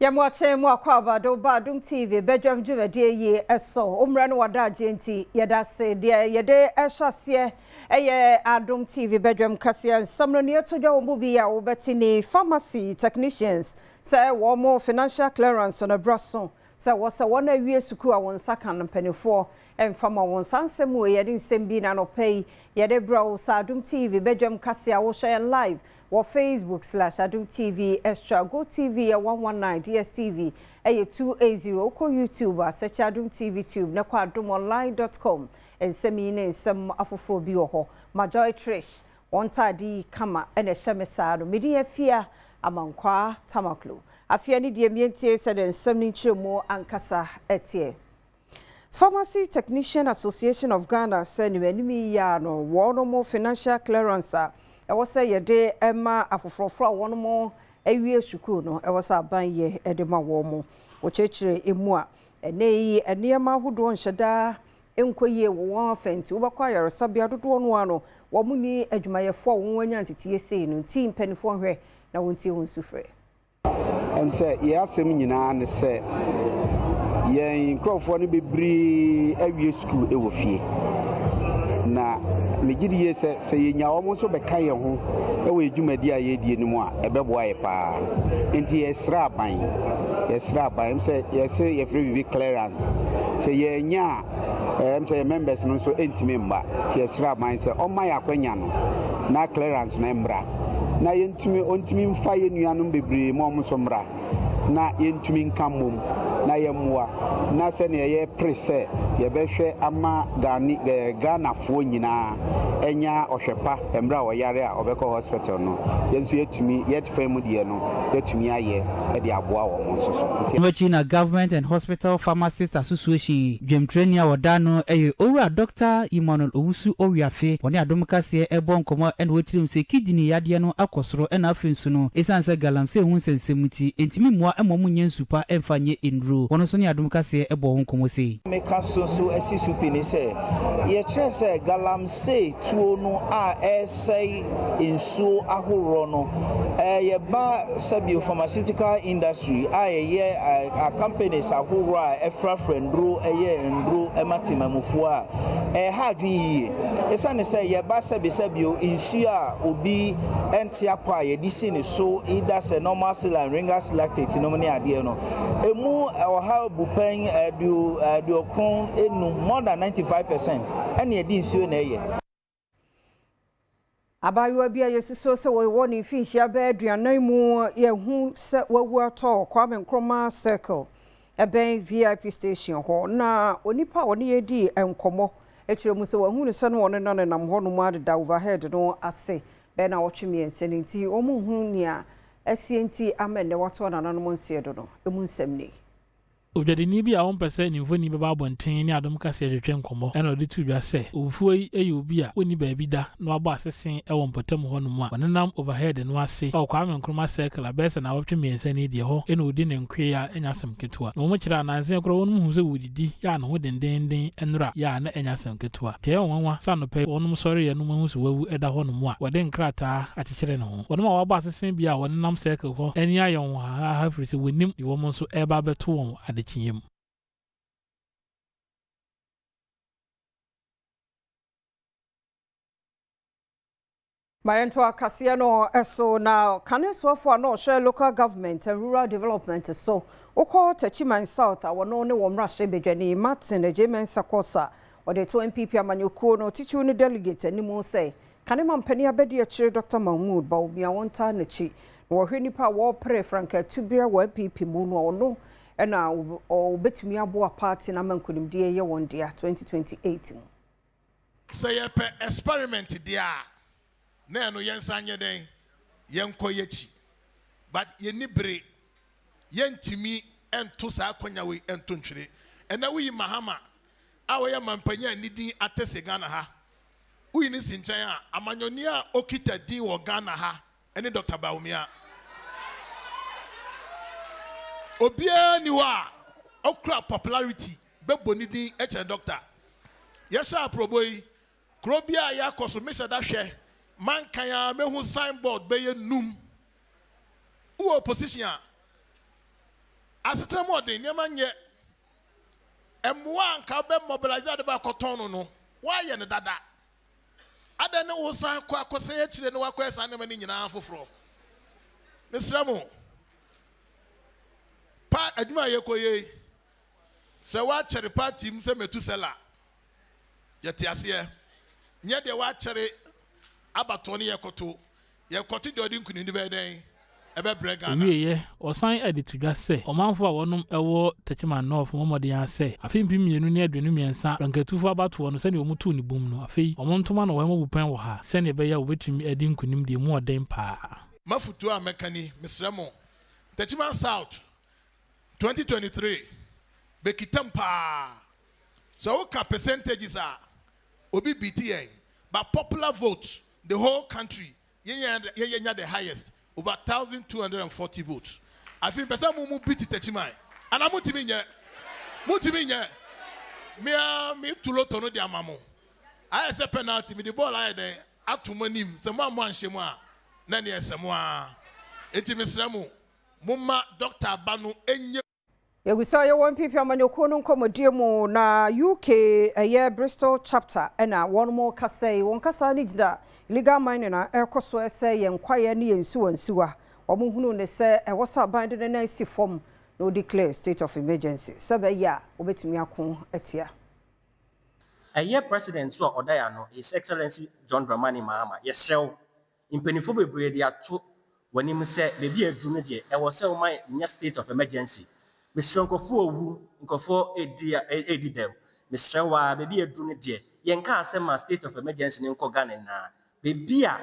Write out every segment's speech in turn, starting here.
Yamwache mwakwa Badwam TV Badwam dwumadie yi eso omra no wada agenti yedase de yede ehyasie eye Adom TV Badwam kase samno ne yetodwa wo bi ya wo beti ni pharmacy technicians say wo mo financial clearance on a brason say wo say wona wie suku a won saka mpanefo emfama won sansem we yede nsem bi na no pay yede bro sa Adom TV Badwam kase a wo share live or Facebook/Adom TV Extra Go TV 119 DSTV 280 ko YouTube search Adom TV Tube na kwa adomonline.com and semine sem afofo bi ho Majoy Trish wontadi kama ene hyemesado media fia amankwa tamaklo afia ni die mientie se den sem ni nchiremo ankasa etie Pharmacy Technician Association of Ghana say ni enimi ya no wono mo financial clearance I was say ye de Emma afofrofro one more ewie suku no I was aban ye edema wo mo wo chechire emu a ene yi enema hodo nheda enkoye wo fenti wo bakwa yaresabia dodo no ano wo muni adwumayefo wo wanya ntete sei no team penifo hwe na wontie won sufre em say ye asem nyina ne say ye nkrofo no bebri awie suku e wo fie na megidi ye se yenya wo so beka ye ho e we adwumadi a ye die ni mu a ebeboa ye pa enti yesra ban se ye free be clearance se yenya say members no so entime mba ti yesra ban se o ma ya kwanya no na clearance na mbra na yentime ontime mfa ye nuanom bebre mo so mbra na yentime nkamom na yemwa na se ne ye prese ye behwe ama Ghana fo nyina enya ohwepa embra wo yare a obekọ hospital no yenso yetumi yetfam die no yetumi aye e de aboa wo monso so na Government and Hospital Pharmacists Association dwemtrenia wodano owura Dr. Emmanuel Owusu Owiafe woni Adom kase ebon komo en wotirim se kidney yade no akosoro en afensu no esanse galamse hu sensemuti entimi moa emom nyensupa emfanye endro wono so ni Adom kase ebon komo sei meka so esi supini se ye chere se galamse tuo no a say insuo ahoro no ye ba sabio pharmaceutical industry ye companies ahoro a efra frendro ndro ematimamufo a ha dwi esane se ye ba sabio insuo a obi entia kwa ye disi ne so either se normal saline ringas lactate no ne ade no emu oha bupen du okron enu more than 95% and ye din suo na ye Abayo bia yesuso se wo woni finhia ba aduanan mu ye hu se wawu ato Kwame Nkrumah circle eben VIP station ho na onipa woni ye di enkomo ekiremu se wahu ne se no woni na nam ho no mu adeda overhead no ase be na wotweme ensenenti omu hu nia asienti amene wato na nanom nsie do no emu nsemni Ojadini bi a won pese ni mfoni beba abonten ni Adom kase twetwe nkomo ena odi tu dwa se ofuo yi obi a woni baabi da na wabo asesen e won potem ho no mu a wanenam overhead no ase o Kwame Nkrumah circle abese na wotwe miensa ni de ho ena odi ne nkwe ya enyasem ketua no mo kira nanse kro won mu se wodidi ya no ho dendenden enra ya na enyasem ketua te wonwa sa no pe wonum sori ya no mu se wawu eda ho no mu a wode nkrata akekere no ho wonum a wabo asesen bia wonenam circle ho eni ayon ha hafri se wonim iwo mo so eba beto won Chinyem. Mayento akasia no eso na kaneso for no share local government and rural development so okọ Tachiman South awono ne wo mrahye bedwani Martin Ejemen Sakosa or the 2 MPP amanyoko no tichu ne delegate animu say kanema mpani abedi akire Dr. Mahmoud Baumia wonta nachi wo hwenipa wo pre Franka Tubira wo MPP mu no no ena o betumi aboa party na mankonimdie ye won dia 2028 say ye pe experiment dia na no yensanye den yenko yechi but ye nibre yentimi ento sa akonya we ento ntwire ena wi mahama awoye mampanya nidin atese Ghana ha wi ni sinchan a amanyoni a okita din wo Ghana ha ene Dr. Baumia Obia ni wa okra popularity beboni din eche doctor yesha proboi krobia ya koso mesha da hwe man kan ya mehu signboard be ye num wo opposition asetra mo de nyama nye emwa nka be mobilize ade ba koton no wa ye ne dada ade ne wo san kwa akosan ya kire ne wa kwa san ne mani nyina afoforo mesra mo pa adwuma ye koye se wa chere party m se metu sela yete ase nye de wa chere abato ne ye koto de odi nkuni ndi be den ebe brega na ye osan edit dwa se omanfo a wonum ewo techman north momode ya se afin pimienu ne adwenu miensa rankatufo abato no se ne omutu ni bum no afei omontoma no wemo bupan wo ha se ne be ya obetumi edi nkunim de mu oden pa mafutu a mekani misremo techman south 2023 bekitampa so ka percentages are obi BTN but popular votes the whole country yenya the highest over 1,240 votes. I think person mu beat techman and mutimi nye me tulo tono di amamo I say penalty me the ball I dey atumanim se mo anhye mu a na ne esemo a enti mesramo mumma Dr. Banu enye Yegusa ye won pipi amanyoko no nkomodie mu na UK Bristol chapter na one more kasai won kasa ni gida illegal mining na ekoso ese ye nkwaye ne yensuwansuwa omuhunu ne se wosa band ne na si form no declare state of emergency sabaya obetumi akon atia president so odaya no his excellency John Dramani Mahama yesrew impenifo bebre de ato wanim se bebi adru ne de se o man nya state of emergency Mr. Nkofo owu nkofo edi dem Mr. wa bebi adru ne de yenka asema state of emergency ne nko Ghana na bebi a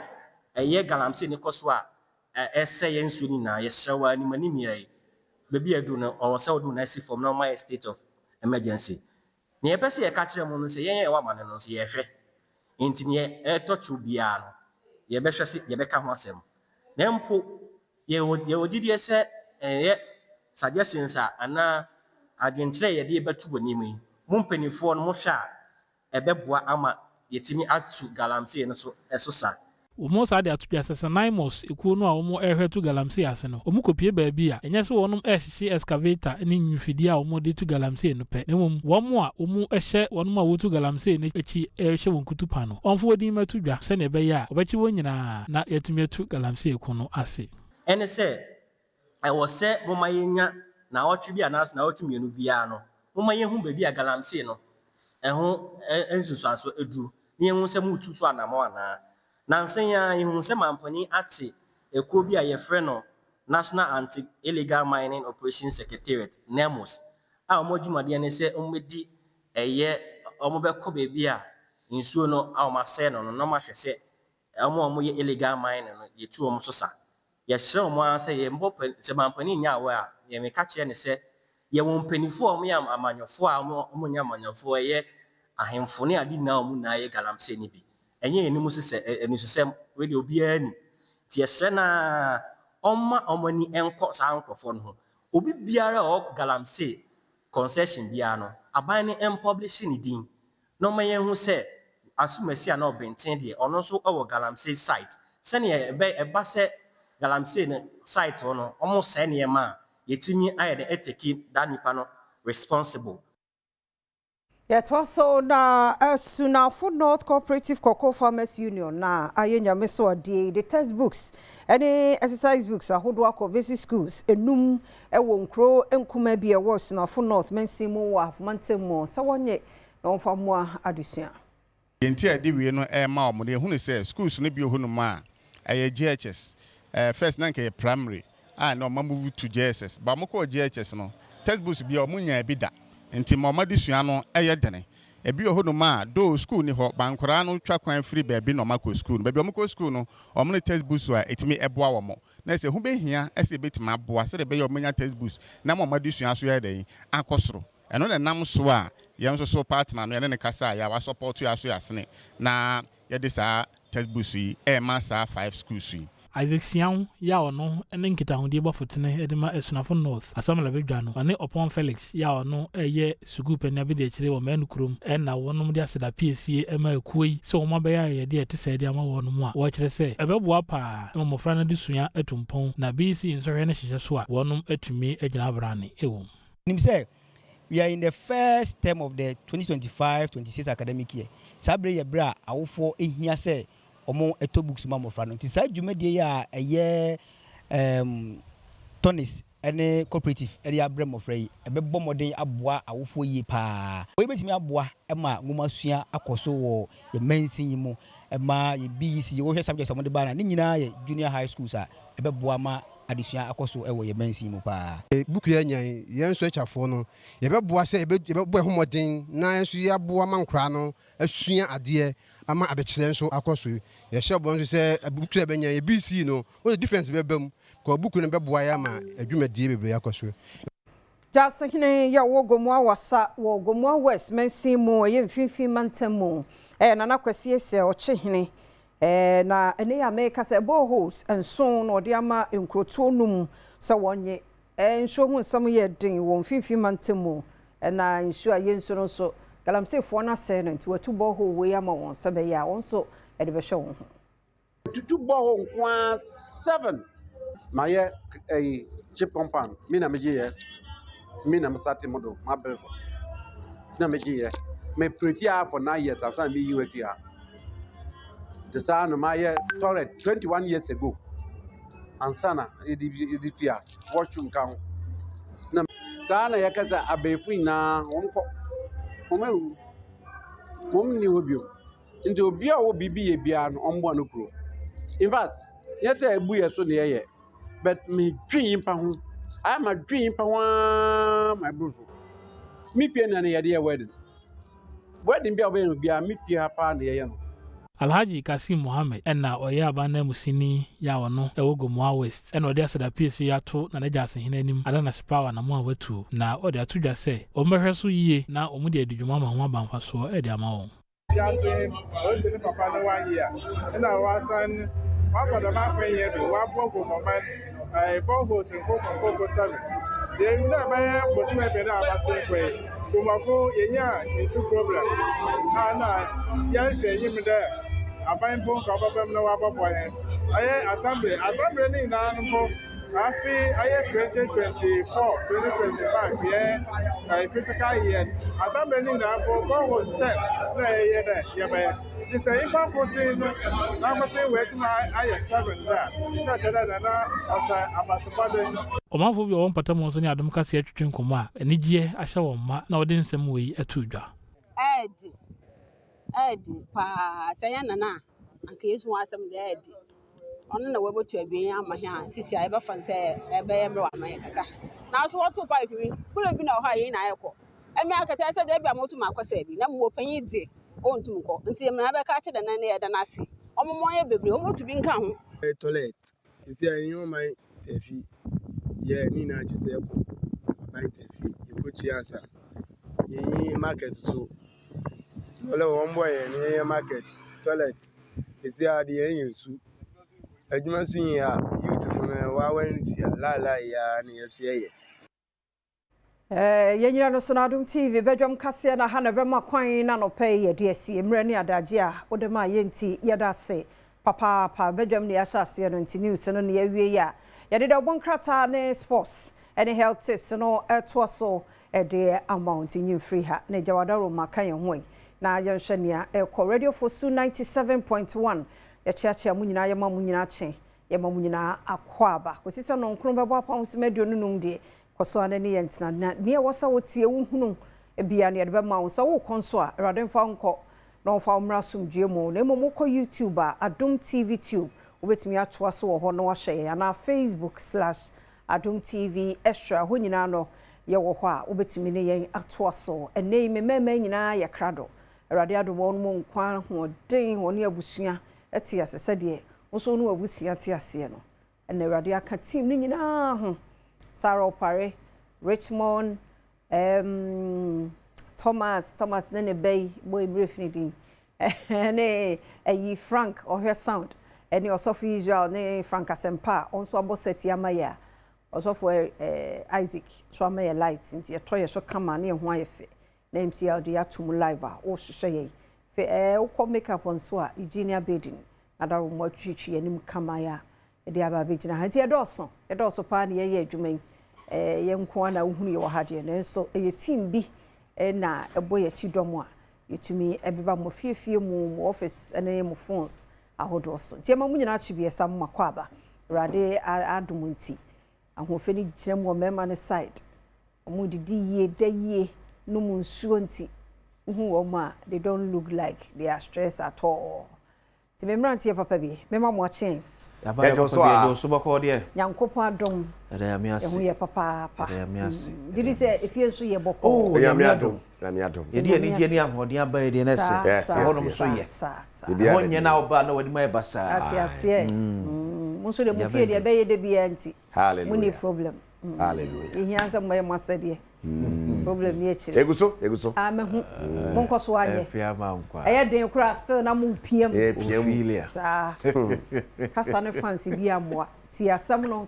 galamse ne koso a ese yensu ni na yesrewa ni manim ye bebi adru no o se odu na si form na my state of emergency ne yepese ye ka kire mu no se yen wa mane no se ye hwe enti ne etochu bia no ye be hwese ye be ka ho asem na mpo ye odidi se suggestions ana adwenkyerɛ yɛde yɛbɛto w'anim yi mo mpanimfoɔ no mo hwɛ a ɛbɛboa ama yɛtumi atu galamsey no so ɛsosa Omo sa de atudwa sese 9 months ekuo no a omo ehwe to galamsey ase no omo kopie baabi a enye se wonom ehye excavator ne nwifidi a omo de to galamsey no pe na mom womo a omo ehye wonom a wotu galamsey ne echi ehye won kutupa no onfo odin matudwa se ne be ya obechi won nyina na yetumi atu galamsey ekuo no ase ene se ɛwɔ sɛ moma yenya na ɔtwe bi anas na ɔtwe mienu bia no moma yehu baabi a galamsey no ɛho ensusuaso eduru ne yehu sɛ mutu so anamo ana nansen ya yehu sɛ mampani ate ekuo bi a yɛfrɛ no National Anti-Illegal Mining Operations Secretariat NEMOS a ɔmo dwumade ne sɛ ɔmmedi ɔmo bɛkɔ baabi a nsuo no a ɔmo asɛ no na ɔmo ahwɛ sɛ ɔmo yɛ illegal mining no yɛtu ɔmo so sa yɛhyɛ ɔmo a sɛ yɛmbɔ sɛ mampani nya awo a yɛmeka kyerɛ ne sɛ yɛwɔ mpanimfoɔ a ɔmo yɛ amanyɔfoɔ a ɔmo nya amanyɔfoɔ yɛ ahemfo ne ade na ɔmo na yɛ galamsey ne bi ɛnyɛ enimu sɛ enisusɛm we de obiara ni tie hyɛ na ɔma ɔmo ni ɛnkɔ saa nkrɔfoɔ no ho obi biara ɔ galamsey concession biara no aban ne publish ne din na ɔma yɛn ho sɛ asumasi a na ɔbɛnten deɛ ɔno nso ɔwɔ galamsey site sɛnea ɛba sɛ galamsey ne site no ɔmo sɛ nneɛma a yɛtumi ayɛ de eteki da nipa no responsible. Yet also na Sunafo North Cooperative Cocoa Farmers Union na ayenya meso ade the textbooks any exercise books ahodo akọ basic schools enum ewo nkro enkuma bi ewo Sunafo North mensimu wa afmantemo sa wonye na onfamu adusua yenti ade wie no ma omode hu ne say schools no bi ohunu ma GHS first na nke primary na move to JSS ba moko GHS no textbooks bi omunya bi da nti mama disua no dene ebi ohono ma do school ni ho bankora no twa kwan free baabi no makọ school baabi omako school no omne textbooks a etimi eboa wo mo na se hu behia ese betima aboa se de be yo menya textbooks na mama disua so den akosoro eno na nam so a ye nso so partner no ne kasa ya wa support ya so yasene na ye de sa textbooks yi ma sa 5 schools yi Isaac Sian ya ono ene nkitahode bɔ fotene edema esunafo north asamala bedwa no ane Opon Felix ya ono eye sugupe na bi de kire wo manu krom na wonom de aseda PSA ema ekuyi so wo mabɛya ye de etese de ama wonom a wo kire se ebeboa pa mmofra na de sua atumpon na BC nsohwe ne hyehyɛ so a wonom atumi agyina brane ewo nim say we are in the first term of the 2025-26 academic year. Sabre ye bra awofo ehia se omo eto books ma mofra no. Ti sa dwumadie ya eye tonis ene cooperative ere abre mofra yi ebebɔ moden aboa awofo yi pa. We betimi aboa ema ngoma sua akoso wo ye mansin yi mu ema ye BC ye wo hwe subjects amode ba na ni nyina ye junior high schools a ebeboa ma addition akoso ewo ye mansin mu pa buku ya nyan yen so echafo no ye beboa se ye bebo homoden na enso ya boa mankra no asua ade ama abekire nso akoso ye hyebo nso se buku ya benyan ye BC no what the difference bebam ko buku no beboa ya ma adwumadie bebre akoso Jasakine ya wogomwa wasa wogomwa west mansin mu ye mfimfin mantamu nana kwasi ese ochehene na ene ya make say boreholes enso no de ama enkroto num se wonye enso hu nsam ye den won fifi mantemu na enso aye enso no so galamse fo na se no nti watu borehole we ama won se be ya won so e de be hwe won tutu borehole kwa 7 maye chip compound mi na meji ye mi na msati modo ma belfo na meji ye me pretia for 9 years after me USR. The son of my toilet 21 years ago. And Sana, Edithia, washroom count. Sana Yakaza Abefina, woman knew you. Into Bia will be a bian on one crew. In fact, yet a buoy so near, but me dream pound. I'm a dream pound, my brother. Me pen any idea wedding. Wedding will be a meet your pan the Alhaji Kasim Mohammed na oye abana musini ya wono ewogomwa west na ode asada PSU ya to na naja asehene anim adana sepawa na mo awatu na ode atudwa se omehwe so yie na omude adudwuma ma ho abanfa so e de ama won ya se o ti ni papa no 1 year na wa san wa bodo ma pen ye do wa bogo mo man bogo sin ko 7 de na ba bosime be na ba se kwe kumafo yenya isi problem na ya se yim de aban pon ka babam na wa babo he aye assembly ni na npo afi aye 2024-2025 ye physical year assembly ni na for was step na ye de ye ba ti say ipa protein na ma say we ti aye 7 da na tada na asa abasopade Omanfo bi won patam so ni Adom kase atwetwe nkomo a enigye ahye won ma na ode nsem we atudwa Edi pa saya nana anka yesu asem de edi ono na wabotu abien ama hia sisi a ebe fan say ebe emre wa man kaka na so wotu pipe mi kula bi na ho ayi na ayeko emi akata say de bia motu makwasa bi na mo panyi di ontum ko nti em na be ka che de nan ye de na ase omomo ye bebre omotu bi nka ho toilet isi ayin man tefi ye ni na chi say ko man tefi ko chi asa yi market so ole won boy ni market toilet isi adi yin su adwuma su yin a beautiful na wa wan ti la ya ni yesiye yenyira no so na Adom TV Badwam kase na ha na bema kwan na no pay ye de asie mra ni adaje a ode ma ye nti ye da se papa Badwam ne asase no nti news no ne awie ya ye de obon krata ne sports any health tips no eto so e de amount in free ha na jawadaro maka ye ho na yenhwania radio for su 97.1 ye chiachia mu nyina ye ma mu nyina che ye ma mu nyina akwaba kosisa no nkron bebo apam su medio nunum de koso anani yentina na ne wasa wotie wuhunu ebia ne de ma wo so wo konso a raden fa nko no fa umra sumdue mu na mo ko YouTube a Adom TV tube obetimi atwa so wo ho no ahye na Facebook/Adom TV extra ho nyina no ye wo ho a obetimi ne yen atwa so enei memema nyina ye krado Erade Adom won mo nkwa ho den ho ne abusua eti asese de wo no abusua ti ase no ene erade aka team ni nyina ho Sarah Pare Richmond Thomas nene bay boy briefly din ne Frank or her sound ene osofo Israel ne Frank Asempa onso aboseti amaya osofo Isaac so amaya light nti etoye so kama ne ho ayefe na MCL de atum live a o hwehwe ye fe ukọ makeup onso a Eugenia Bedin adaro mo atwitwi anim kama ya de aba begina ha nti edoso pa ne ye adwuman ye nko na uhunu ye wo ha de ne nso ye team bi na eboye chidom a yetumi ebeba mo fiefie mu office ene mu phones ahodo so nti ma munyina achi bi esam makwaba rade Adom nti ahofe ni gina mu mema ne side omu didi ye daye no mu nsuo nti hu wo ma they don't look like they are stressed at all ti memra nti papa bi mema mo achen Ejo so bako de Nyankopon Adom Adeyame ase ye papa Adeyame ase did say if you so ye boko Adeyame Adom ye de ani je ni ahoden aba de na se honom so ye honye na oba na wadi mai basa ati ase mo so de mo fie de be ye de bia nti hallelujah mo ni problem hallelujah ihe ansem mo masade problem ye chire eguso amehu mo nko so anye efia ma nkwa eye den kura still na mo piem sa kasa ne fancy bi amoa ti asam no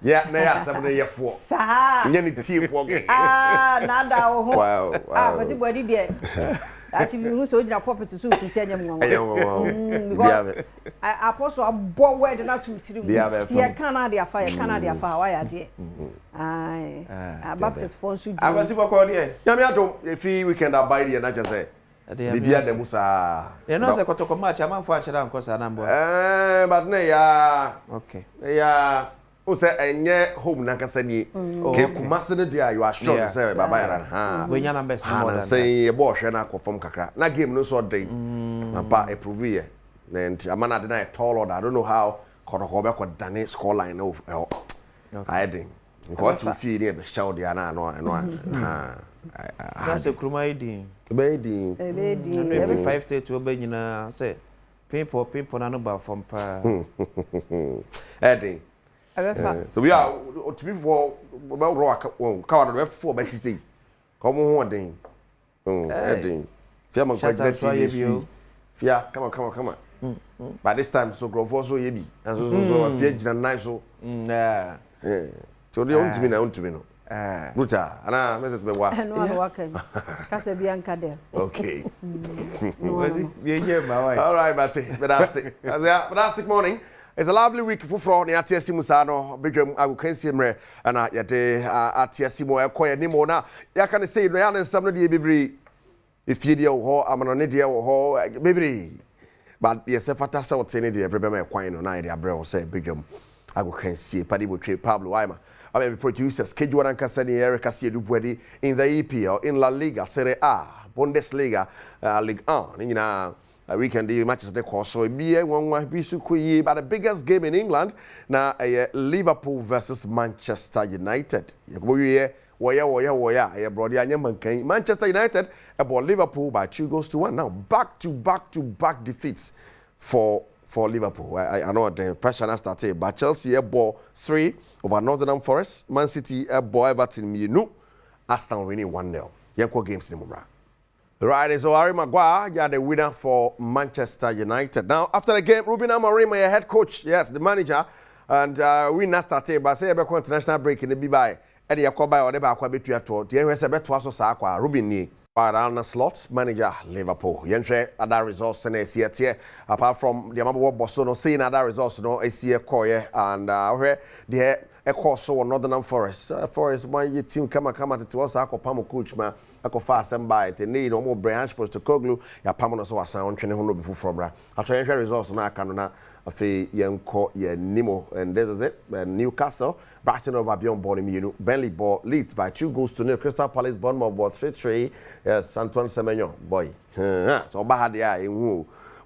yeah na ya asam no ye fo sa nye ni ti fo ge na da wo ho wow but body there ati bi hu so jina property so ku chenya mo because apostle abo word na to tiri mu ye Canada afa wa ya de ai Baptist phone so agwasi bako de Nyame Adom efi weekend abide na je say bibia de musa ye no se kotoko match amanfo achira nkosa na mbo but na ya okay ya o se enye home na kasa ni ke kumase ne dia you are sure say baba yara ha we nya number more than say e bo hwe na akofom kakra na game no so dey na pa approve ye and amana de na tall order I don't know how kotoko be ko dane score line no I did because to feel ne be show dia na no ha that's a kruma idin Ebedi every 5:30 obe nyina say people na no ba from pa Eddie so we are to be for about rock ka wa for be say come ho den Eddie fia man quite let you fia come on by this time so grow for so ye bi and so fia gina nice so so they want to me no Buta, ana message be wa. No wakan. Kase bi anka de. Okay. Was it? Yeah, my wife. All right, but that's it morning. It's a lovely week for fraud ni atiasi musano bigam agukansi mre ana yade atiasi mo ekoye ni mo na ya kan say no ya nsam no de bibiri ifie ho amano ne de ho bibiri but yes fata sa otene de brebe ma ekwan no na de abre wo say bigam agukansi padi botwe Pablo Waima I'm producers Kejuan and Cassani Eric Casiedubuedi in the EPL, in La Liga, Serie A, Bundesliga, Ligue 1. You know, weekend the matches the course. So be one be but the biggest game in England now Liverpool versus Manchester United. Manchester United about Liverpool by 2-1. Now back to back defeats for Liverpool. I know the pressure has started, but Chelsea ball 3 over Nottingham Forest, Man City ball Everton Minu, Aston winning 1-0. Yanko games in Mumra. Right, so Harry Maguire got the winner for Manchester United. Now, after the game, Ruben Amorim, my head coach, yes, the manager, and we not started, but say about international break in the B-Bye. Eddie Yakoba or the Bakwa to the NSA to us or Ruben Ni. Arna Slot, manager Liverpool. Yentre other results in ACA apart from the Amabo Bosono seeing other results no ACA Koye and where the course so Northern Forest. Forest my team come to us ako pamo coach ma ako fast and by it need no more branch post to Koglu ya pamo so sound training hono before from bra. After yentre results na kanona afi yenko ye Nimo and this is it. Newcastle Brighton over beyond Bournemouth. Burnley ball leads by 2-0. Crystal Palace Bournemouth ball 3-3. Yes, Antoine Semenyo boy. So bad yeah.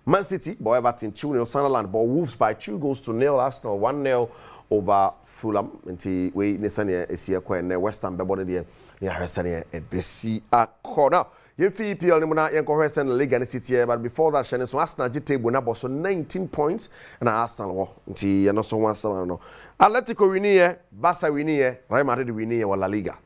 Man City boy Everton 2-0. Sunderland ball Wolves by 2-0. Arsenal 1-0 over Fulham. Until we Nissan is here West Ham bebody there. Near Hesania at BC corner. You feel PL Nimuna Yanko Western League and City, but before that, Shannon so Arsenal table number so 19 points and Arsenal until no so one no. Atletico win Barca win Real Madrid win La Liga.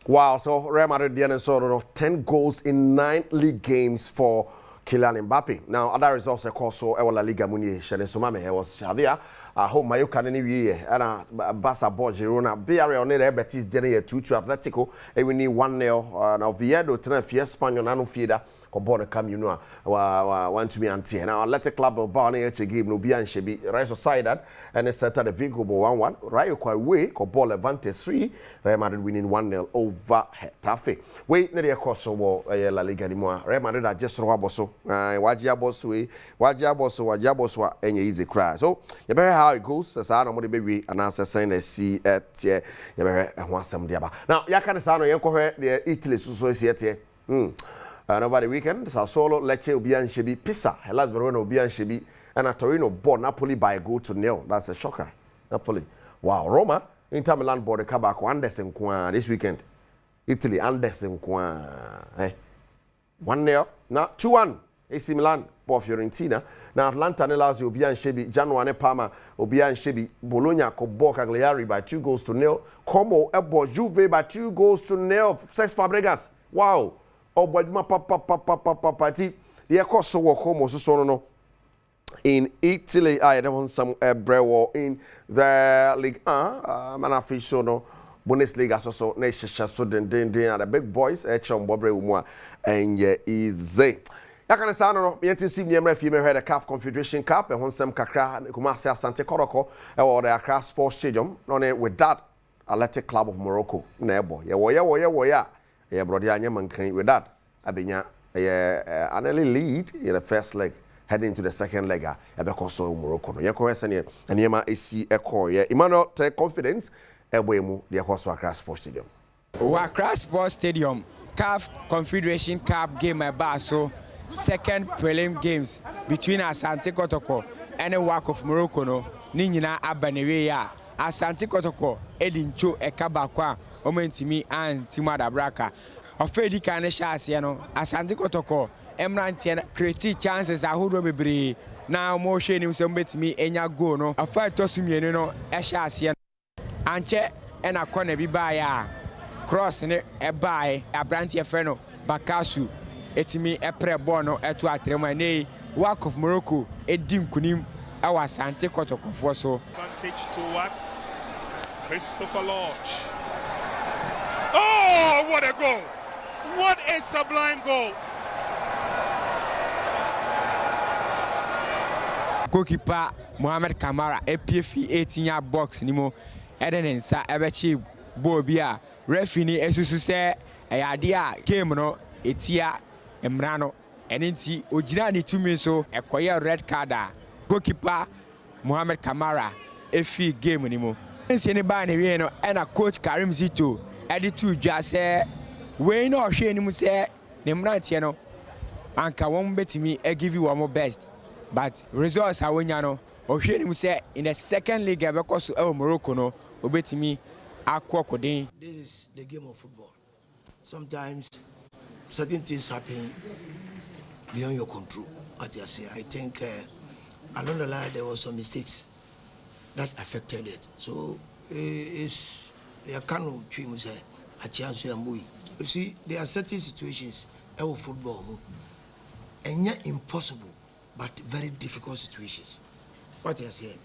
Wow, so Real Madrid so 10 goals in 9 league games for Kylian Mbappe. Now, other results also La Liga Muni Shenesumame was Xavier. I hope Mayoka any year and Barca Girona Villarreal near Betis Dene 2-2 Atletico and we need 1-0 now Viedo Tenerife Espanyol Nano Fieda Cobona Cam you know want to be anti now Athletic Club of Barney game no be and shebi Real Sociedad and it's set at the Vigo 1-1 Rayo Kwai Cobol Levante 3 Real Madrid winning 1-0 over Getafe. Wait near the course of La Liga anymore. Real Madrid are just Roboso Wajiaboso and easy cry. So you better how it goes as I know the baby and answer saying a see at you better want some diaba. Now ya can sound the Italy so here. And over the weekend, Sassuolo, Lecce, Obian Shebi, Pisa, Hellas Verona, Obian Shebi, and a Torino bought Napoli by a goal to 0. That's a shocker. Napoli. Wow, Roma, Inter Milan bought the Kabak Anderson Kwan this weekend. Italy, Anderson Kwan. 1-0. Now 2-1. AC Milan bought Fiorentina. Now Atlanta, Lazio, Obian Shebi, Januane Parma, Obian Shebi, Bologna, Cobo Cagliari by 2 goals to 0. Como, Ebo, Juve by 2 goals to 0. Cesc Fabregas. Wow. Party. The course of Como so in Italy. I have some brewer in the League Manafisho no Bundesliga so nation so den the big boys Bobre Umwa and easy. Yakana Sano, Yanti Sim Female had a CAF Confederation Cup and some Kakra Kumasi Asante Koroko or the Accra Sports Stadium on with that Athletic Club of Morocco. Nebo. Yeah, brother, I'm with that. Abinya, an early lead in the first leg, heading to the second leg. Because Morocco, no, and Yema AC Echo. Yeah, Emmanuel, take confidence. Eboemu, the Accra Sports Stadium. Accra Sports Stadium, CAF Confederation Cup game about so second prelim games between Asante Kotoko and the work of Morocco. No, Nina Abaneweya. Asante Kotoko, Edincho, Ekabakwa, Omentimi, and Timada Braka. Ofedi Kaneshasiano, Asante Kotoko, Emrantian, create chances, I would be now more shame some bet me, Enya Gono, a fight Tosimiano, Eshasian, Anche, and a corner be by crossing it, a buy, a branty freno, Bakasu, Etimi, a prebono, a Tuatremane, work of Morocco, Edim Kunim, our Asante Kotoko for so. Advantage to work. Christopher Lodge. Oh, what a goal! What a sublime goal! Goalkeeper Mohamed Kamara, APF 18-year box nimo. Eden Nsa ebechi bobia. Referee esusu se ayadia game no etia emrano. Enenti ojina ni 2 minutes so ekoye red card. Goalkeeper Mohamed Kamara efi game nimo. Any ban no and a coach Karim Zito edited just say we no hwe ni mu say ne mrantie no anka won betimi I give you one more best but results are wonya no o hwe ni mu say in the second league e be so Morocco no obetimi akwokodin. This is the game of football. Sometimes certain things happen beyond your control. What you say, I think along the line there was some mistakes that affected it. So it's a kind of dream say a chance to move. You see, there are certain situations of football and yet impossible but very difficult situations. What I say,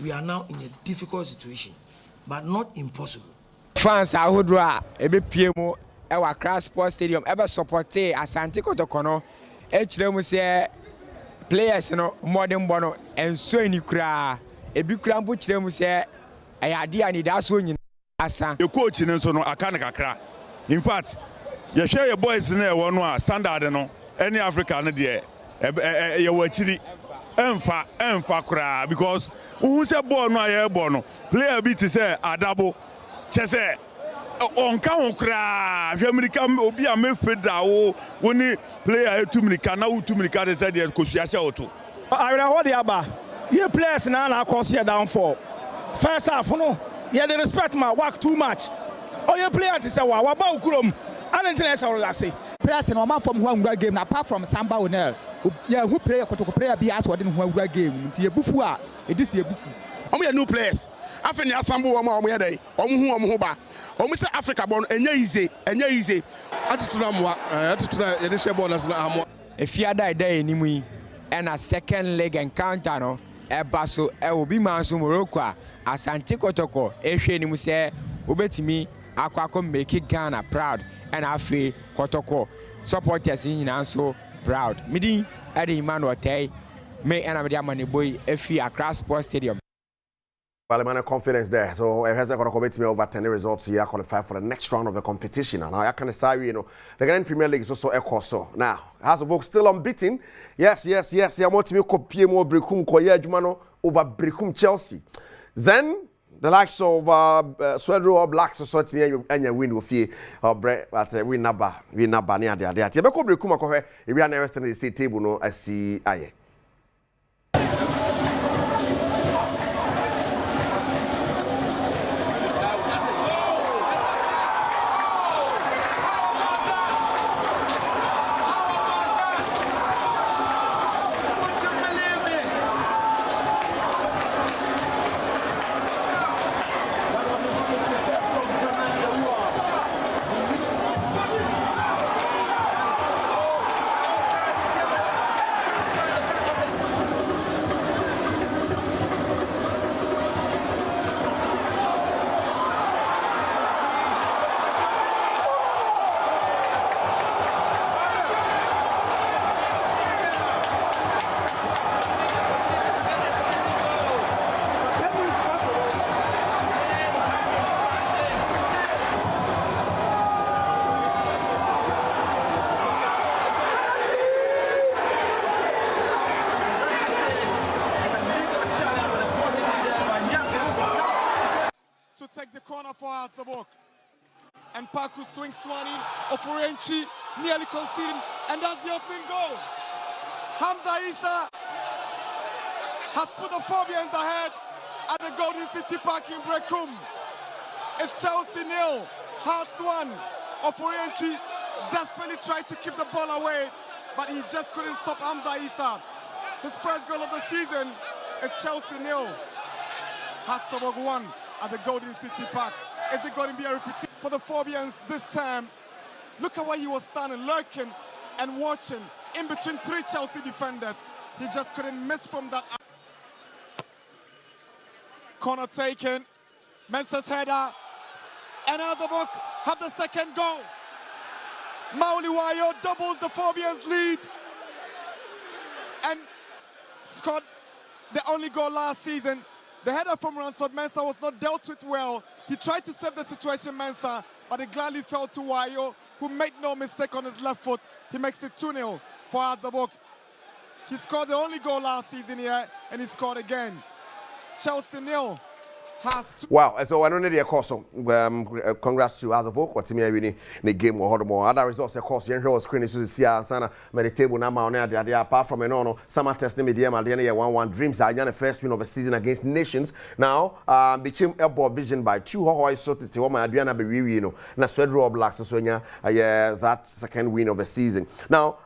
we are now in a difficult situation, but not impossible. Fans are who draw a bit PMO our Accra Sports Stadium ever supported Asante Kotoko. Each say players no modern bono and so in Ukra. A big cramp which them say I idea and that's when you asa. Your coach in so no Akana. In fact, you share your boys in there one standard no any African there. You were chili Emfa kra because who say born no aye born player beat say adabo chese on kan kra America obi a me feda wo woni player 2 minutes na 2 minutes say there ko suase oto I will hold the aba. Here players now are considered down for. First half, no, you they respect my work too much. Oh, your players say, "Wow, what about Kurum?" I don't think I say. Players in normal from one game apart from Samba Onel. Yeah, who play player be as what in one game. It's a buffua. It is a buffo. We are new players. After the Samba Oma day, Omuba, Omusa Africa born, and easy. Attitude, efiada ida enimu yi and a second leg encounter no eba so e will be man so Morocco Asante Kotoko ehwe enimu se obetimi akwa make Ghana proud and afi Kotoko supporters nyina so proud midi Eddie Emmanuel Tay me and Amedia Maniboy efi Accra Sports Stadium. Well, man, confidence there. So, it has got to commit me over 10 results here, qualify for the next round of the competition. And now, I can say, you know, the Ghanaian Premier League is also echo so. Now, House of Oak still unbeaten. Yes. I want to copy more Brekum Koya Jumano over Brekum Chelsea. Then, the likes of Swedro Blacks Society and your win with you, but we never near there. Tibeko Brekum Kohe, if we are never standing the table, no, I see. Aye. Take the corner for Atzabok. And Paku swings one in. Ofori-Atta nearly conceding. And that's the opening goal. Hamza Issa has put the Phobians ahead at the Golden City Park in Brekum. It's Chelsea 0, Hearts 1. Ofori-Atta desperately tried to keep the ball away, but he just couldn't stop Hamza Issa. His first goal of the season is Chelsea 0, Hearts 1. At the Golden City Park. Is it going to be a repeat for the Phobians this time? Look at where he was standing, lurking and watching in between three Chelsea defenders. He just couldn't miss from that. Corner taken. Mensah's header. And Atabok have the second goal. Mauliwayo doubles the Phobians' lead and scored the only goal last season. The header from Ransford Mensah was not dealt with well. He tried to save the situation, Mensah, but it gladly fell to Wayo, who made no mistake on his left foot. He makes it 2-0 for Atabok. He scored the only goal last season here, and he scored again. Chelsea 0. Wow, so I don't need a course. Congrats to Atabok. What's me winning the game or more. Other results, of course, you screen is to see Sana, the table now on there. Apart from no summer testing media, at the end of 1-1 Dreams are the first win of the season against Nations. Now, became airborne vision by 2 Hawaii so to my Adriana Bewi, you know, na Swedro Blacks so that second win of the season. Now,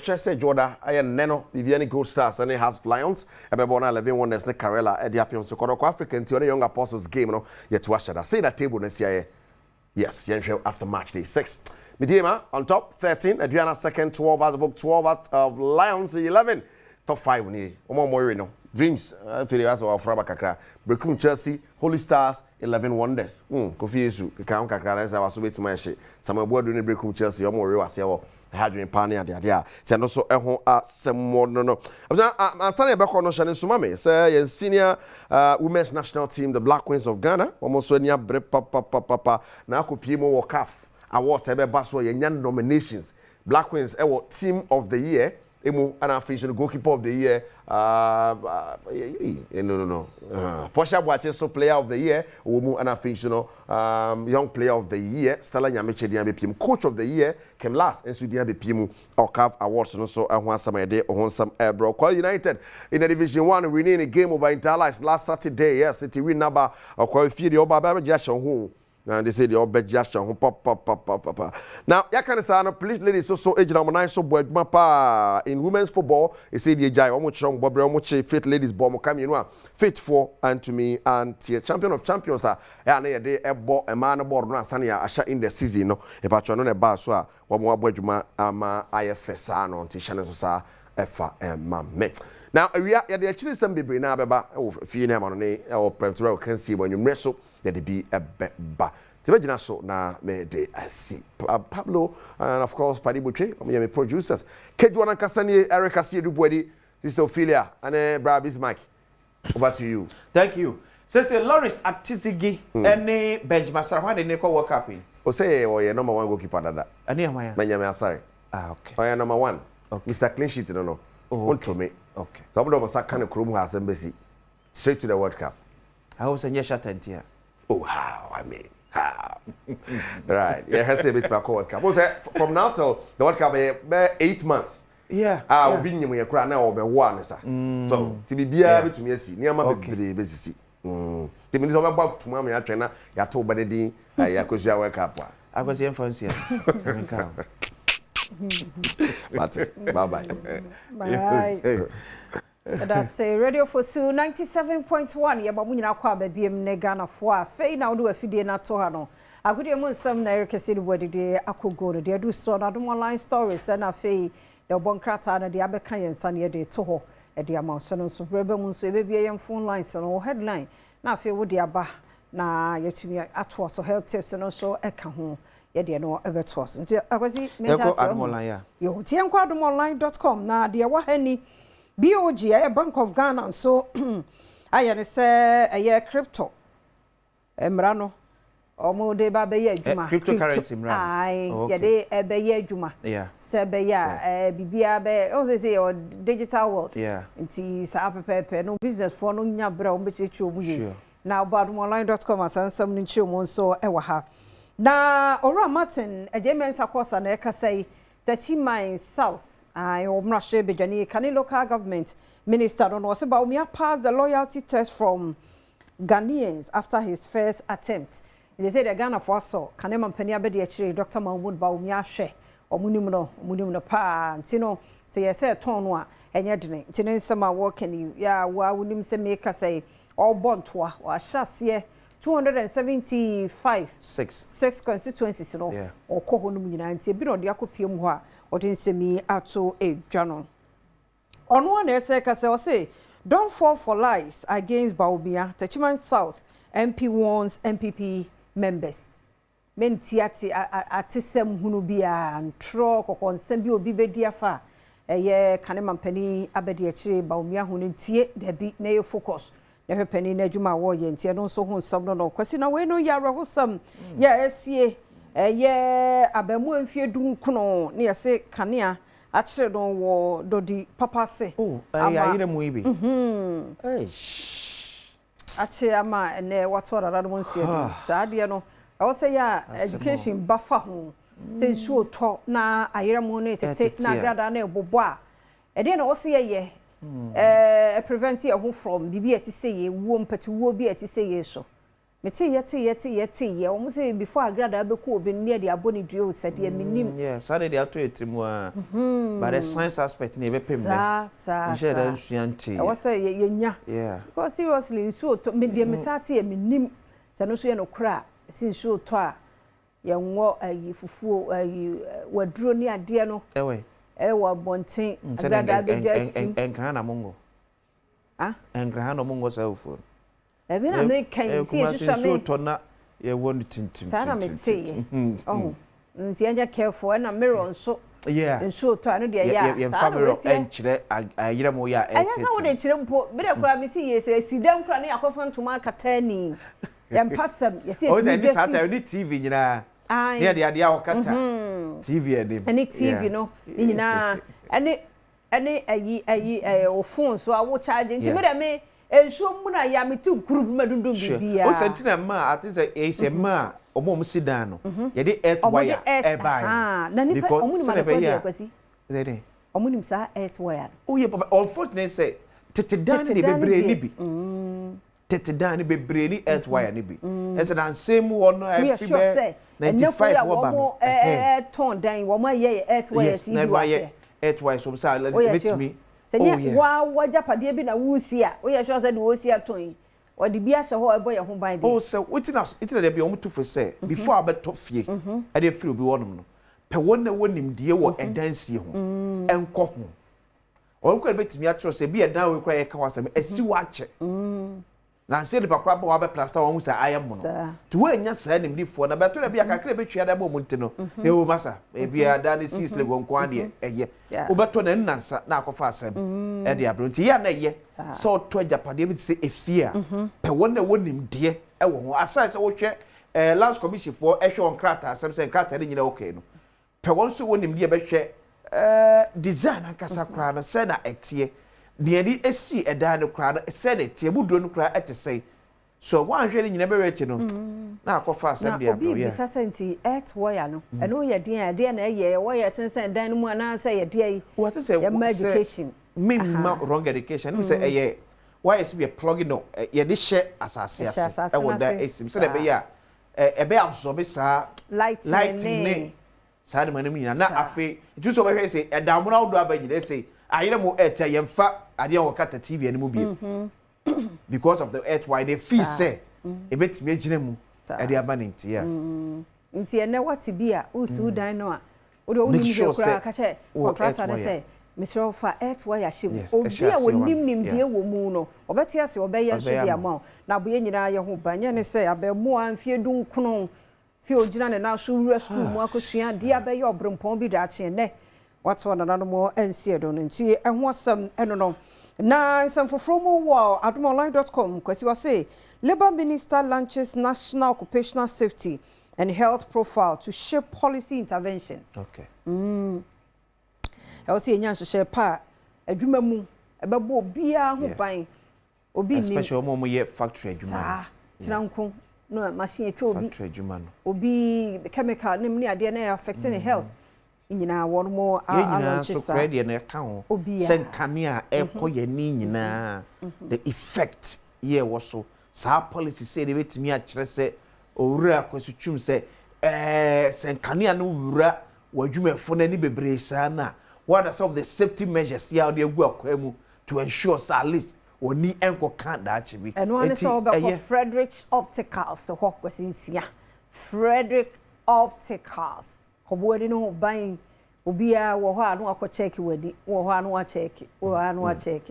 Chelsea Jordan, I am Neno, Viviani Gold Stars, and it has Lions, Ebona 11 1 Carella at the Apion so called African to young Apostles game, no, yet to watch that. Say that table next year. Yes, after match day 6. Midiema on top, 13. Adriana second, 12 out of 12 out of Lions, 11. Top 5 ni. Omo no. Dreams, Filias or Fraba Kakra. Brekum Chelsea, Holy Stars, 11 Wonders. Kofi Yesu, Kakam Kakra, as I was with my shit. Some board doing Brekum Chelsea, Omo Rewa, Hadrian Pania, there. Send also some more. No. I'm standing back on Shannon Sumame, say, senior women's national team, the Black Queens of Ghana, almost when you break papa. Now, Kupimo CAF awards, Baswa, nominations. Black Queens, team of the year. Emu and official goalkeeper of the year. No. Portia Boacheso player of the year. Umu and official young player of the year. Stella Nyameche Diabepim coach of the year. Came last and so Diabepimu or CAF awards. And so I want some idea or some bro. Qual United in the Division 1 winning a game over Interlice last Saturday. Yes, it win number or quite few the Oba Jason who. And they say the old gesture, pop. Now, ya can say, please, ladies, so age number 9, so boy, mapa in women's football. They say the Jai, almost strong, Bobby, almost fit ladies, bomb, come you know, fit for and to me and champion of champions. And they a man aboard no Sania Asha in the season. No, if I turn on a bar, so one more boy, ama IFS, no, Tishana Sosa, Efa, and Mamma. Now, we are actually some baby now, if you name on a or Prentural can see when you wrestle, that it be a ba. Tibajina so na me de see Pablo and of course Paddy Butche, my producers. Kedwana Kasani, Eric Asi Dubwedi, this is Ophelia and Brabis Mike. Over to you. Thank you. Says Loris Atizigi, any Benjamin Sarah, they never work up in. O say, or your number 1 goalkeeper that. And near my Benjamin Asari. Okay. Or your number 1. Okay. Mr. Clean Sheet, no. Oh, to me. Okay. Some of us kind of Krum has embassy. Straight to the World Cup. I was a year shot here. Oh, how? I mean, how? Right. Yeah, has a bit for World Cup. From now till the World Cup, 8 months. Yeah. I'll be in your crown now over 1, sir. So, to be able to me, see, near my baby. The minister about to Mamma Trainer, you told by the D, I could World Cup. I was here for here. Bye-bye. Bye. That's Radio for Sue 97.1. Yeah, but we now call baby Negana for Fay now do a few days not to her. I could even some Eric said what day I could go to there do so not online stories and I fay the one crata and the Abakan and Sunny day to her at the amount so rebel so baby a phone lines and all headline. Now feel what the Abba na yet to me at was so health tips and also a home. Yeah, no, ever was. I was it. You online.com. Now, dear, what any BOG, a Bank of Ghana, so I say a year crypto. Emrano, or more de Babe Juma. Cryptocurrency, right? Yeah, they a Baye Juma. Yeah. Sebeya, Bibia, also say, or digital world. Yeah. It is a paper, no business for no Yabra, which is true. Now, Badwam.com, and some new children so ever. Na Ora Martin, a German Sakosa, and Eka say that he mine South. I am not sure, Bejani, can local government minister don't know about me passed the loyalty test from Ghanaians after his first attempt. They say the Ghana for so can a man penny abedi Dr. Mahmoud Baumia she or Munimno pa, Tino say I said tonwa and yet Tinin summer walking you, ya, why would him say make us say all bontoa or chassis. 275 six constituencies no or kohonum nyina nti bi no de akopiem ho a odin semi ato edwano on one eseka say don't fall for lies against Baobia Techiman South MP warns MPP members mentiati atisem hunu bia ntro kokonsem bi obi bedi afa eye kanema mpani abedi akire Baobia hunu ntie da bi na ye focus never penny na juma wo ye ntia no so hu nsam no kwasi na we no yare ho sam ya esie ye abamu amfie dun kuno ne yese kanea a kire no wo dodi papa se ayire mu ibi a kire ama ne wato rara no nsie saade no I was say ya education buffer ho se nsuo to na ayire mu no tete na grada na ebobo a e de na wo se ye prevent you from bibi ati say ye wo mpati wo bi ati say ye so meti ye almost say before agrada abeko obi near the aboni duo said ye minim yeah said they ato etimu but the science aspect na e be pem sa share that suanti I was say ye nya yeah because seriously so to me dey mesati ye minim sa no so ye no kra sin so to a ye nwo ayi fufuo ayi waduro ni ade no ewe ewa bonten agrada abedwasi enkran na mongo enkran na mongo selfo ebe na me kan si esusua me so to na ye won tintim sana me say oh nti anya careful na mirror nso yeah nso to anu de ya ye family enchire ayire mo ya anya sa wo de chire mpo be de kura me ti ye se sidam kura ne yakofan tuma katani ya mpasam ye se ti be sa ni TV nyina ne de ade a wakata TV ade ani TV no nyina ani ayi o phone so a wo charge nti me de me enso mu na ya me tu group madundum bibia o sentina ma ati say e se ma omom sidan no ye de earth wire e buy na nipa omuni ma ko de kwasi zede omuni msa earth wire o ye papa unfortunately say tete dan de bebre ni bi tete dan ne bebre ni earth wire ne bi ese na nsem wo no afi be 95 wo ba no ton dan wo ma ye earth wire si bi wa se earth wire so say let me senye wa japade bi na wusi a wo ye sure say de wo si aton o de bi ahye ho ebo ye ho ban de oh so witness itina de bi o mutu for say before abeto fie e de free obi wonom no pe won na wonim de wo edansie ho enko ho o ko betimi atro say bi edan we kra ye ka wasem asi wa che na se de pakra ba wa be plaster won say ayam no to we nya sa nim di fo na beto na bi akakra be twia da ba munti no e o masa e bi ada ne sis le gonko ade eye o beto na nansa na akofa asem e de abronti ya na ye so to ajapade bi say efia pe won na wonim de e wo ho asa se wo hwe last commission for ehwe on krata asem say krata de nyina okay no pe won so wonim de be hwe design akasa kra no se na etie de edi esi eda no kra no se na etie buduro no kra etese so wan hwe ni nyina be rechi no na akofa asem de abro ya na obi bi earth wire no eno ye de na ye wire sensen dan no mu ana se ye de what is education minimum wrong education say eye why is be plugging no ye de share asase ase e won da esim se de be ya e be absorb sa light ne sa de manam nyina na afi itu so be hwe say e da mo na odo aba nyina say ayere mo etia yemfa ade o kata tv ani mu bi because of the earth why they feel say e betimi agina mu e de aba nti ya nti ene wati bia usu dan no a o de o ni be kura ka che contractor ne say Mr. Ofa earth wire shim obi a wonim die wo mu no obeti ase obeye so dia ma na boye nyina ye ho banye ne say abemu amfie dunkono fi ogina ne na so wura school mu akosua dia be ye obrempon bi da che ne watso na no mo ensie do nti ehwo asem eno no na sanfofro mu wo adomonline.com kwesi wo say Labour Minister launches National Occupational Safety and Health Profile to shape policy interventions. Okay. I was saying nyanhye pa adwuma mu ebebo bia ho ban obi ni especially omo ye factory adwuma tinanko no machine etwa obi factory adwuma no obi chemical nim ni ade na affecting health nyina won mo alonche sa so na ka ho senkane a ekoye ni nyina the effect ye wo so sa policy say de betimi a kire se owura kwasutwum se senkane a no wura wadwumafo na ni bebre sa na what are some of the safety measures here they go akwemu to ensure so at least oni enko kan da achibi and one is all about Frederick's Opticals so what was sia Frederick Opticals ko bodi no ban obia wo ho anu akọ check wadi wo ho anu a check wo anu a check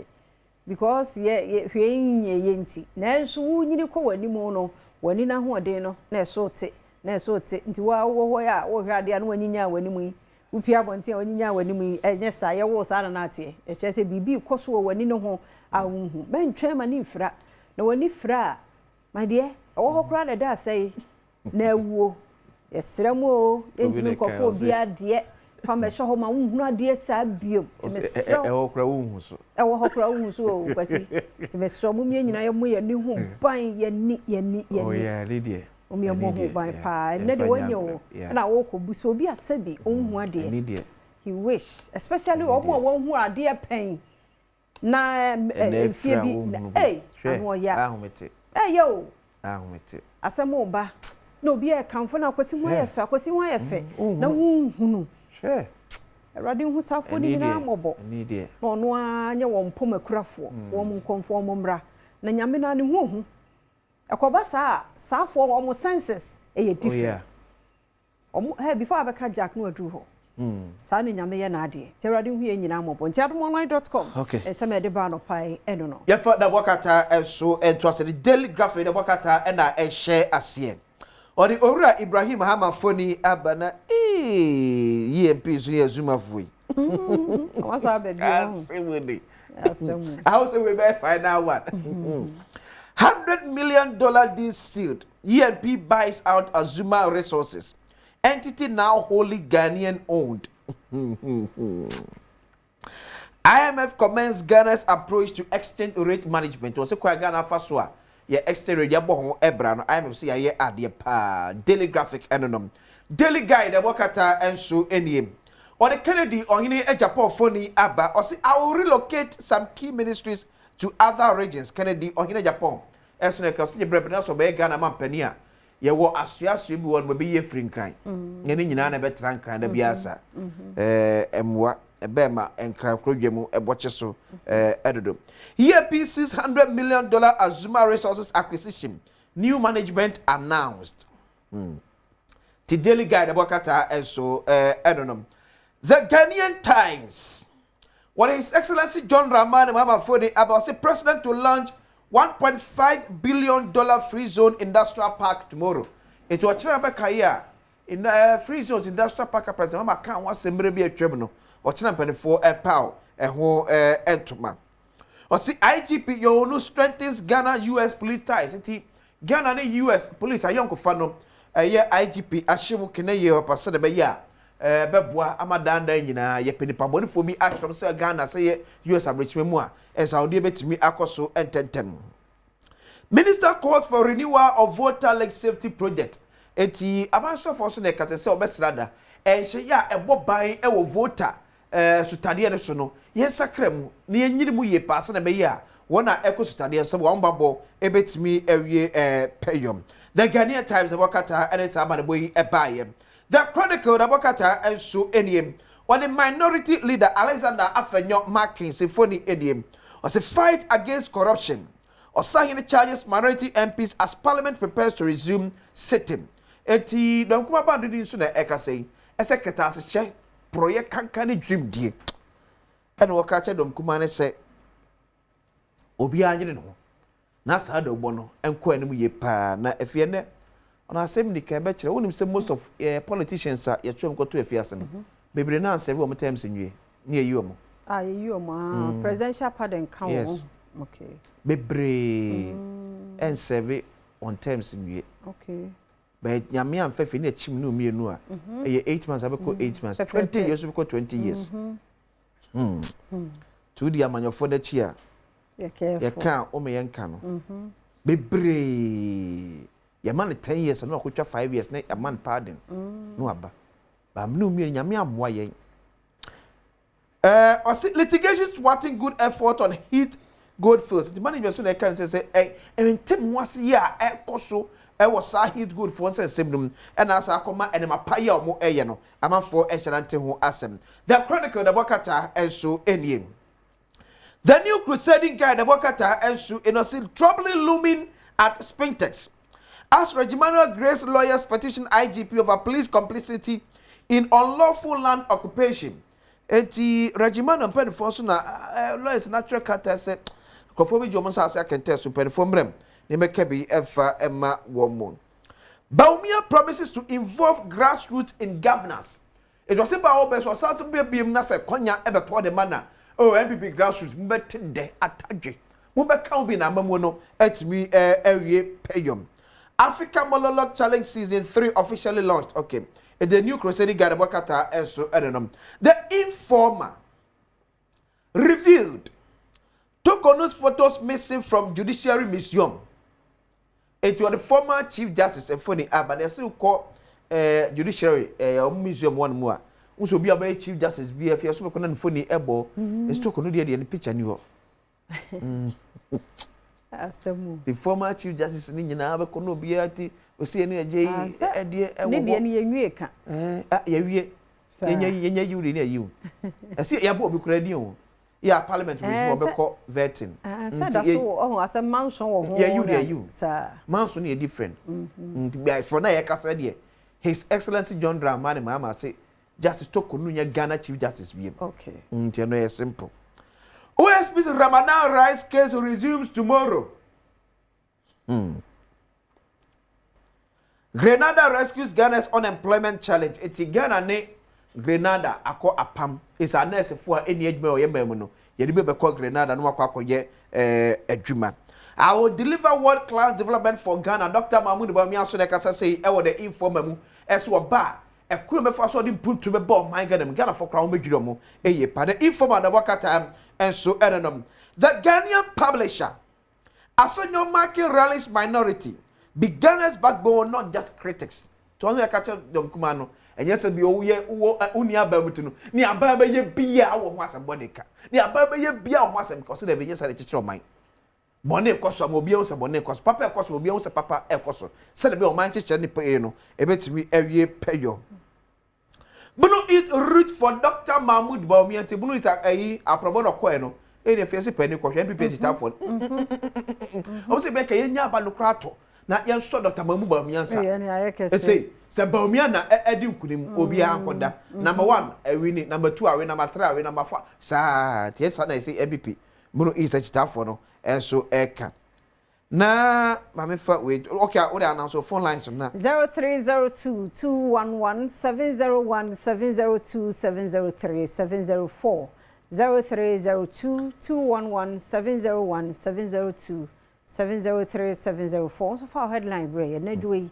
because ye hwenye yenti na nso wunyini ko wani mu no wani na ho den no na so te nti wa wo ho ya wo hwade anu wanyinya wani mu upia bonti wanyinya wani mu enye sa ye wo sa na ate e chese bibi koso wani no ho awunhu ben twema ni mfra na wani fra my dear wo ho kra na da sai na awuo yesremu o entimi kofo bia de fama sho ho ma wunhu ade sa biom timesro e ho kra wunhu so o kwasi timesro mu mi nyina ye mu ye ni hu ban ye ni oh yeah lady o mi mo hu ban pa na de wanyo na wo ko buso obi asabi onhu ade he wish especially o mo wonhu ade pen na fie bi anu ya ahumete yo ahumete asemo ba na obi e kanfo na kwasi ho ye fa kwasi ho ye fe na wunhunu sure erade hu safo ni na mobo na ono anya wo mpomakurafo fo mo nkonfo mo mra na nyame na ne hu akoba safo omo senses e different omo before abeka jack no adu ho sa ne nyame ye na ade te erade hu ye nyina mobo nti adomonline.com ensema de ba no pai eno no ye fa da wakata enso ento ase the daily graphic da wakata na e share ase Ori Owura Ibrahim Hamafoni abana EMP so ye zuma foi. What's up baby? Asemwe. How say we buy final one. $100 million deal sealed. EMP buys out Azuma Resources. Entity now wholly Ghanaian owned. IMF commends Ghana's approach to exchange rate management. Was kwa Ghana faswa. Ye exterior ya bo ebra no IMF say ye ade pa daily graphic anonym daily guide wakata enso eniem on the Kennedy ohini Japan phone aba or say I will relocate some key ministries to other regions Kennedy ohini Japan esne ka so je brebe na so be Ghana man pani a ye wo asoaso bi won be ye free nkran ne nyina na be tra nkran da biasa emwa ebema enkran krodwemu eboche so edodo EPC's $100 million Azuma Resources acquisition new management announced the Daily Guide abokata enso edonom the Ghanaian Times what His Excellency John Dramani Mahama Fode about the president to launch $1.5 billion free zone industrial park tomorrow. It was Chirabekaya in free zones industrial park president Mama can was sembre bi atwem or China for a pow a ho entuma. Or see IGP you strengthens Ghana US police ties. Ghana and US police are young fano a year IGP Ashimu Kene ye person be ya beboa amadanda nyina ye penipa bonifo bi atrom se Ghana say US abrichme mu a Saudi betimi akoso ententem. Minister calls for renewal of voter leg safety project. Eti abanso for so na kase se obesrada enhye ya eboban e wo voter sutade ne so no ye sakrem na yenyiri mu ye pass na be ya wona ekosutade se wo mbabo ebetimi ewie payom. The Ghanaian Times abokata and its abadeboyi ebaye. The Chronicle abokata enso eniem on the minority leader Alexander Afenyo Markin Symphony eniem was a fight against corruption. Osahini charges minority MPs as Parliament prepares to resume sitting. Eti don kuma ba didi so na ekasei ese keta se che project kankani dream die. Eno waka che dom kuma ne se obi anyere no. Na sa do bo no enko anim ye pa na efie ne ona asem ni ka be kire wonim se most of politicians are ye twem ko to efie ase no. Bebre na answer we times nwie ne yi omo. Ah ye yi omo presidential pardon kan wo. Yes. Okay. Bebre and serve on terms nwie. Okay. But nyame amfefe na chim no mienu a e 8 months abeko 8 months 20 years abeko 20 years. To di amanyofo na chi a ye kan o me yenka no. Bebre ye man 10 years na okotwa 5 years na a man pardon. No aba. Ba mnu mienu nyame amwa yen. Litigation thwarting good effort on heat gold fields. The manager so they can say tim was ya koso was heat good for say sebnum and as akoma and ma pa ya mo no ama for echelante ho asem. The Chronicle the Bokata and so eniem. The new crusading guide the Bokata and so innocent troubling looming at Spintex. As Regimental Grace lawyers petition IGP over police complicity in unlawful land occupation. Eti Regimental pen for so na lawyers natural cat say Kofobi Jomonsa say can tell super from brem. They make be efa emma woman. Baumia promises to involve grassroots in governance. It was about best was also be na say konya ebe to the manner. Oh MPP grassroots mbete de ataje. Mo be kan bi na mamu no etimi ewie payom. Africa Monologue Challenge Season 3 officially launched. Okay. The new Crusading Guide Bokata and so edonom. The Informer revealed Tokono's photos missing from Judiciary Museum. It was the former Chief Justice Ofori but they still call Judiciary Museum one more. Unso be about Chief Justice BF so ko na Ofori ebo is Tokono dey the picture ni ho. The former Chief Justice ni nyina be ko no bi ati o se ni agye e de e wo. Ne de ni yenwie ka. Ya wie. Yenya yuri na yiwu. Ese ya bo bi kura di o. Yeah, Parliament will be called vetting. Said as a mansion or you, sir. Mansion is different. For now, I said, His Excellency John Dramani Mahama say, Justice Tokununya Ghana Chief Justice. Okay. No, simple. OSP's Ramadan rice case resumes tomorrow. Grenada rescues Ghana's unemployment challenge. It's Ghana ne. Grenada akọ apam is a nurse for any age or yembe no ye be call Grenada no akọ adwuma. I will deliver world class development for Ghana. Dr. Mahmoud Bamiya so kasa say e wo the informer mu eso ba e kuro me fa so de put to be ball my Ghana for crown medwiro mu eye pa the informer na wakata and so edenom. The Ghanaian publisher Afenyo marking rallies minority be Ghana's backbone, not just critics. To only catch them kumano. And yes, be uni abamutu no. Ni ababa ye bia wo ho asem bodeka. Ni ababa ye bia wo ho asem because they be yes at the church of mine. bone koso amobia wo se bone koso papa koso obia wo se papa koso se de be o man cheche ne pe no ebetumi awie peyo Bunu is root for Dr. Mahmoud Baumiante. Bunu is a probono coino. Any fancy penny question, MPP Stafford. I say, Becca, yen ba no crato. Na yan so Dr. Mahmoud Baumiansa. Say, Baumiana, Edim Kudim, Obia Ankoda. Number 1, a winning. Number 2, a win. Number 3, a win. Number 4. Sa, yes, I say MPP. Bunu is a Stafford, and so Eka. Na mama fa wait okay what they announce phone lines na 0302 211 701 702 703 704 0302 211 701 702 703 704 so for headline break na do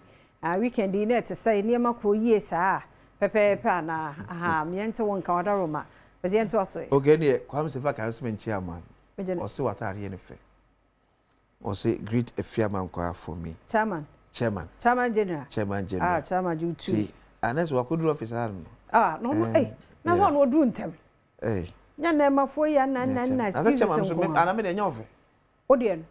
weekend na to say niam ko yie sa pepe na aha miente won ka oda roma be ento aso okay ne kwam se fa ka so menchia man o se watare ne fe or say greet a fireman choir for me. Chairman General. Ah, Chairman, you too. See, unless we could do office, I don't know. Ah, no, hey, now one will do them. Hey, your name of 4 years and I mean, a offer. Odian,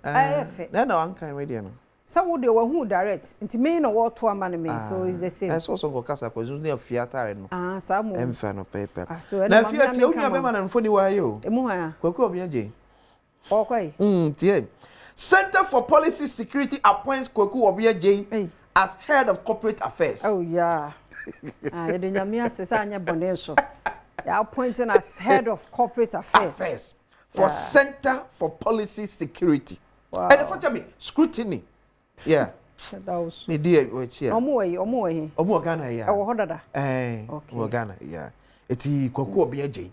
no, I'm kind of radio. So would you who direct into me no what to a man, so is the same. I saw some Casa because you near theater. Ah, some infernal paper. So now, if you have a man and funny why you, Coco, Jay. Okay. Dear. Center for Policy Security appoints Kweku Obia Jane as head of corporate affairs. Oh yeah. You didn't mean Sesanya Bonesho. You're appointing as head of corporate affairs. For Center for Policy Security. Wow. And for me, scrutiny. Yeah. That was me dear, which here. Omo Ghana, yeah. Oh, Hodada. Okay. Ghana, yeah. Eti Kweku Obia Jane.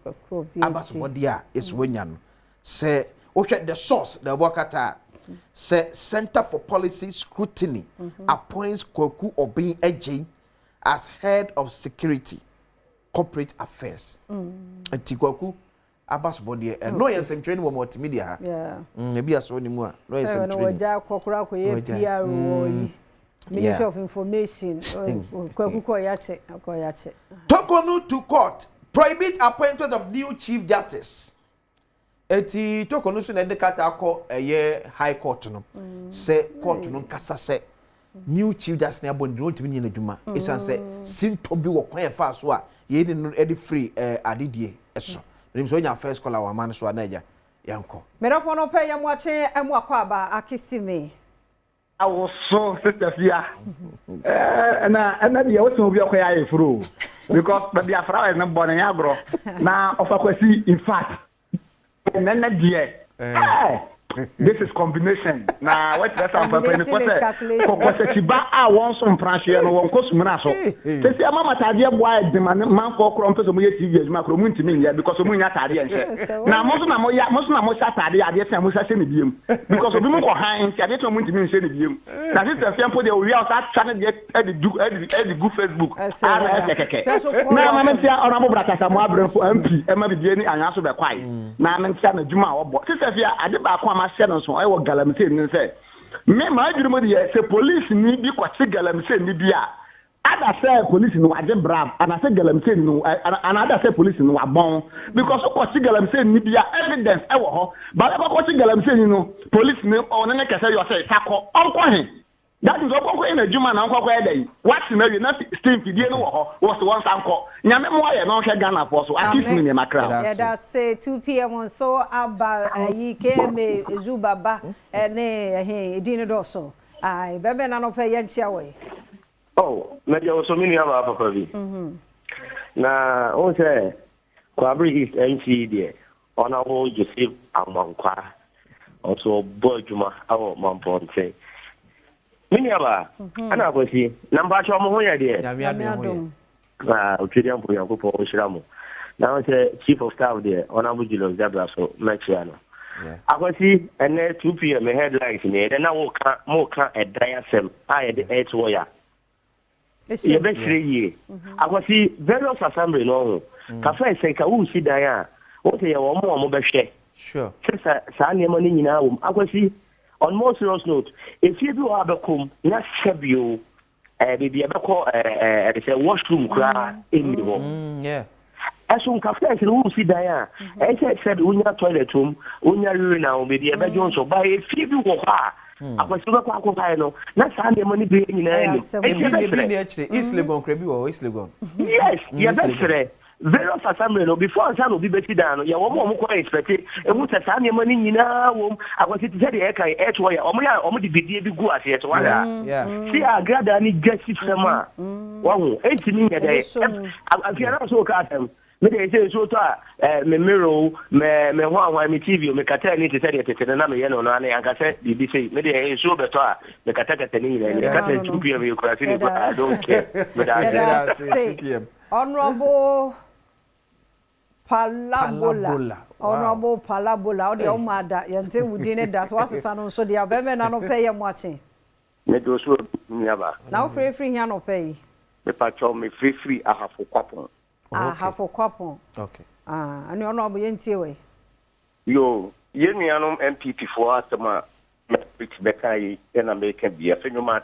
Abbas Wondia is Wenyan. Say, the source, the Wakata. Say Center for Policy Scrutiny appoints Kweku Obin Ejin as head of security corporate affairs. Kweku Abbas body and no yes training more multimedia. Yeah. Maybe I saw anymore. No yes training. Ministry of Information. Kweku Koyache. Tokonu to court prohibit appointment of new chief justice. Eti Tokonu so na de kata akọ high court no se court no kasa se new chief justice na bond no timi na dwuma isan se sinto bi wo kwan fa so a ye ni no edi free adedie eso nim so nya first caller wa man so na eja yanko merafo no pe yam wache emu akwa aba akisime awo so sister fia na dia wo so bi akwa ya efuro because the afra na bon ya agro na ofakwasi in fact this is combination. Now what that's on paper because tiba a won so mfranhwe no won kosu na so. Say mama tade boy de man for kro mpeso mo ye TV ejuma kro mu ntimi ya because mo nya tade enche. Na mo so na mo sha tade ade se mo sha se ne biem because obi mo ko han ti ade to mo ntimi se ne biem. Na sister fiampo de we out that channel de e go Facebook. Na mama tia ona mo braka sa mo abrefo MP e ma bibie ni anya so be kwai. Na mentia na djuma obo. Sister fia ade ba kwa ma share no so e wo galamse ni say me ma adwiri mo de say police ni bi kwache galamse ni bia ada say police no ade brave ana say galamse no ana ada say police no abon because kwache galamse ni bia evidence e wo ho ba le kwache galamse ni no police ni on ne kese yo say takọ onko he that is onko in adwuma na onko kwa dey what na we na steam fidie no wo ho was one sanko nyame mo aye no hwe Ghana for so accuse me makra yeah that say 2 p.m. so aba yi keme ezubaba ne edin do so ai bebe na no pe ye nchia we oh na dia so mini aba papa bi na o say kwabri is NC there ona wo Joseph Amankwa also bojuma awo mamponte mini aba ana go si namba cho mo ho ya de Uchiriam for Yakupo Shiramu. Now say Chief of Staff there, Honorable Julius Zabra, so Machiano. I can see and then 2 p.m. headlines in it, and I will more a diasem. I had the 8 warrior. You bet 3 years. I can see various assembly no. Cafe say, Kawu see Diana. What are your more mobile? Sure. Sanya money in our I can see on more serious note, if you do have a cum, not Sabio. Baby, I call say washroom cry in the home. Yeah. Asun cafe who see Diana. I said, Unya toilet room, Unya urinal, maybe a bedroom, so by a few ha. I was super quackino. Not Sunday money being in East Legon, Crebu or East Legon. Yes, yes, very assembly before San will be better down. Your woman quite expected. And what a Sunday money in our womb. I was to tell the echo at why already be go as yet. Yeah. See, I grab any Jesse Sama. 18 a day. I feel also cut them. Maybe say so me mirror me one me TV me kata ni te tell te na me yeno na na kata bibi say me dey show better me kata kata ni me kata 2 pm you crazy ni I don't care but I say Honorable Palabola Honorable Palabola o de o ma da yente wudine das wasesa no so de abeme na no pay am watching me do so nyaba now free here no pay me pacho me free ahafo kwapon half a couple. Okay. And you're not being way. Yo, Yenianum MPP for us, which Becky and American be a phenomenon.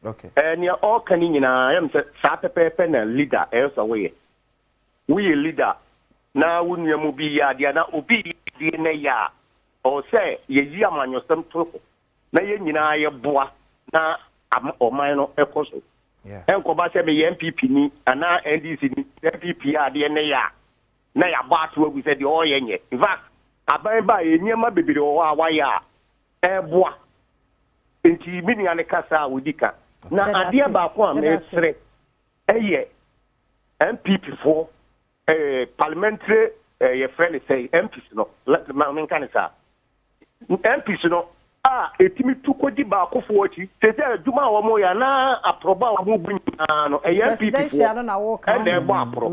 Okay. And you're all canning in I am Sape and leader else away. We a leader. Now, when you move be Diana, Obi, DNA, or say, ye man, your some trouble. Now, you boy, now, I'm or minor echoes. Yeah. And Kobasa be MPP ni and now NDC ni MPP are the na ya bat we said the oil yenye. In fact, abamba enyema bibiri o wa ya eboa. Enti mini ane kasa udika. Na adia ba ko amesre. Eye MPP for parliamentary your friend say MPs no. Let me can say MPs no. Etimi tukodi ba ko fochi tete aduma wo mo ya na aproba wo mo bin no presidential na wo kan na ebo apro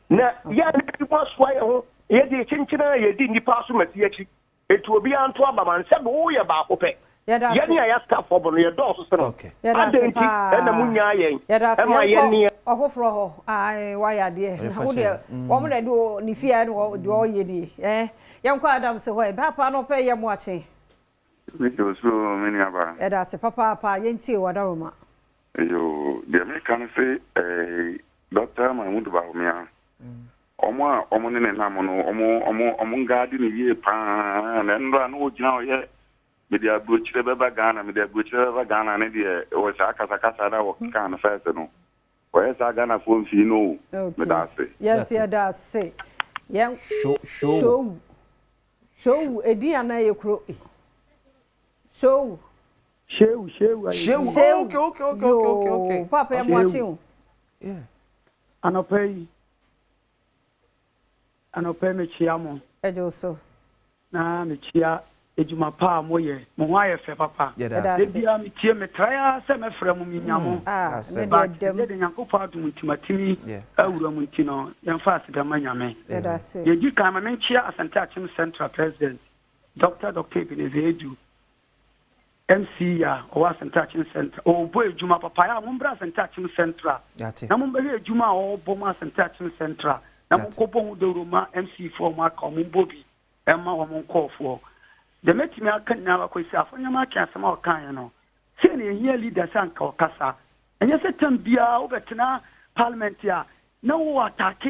na ya ni mo swa ye ho ye di chinchina ye di nipa so mati achi etu obi anto abaman se bo ye ba ko pe ye ni ya staff for bo ye do so se no adenti na munya ye e ma ye ni ofofro ho ai wa ya de wo de wo mo na do ni fia no do ye ni yam kwa Adam se ho e papa no pe ye mo achi Because so many about. That's a papa, Yenti, what aroma. You, the American say, Doctor, my wound about me. Omo, Omonin and Omo garden ye pan, and run old now yet. With their butcher Bagana, with their butcher Bagana, and it was Akasakasa or kind of festival. Where's Agana phone, you know, but I say. Yes, yeah, that's say. Young show, a dear na your crow. So, show. Okay. Papa, I'm watching you. Yeah. Ano pay me chiamo. Ejoso. Na me chia ejuma pa moye. Mo wa ye fe papa. Bia me tie me try se me frɛ mo nyamo. Ne de nyankopɔ adum ntimatimi awura mu ntino. Yɛmfa asedama nyame. Ye gi kan ma me chia Asante Achim Central President. Dr. Ebenezer Edu. MC ya o Asante Achim Central o boy Juma papa ya mo bra Asante Achim Central na mo be Juma o bo mo Asante Achim Central na mo ko bo de Roma MC for ma ka mo bobi e ma wo mo nkofo de metimi aka na akwesi afonya ma ka asema o kan no se ne here leader san ka o kasa enye se tambia o betena parliament ya na wo attack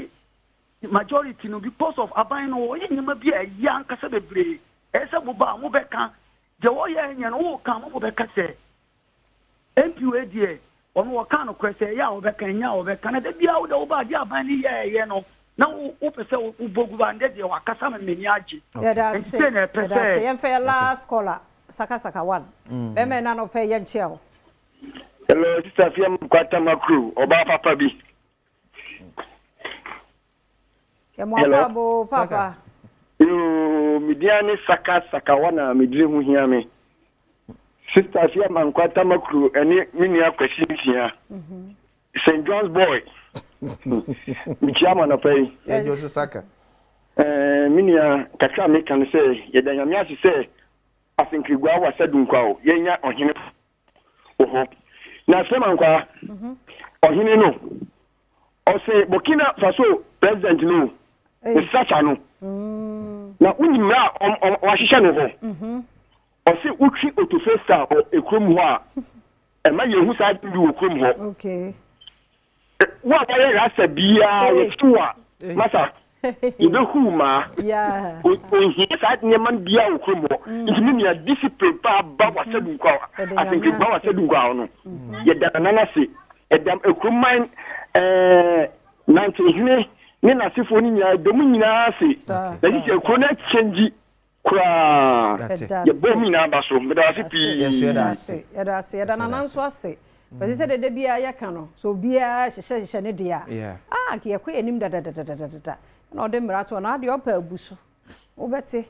majority no because of aban no ye nyama bia ya nkasa bebre e se bo ba mo be kan je wo ye nya no kan mo be ka se MPA die ono wo kan no kwese ya wo be kan nya wo be kan da bia wo da wo ba dia ban ni ye no na wo pese wo bogu ba nde de wa kasa me ni agi that's say em fe last caller saka 1 be me na no pe ye nchia hello sister fiam kwata makru oba papa bi ya mo papa Midiani saka wana midire hu hia me sister fia mankwata makru eni mini akwashintia St John's boy michama na pay Josu saka mini kaka me kan say ye da nyame ase say afinkigwa wa sadunkwa o ye nya ohene oho na sema nkwa ohene no o say Burkina Faso president no sacha no na unimra o hihye no ho o se utwi otofesta o ekrom ho a e ma yehu sa bi wo krom ho okay wa ba ye rasa bia ye tuwa Masa. You who ma? Yeah. He said, Yaman Dia Ukumo. It's mean a discipline, Baba Sedunga. I think it's Baba Sedunga. Yet that Nanasi, a damn Ukuman, 19. Nina Sifonia, Dominasi. That is a connect change. Yes, but he said the Bia Yakano, so Bia, she says, Shanedia. Yeah. Ah, Kia queen him da. No, them rat on the upper bush. Oh, Betty.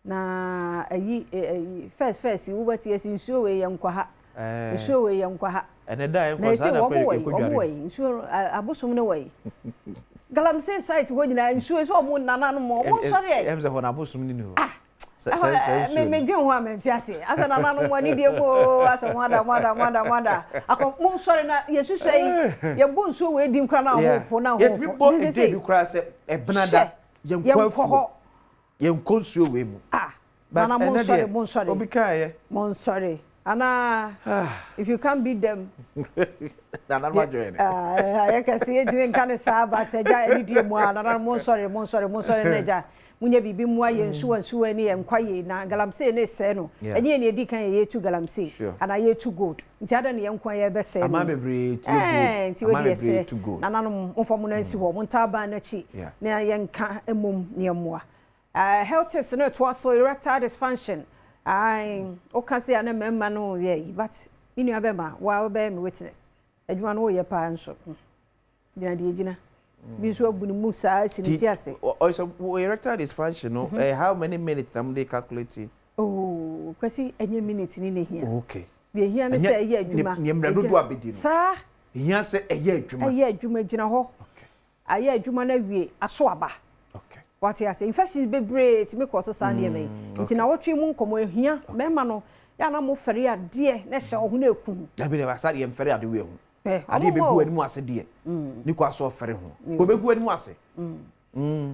Na a first, you wet yes, in show a young quaha. Show a young quaha. And a dime was away, sure, a bushman away. Galam says, side when I ensure so one nana more. Sorry, I am the one I was from. Me do woman, yes, as an another one idiot, as a wonder. I come more sorry, yes, you say, your bones so wedding crown for now. Yes, we both say you cross a banana, young cohort, young consul women. Ah, but I'm sorry, Monsori. Anna, if you can't beat them, I can see it in Canada, but I did one, and I'm Monsori, Neja. Munya bibi mwa ye nsu ani enkwaye na galamse ne se no enye ne edikan ye tu galamse ana ye tu gold nti ada ne enkwan ye be se ama bebre tu gold nti we se nananom mfom na nsi ho montaba na chi na ye nka emom ne mwa health tips no to so erectile dysfunction o kan se ana memma no ye but inu abema wa be me witness adwuma no ye pa nso gina Bisu abunu musa sinitiase. Also, erectile dysfunction. No, how many minutes am they calculating? Oh, kasi enye minutes ni here. Okay. We here na say eye adwuma. Nyemra dodo abedi no. Sa. Here say eye adwuma. Eye adwuma gina ho. Okay. Aye adwuma na wie aso aba. Okay. What you say? Infections be break me cause sa na me. Nti na wotwe mu nkomo ehia mema no ya na mo fere ade na hye ohun eku. Na bi na ba sa de fere ade we hu. Ade be gu animu ase de. Ni kwa so fere ho. Ko be gu animu ase.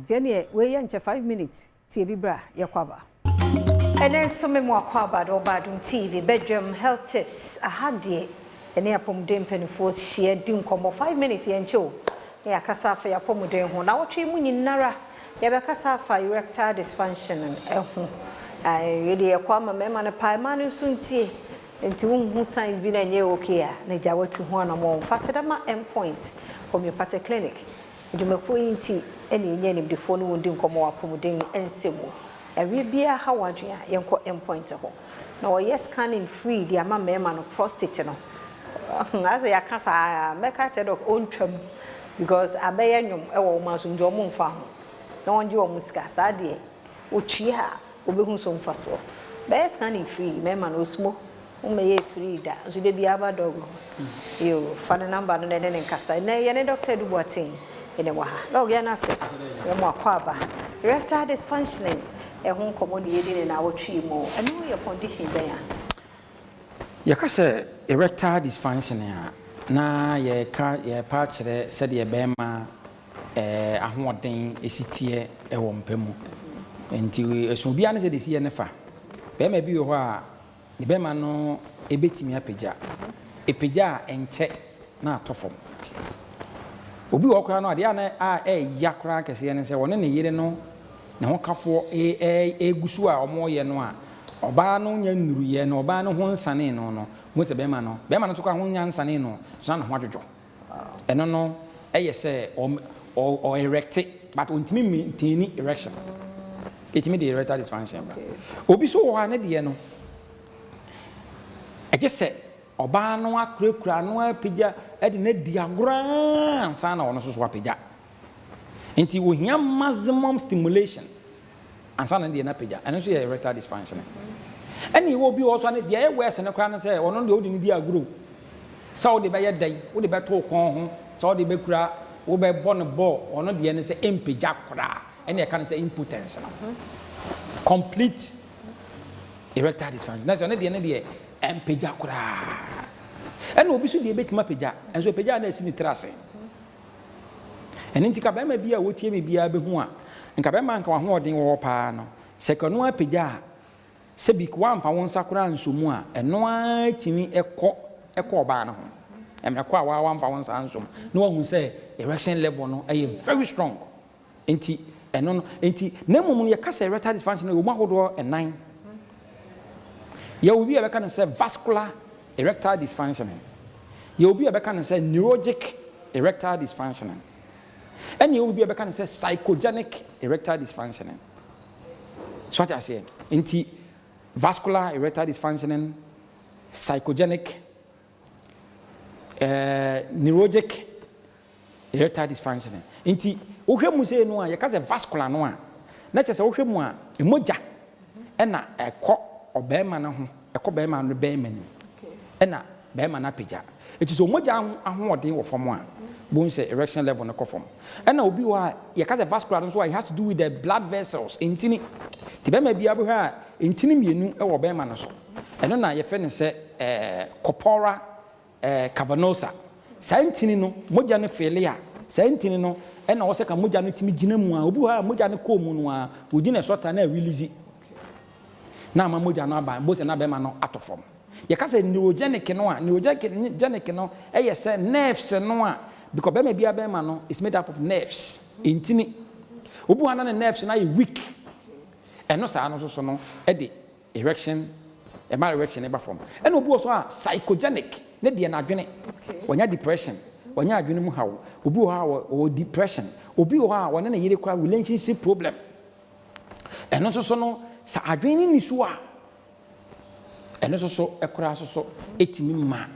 Tie ne we ye nche 5 minutes. Tie bi bra ye kwaba. And then some more kwaba do Badwam TV Badwam health tips. Ahade ene apomden penifo share di nkomo 5 minutes ye nche o. Ya kasa fa ya pomden ho. Na wotwe mu nyinara ya be kasa fa erectile dysfunction ho. Really ye kwama mema na pa ma no suntie. Enti who signs bi na nye okay a na jawo tu ho na mo fasedama endpoint homeopathic clinic edumako yinti ene enye ni before no wondi nkomo apomuden ensemu ewe bia ha wadua yenko endpoint ho na wo yes scanning free di ama mema no prostate no as ya kasa meka te doc ontwam because abeye nyom ewo ma so njo mo mfa ho na wonje wo musika sa de otwia obehu so mfa so be scanning free mema no smo Ume free da so de bia ba dogo yo fa the number no ne nkasa na ye ne doctor du boatin ene wa ha dog ya na se ye mo akwa ba erectile dysfunctioning e ho komo de yedi na wotwi mo eno ye condition ben ya ye ka se erectile dysfunctioning na ye ka ye pa kire se de be ma ahoden esitie e wo mpemu enti eso bia ne se de sie ne fa be ma bi ho a ni be ma no ebetimi apagya epagya enche na atofom obi wo kra no ade ana ya kra kese ne se woni ne yire no ne ho kafo egusu a omo ye no a oba no nya nnuru ye no oba no ho nsane no mo se be ma no so kwa ho nya nsane no so na ho adwodwo eno no eye se o erect but ontimi maintain erection etimi de erectile dysfunction obi so wo ane de no I just said, Obano, Krakra, no pija, Edna diagram, sana or no swapija. Until we have maximum stimulation and sana the napija, and also erectile dysfunction. And you will be also on the airways and a crown and say, or on the old India group. So the bay day, would the better home, so the bekra, would be born a ball, or not the NSA impijakra, and I can say impotence. Complete erectile dysfunction. That's only the end of the year. And peja kura and obi so de betima peja and so peja na sini trase and ntika ba ma bia wotie me bia be hu a nka ba ma nka wa ho odin wo pa no sekano a peja se bi kwa amfa won sakura nsomu a eno a timi ekọ ba no ho emekwa wa wan fa won sansom no hu say erection level no e very strong enti eno no enti na mum ye kasa erectile dysfunction o ma hodo e9 ye obi e be kan say vascular erectile dysfunction ye obi e be kan say neurologic erectile dysfunction and ye obi e be kan say psychogenic erectile dysfunction so what I say enti vascular erectile dysfunction psychogenic neurologic erectile dysfunction inti wohwe mu se no a ye ka se vascular no a na che se wohwe mu a emoja na ekọ obema na ho ekọ bema no bema ni na bema na peja eti so emoja ahoɔden wo fam a bon se erection level no kɔ fam na obi wa ye ka se vascular no so it has to do with the blood vessels intini ti bema bia bo ha intini mienu e wo bema no so eno na ye fe ne se corpora cavernosa santini no moja ne felia santini no e na wo se ka moja no timi gina mu a obu ha moja ne ko mu no a odi na sota na release na ma moja no aba bo se na be ma no atofom ye ka se neurogenic no a neurogenic no e ye se nerves no a because be ma bia be ma no is made up of nerves intini obu ha na nerves na ye weak e no sa no so no e de erection e ma erection e ba form e no obu so a psychogenic ne de na adwene wonya depression wonya adwene mu hawo obi ho ha wo depression obi ho ha wona na yire kwa relationship problem eno so no sa adwene ni so a eno so ekura so etimi ma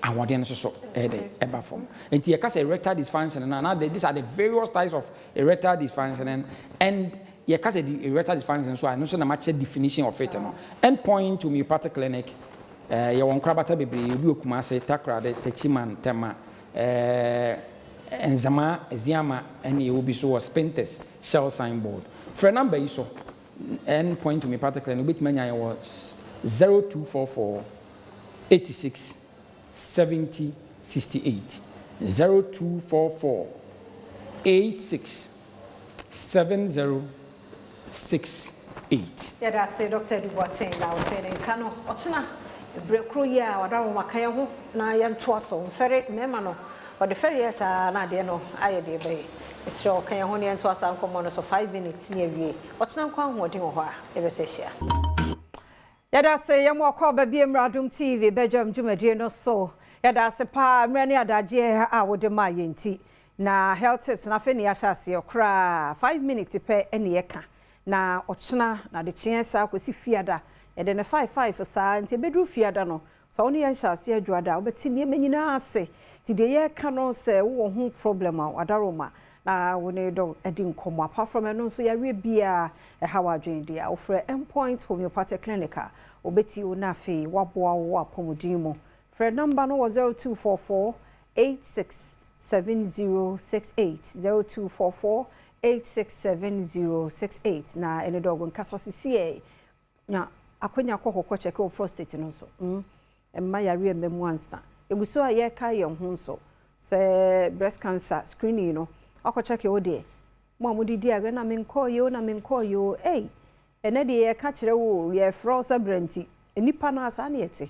awode no so e de eba form enti ye ka say erectile dysfunction na these are the various types of erectile dysfunction and ye ka say the erectile dysfunction so I no so na match definition of it no endpoint to homeopathic clinic ye won krabata bebre obi okuma se takrade techiman tema enzama eziama ene obi so was spintes shell signboard for number yi so endpoint to homeopathic clinic bit manya was 0244 86 70 68 0244 86 70 68 yeah that's it Dr. Dubois now telling kano otuna brekro ya wadawo makaya ho na ya ntoaso mfere mema no but the ferry yes na de no aye de be isro kan ya ho ne ntoasa nkomo no so 5 minutes ne wie otuna kwa hoden ho a e be se hia yada se yem akọ ba bi Adom TV Badwam dwumadie no so yada se pa mrani adaje a wode ma yenti na health tips na fe ne ya hyase okra 5 minutes pe ene ye ka na otuna na de chiensa akosi fiada yede ne 55 saa nti bedru fiada no so oni yan hyase adwada obetimi emanyina ase ti de ye ka no se wo ho problem a wadaroma na woni do edi nkomo apart from eno so yare bia e hawa adwen dia ofre endpoint homeopathic clinic obeti wo na fe waboa wo apomodin mo for number no was 0244 867068 0244 867068 na ene dogon kasa sisi na akonya kokoko check o prostate no so emma yare ememu ansa eguso aye ka ye ho nso se breast cancer screening no akọ check o de mo amudi agre na menko yo ene de ye ka kire wo ye frosa brenti enipa na asa na yete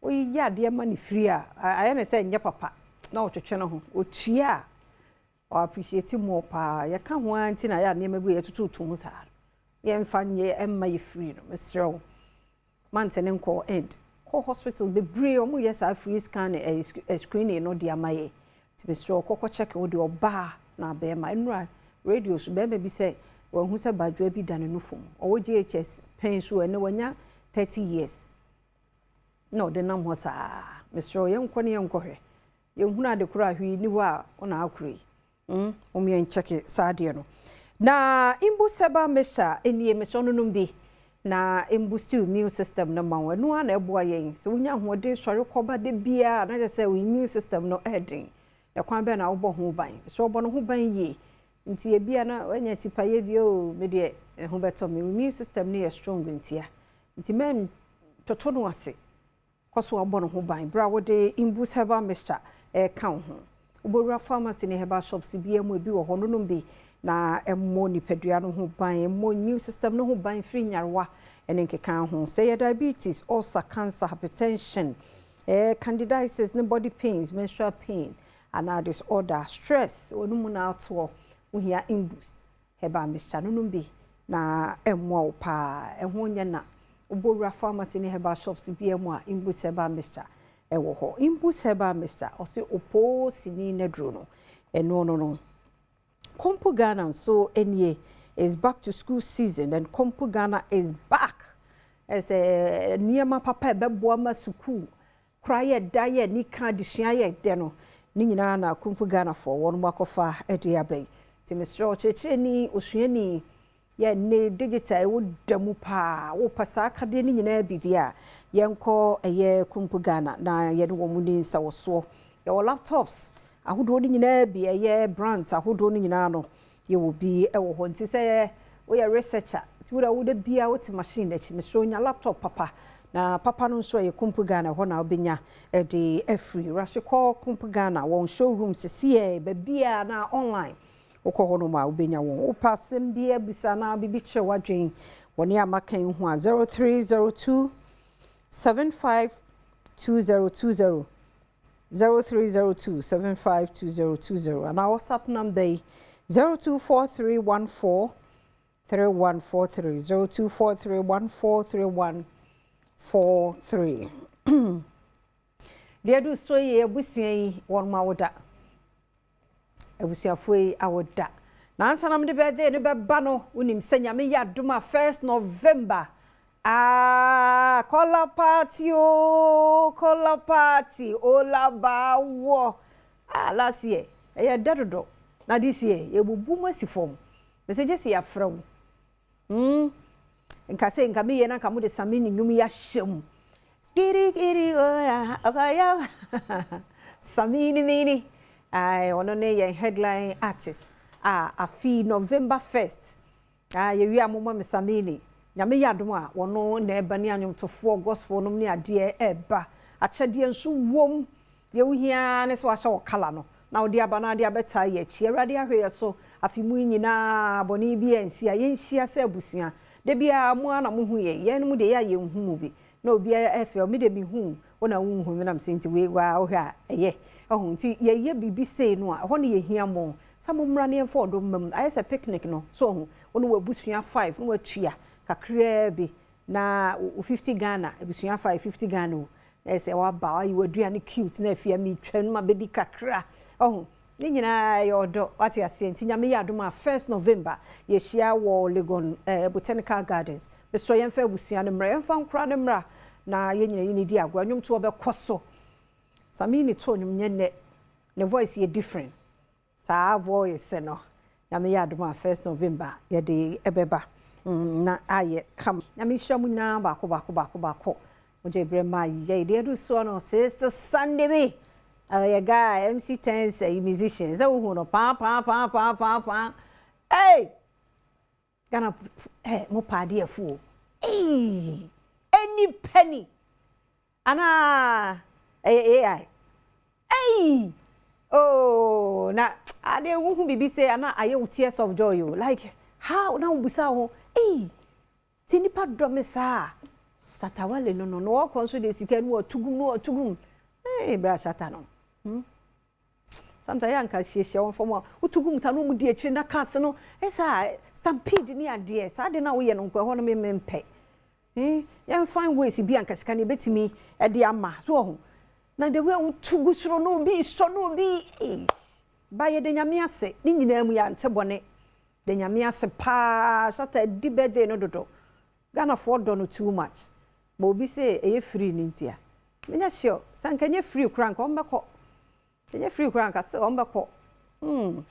o ya de ma ni free a aye na se nya papa na o twetwe no ho o tua o appreciate mo pa ye ka ho anti na ya ne ma bu ye tutu mu sa ye mfa nye emma ye free no mr mantene nko end ko hospital be bre o mu ye sa free scan screening no de amaye ti mr ko check o de oba na be ma nra radio so be bi se wo hu se badwa bi dane no fom o GHS pen so ene wanya 30 years no de nam ho sa mr ye nko ne nko hwe ye hu na de kura hwi ni wa ona akuri o mi en check saade no na imbu seba mesha enie mesono numbi na imbusti immune system no ma wanu ana eboa yen so unya hode sori koba de bia na je say immune system no edin e kwan be na wo bo ho ban so bo no ho ban ye nti e bia na wanya tipa ye bio me de ho beto me immune system no ye strong ntia nti men toto no ase koso wo bo no ho ban bra wo de imbu seba mesha e kan ho obowura pharmacy ne heba shops bia mu bi wo ho no numbi na emmo nipadua no ho ban emmo immune system no ho ban free nyarwa ene nkeka ho say diabetes ulcer cancer hypertension candidiasis, body pains, menstrual pain, and disorder, stress, or numuna to we hear in boost. Heba Mr. Nunumbi na emwa pa ehwonya na obowura pharmacy ne heba shops bi emwa in boost heba Mr. Ewo ho in boost heba Mr. Ose opo sini ne dro no no. Kompo Ghana so enye is back to school season and Kompo Ghana is back as a niema papa beboama suku kraye daye ni kan disua ye de no ni nyina na Kompo Ghana for won makofa ede abai ti Mr. Checheni osuani ye ne digital wo damu pa wo pasa kade ni nyina bibia yenko eye Kompo Ghana na ye no wo mu ni nsa wo so ye laptops ahodo ni nyina bi eye brands ahodo ni nyina no ye wo bi e wo ho nti se we are researcher ti wo da bia wo ti machine echi me so nya laptop papa na papa no so ye Kompo Ghana ho na obenya e de free rush call Kompo Ghana won showroom se be bia na online wo ho no ma obenya won wo pasem bia bisa na bibi che wadwen woni amakan hu a 0302 752020 0302 752020 and our WhatsApp number 024314 3143 024314 3143 Dia do so ye busuan won ma woda abusuafo yi awoda na ansa nam de birthday ne beba no unim senya me ya doma 1st November kola party ola bawo last year e dadodo na this year ye bubu masifom message se ya frem nka se nka me ye na nka mo de samini nyum ya hyem kiri ora akaya samini nini ono ne ye headline artist afi November 1st ye wi amoma me samini nyame yadom a wono na eba ne anyomtofo gospel no ne ade eba achede nso wom ye wuhia ne so ahye kala no na odi aba na ade abeta ye chi awrade ahwe so afimu nyina boni bi ensi a yenhia se abusua de bia mu ana mu hu ye no de ya ye hu bi na obi efe o me de bi hu wona hu hu na msenti we wa o ha eye ohun ti ye bibi sei no a ho ne ye hia mo samumra ne enfo do mam ayese picnic no so hu wono wabusua 5 no watua kakra bi na 50 Ghana ebusua 550 Ghana ese wa ba yi waduane cute na afia mi twan ma bedi kakra ni nyina yodo wati asenti nyame yadom a 1st November ye hia wo Legon Botanical Gardens be so yemfa ebusua ne mra yemfa nkra ne mra na ye nyina yini di agwa nwom to obekwoso samini to nwom nye ne voice ye different sa voice no nyame yadom a 1st November ye de ebeba na aye kam nyame hyamu na bako oje brema ye de do so no sister Sunday be a guy MC Tense a musician za wo no pa hey gonna mo pa de afu any penny ana AI hey oh na ade wo hu bibi say ana aye tears of joy you like how na ubusa ho tinipa domesa satawale no wo konso de sika no otugum bra sata no sometimes yanka hihia won fom utugum ta no mu de akiri na case no esa stampede ni ade sa de na wo ye no nkwa ho no mempe yan find ways bi anka sika ne betimi e de ama so ho na de we utugu suro no bi so no bi ba ye de nyame ase ni nyina mu ya ntebone de nyame ase pa sata di birthday no dodo Ghana for do no too much but obi say e free ni ntia menya sure sankanye free krank on beko enye free krank ase on beko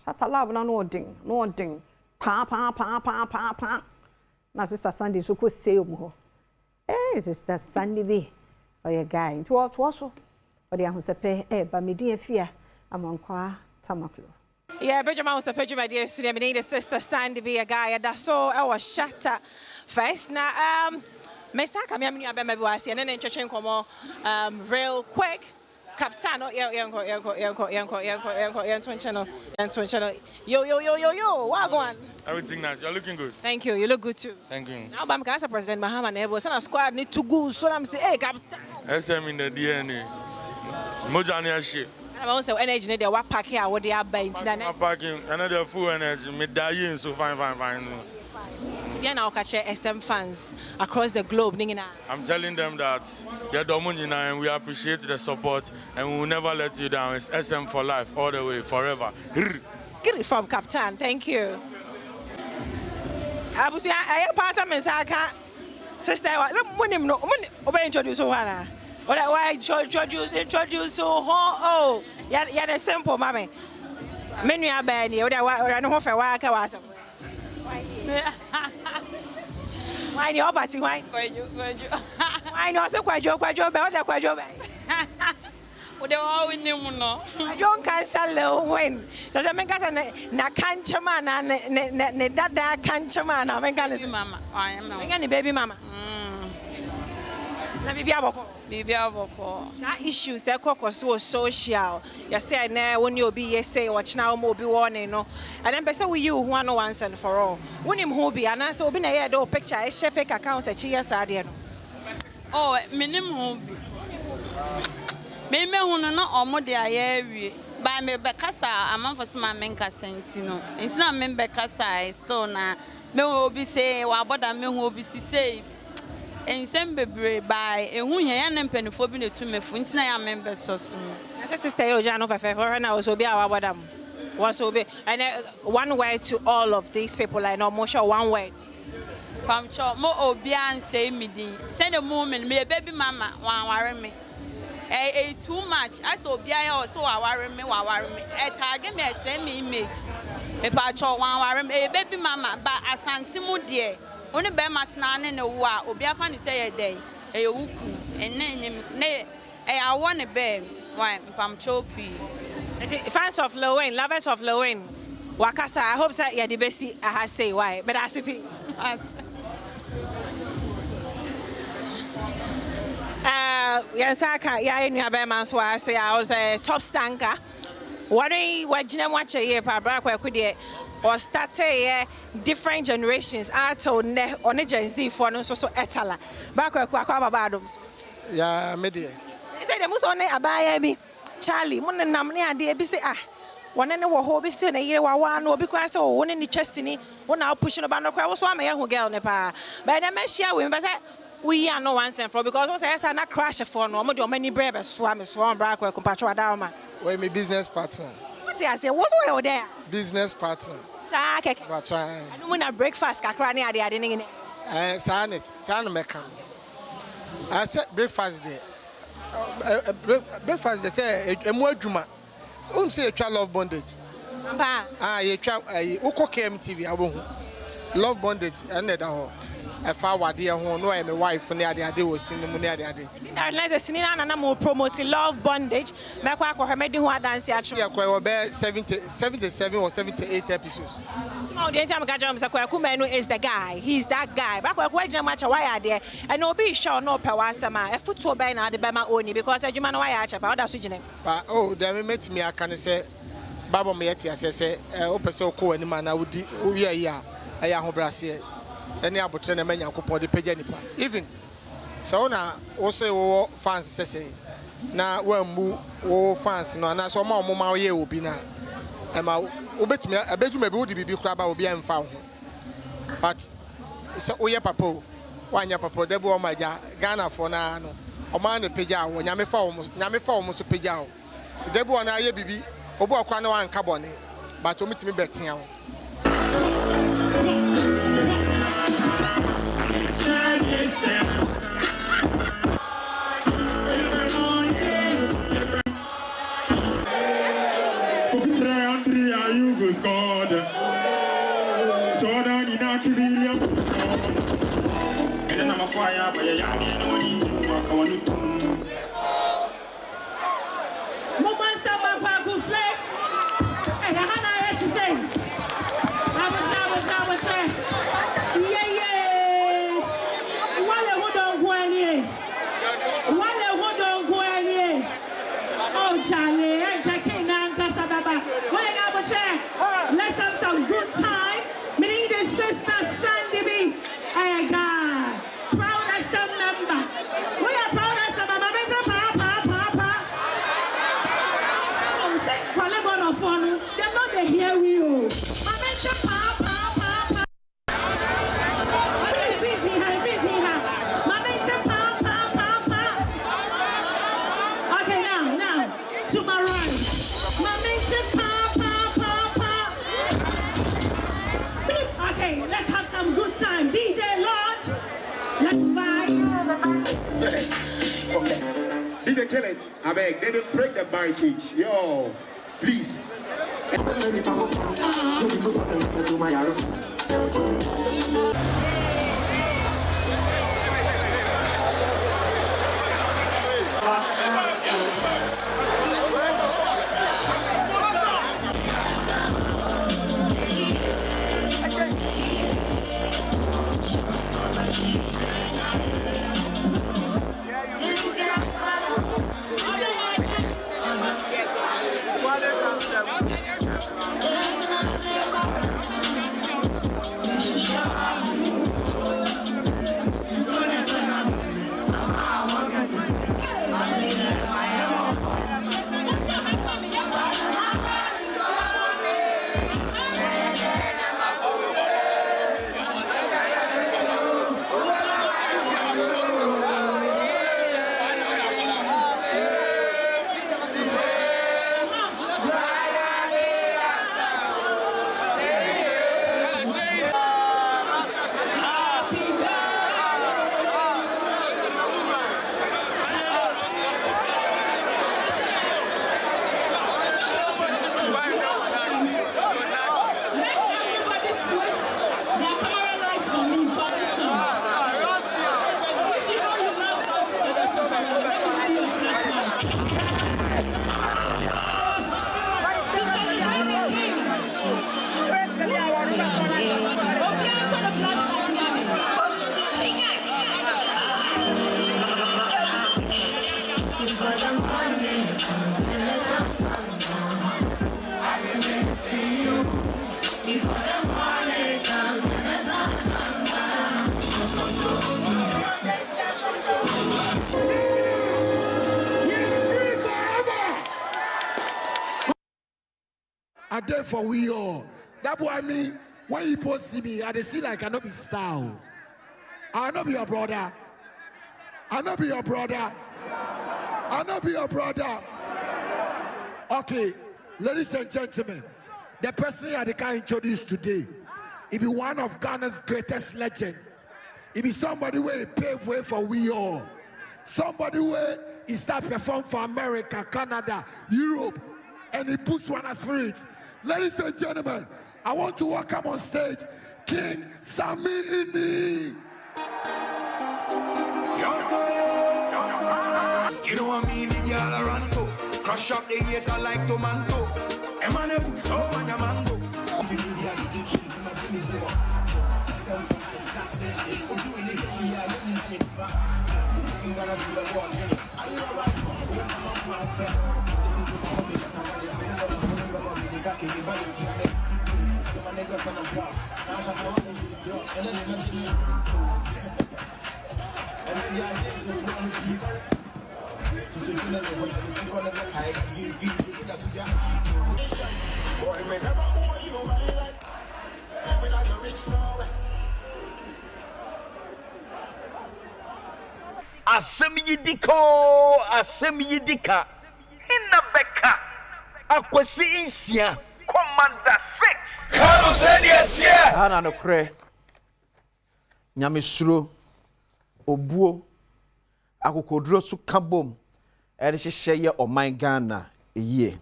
sata love na no odin pa na sister Sunday so ko say omo sister Sunday be oye guy to also odi ahosepe ba medi afia amankwa tamaklo. Yeah, Badwam was a picture, my dear student. My name is Sister Sandy be a guy that saw our shatter first. Now, Mesaka, I'm and then church real quick. Captain, yo, what going? Everything nice. You're looking good. Thank you. You look good too. Thank you. Now, I'm President Mahama Nebo. So, squad need to go. So, I'm saying, hey, Captain. SM in the DNA. Mojani shit. I'm also energy need the what pack here what they are buying. Packing another full energy. Me dying so fine. Today now catch SM fans across the globe. I'm telling them that you're Domunina and we appreciate the support and we will never let you down. It's SM for life, all the way, forever. Get it from Captain. Thank you. I pass a message. Sister, when him no, when introduce one. Why introduce so oh yeah the simple mommy. Menu are bad here. I know for why I was. Why your party why? Why not so quite joke better quite joke. What do I win no? I don't cancel win. So I make us na can't man and that can't man. I make mama. I am baby mama. That issues that so social. You say now when you be you say watch now more be warning no. And then person with you one once and for all. When him who be and I so be na here do picture I share fake accounts at cheers no. Oh, minimum who be. Me who no omo de aye by me bekasa amam for some men kasa no. It's not men bekasa still na me who be say wa boda me who be say in Sembebre by a who yan and penophobic to me, Funtina, I remember so soon. As a sister, Jan of a favor, and I also be our Badwam. Was obey, and one word to all of these people, I know, more one word. Pamcho, more obian say me, send a moment, me a baby mama, one worry me. Too much, I saw Bia also, I worry me, a target me, send me image. A pacho, one worry a baby mama, but a santimo dear. Only by Matsnan and a wa, Obiafan is a day, a wuku, and nay, I want a bear, why, Pamchopi. Fans of Lowen, lovers of Lowen, Wakasa, I hope that you're the best I say why, but I see. Yes, I can't. Yeah, in your bed, so I say I was a top stanker. What do you watch a year, Pabra, could you? Or start different generations on a Gen Z for no so etala. Back where Badwams. Yeah, media. They say the most on a buy Charlie, one and Namnia, dear, be say, one and a hobby soon a year one or because so one in the chestiny, one now pushing about no crowd was one young girl Nepal. But I may share with me, we are no one sent for because also I not crash a phone or many brave swam back where Compatra Dama. Where my business partner. I say, what's over there? Business partner. Sake. But I don't want a breakfast. Kakrani ade ade ningine. Sanet. Sanu mekam. I said breakfast day. Breakfast they say emu adwuma. So say you love bondage. Papa. You try. Uko KMTV abohu. Love bondage. Ene da ho. Efa wade ho no my wife ne ade wo sin mu ne ade. That nice sinina na mo promote love bondage. Me kwa akọ hemedi ho adanse atro. Yeah, kwa be 77 or 78 episodes. Small the time ga jam say kwa kumenu is the guy. He's that guy. Back kwa jam match why there. And no be sure no pe wasama. E foto be na de be ma oni because adwuma no why acha pa oda so gine. Pa oh, dem met me aka ne say Baba me yeti asese o pese o ko ani ma na wudi o ye ya aya ho brase. Any abotre na manya kopɔ de pagya nipa even so na wo say wo fans sese na wambu wo fans no na so ma ma ye obi na e ma obetumi abedwuma bi wo de bibi kura ba obi amfa ho but so wo ye papo wanya papo de bo ma ja Ghana for na no o ma ne pagya wo nyame fa wo so pagya wo te de bo na ye bibi obu akwa na wan carbon but o mitimi betia wo Jordan in a William, and then I'm a fire by a young and Mama Sama Pagu Flake, and Hannah, she said, I was yeah, one who don't go any, one who don't go any. Oh, Charlie, and Jackie Nan Casababa, what I got a chair, let's have some good time. Me need a sister Sandy B. Hey, God, proud as some member. We are proud as some member. Papa. kill it. I beg, they don't break the barricade. Yo, please. I there for we all. That's why me, when you post see me, I dey see like I not be star. I not be your brother. I not be your brother. I not be your brother. Okay, ladies and gentlemen, the person I can introduce today, he be one of Ghana's greatest legends. He be somebody where he paved way for we all. Somebody where he start perform for America, Canada, Europe, and he puts one spirit. Ladies and gentlemen, I want to welcome on stage King Samini. You know what I mean, the girl around to crush up the hater like tomato. Emane buso manya mango. Asemi yidika Hinna beka Akwasi insia Commander 6 Kano seni etie Ana no kre Nyamesuro Obuo Akokodro su kabom Erihye ye oman Ghana eyie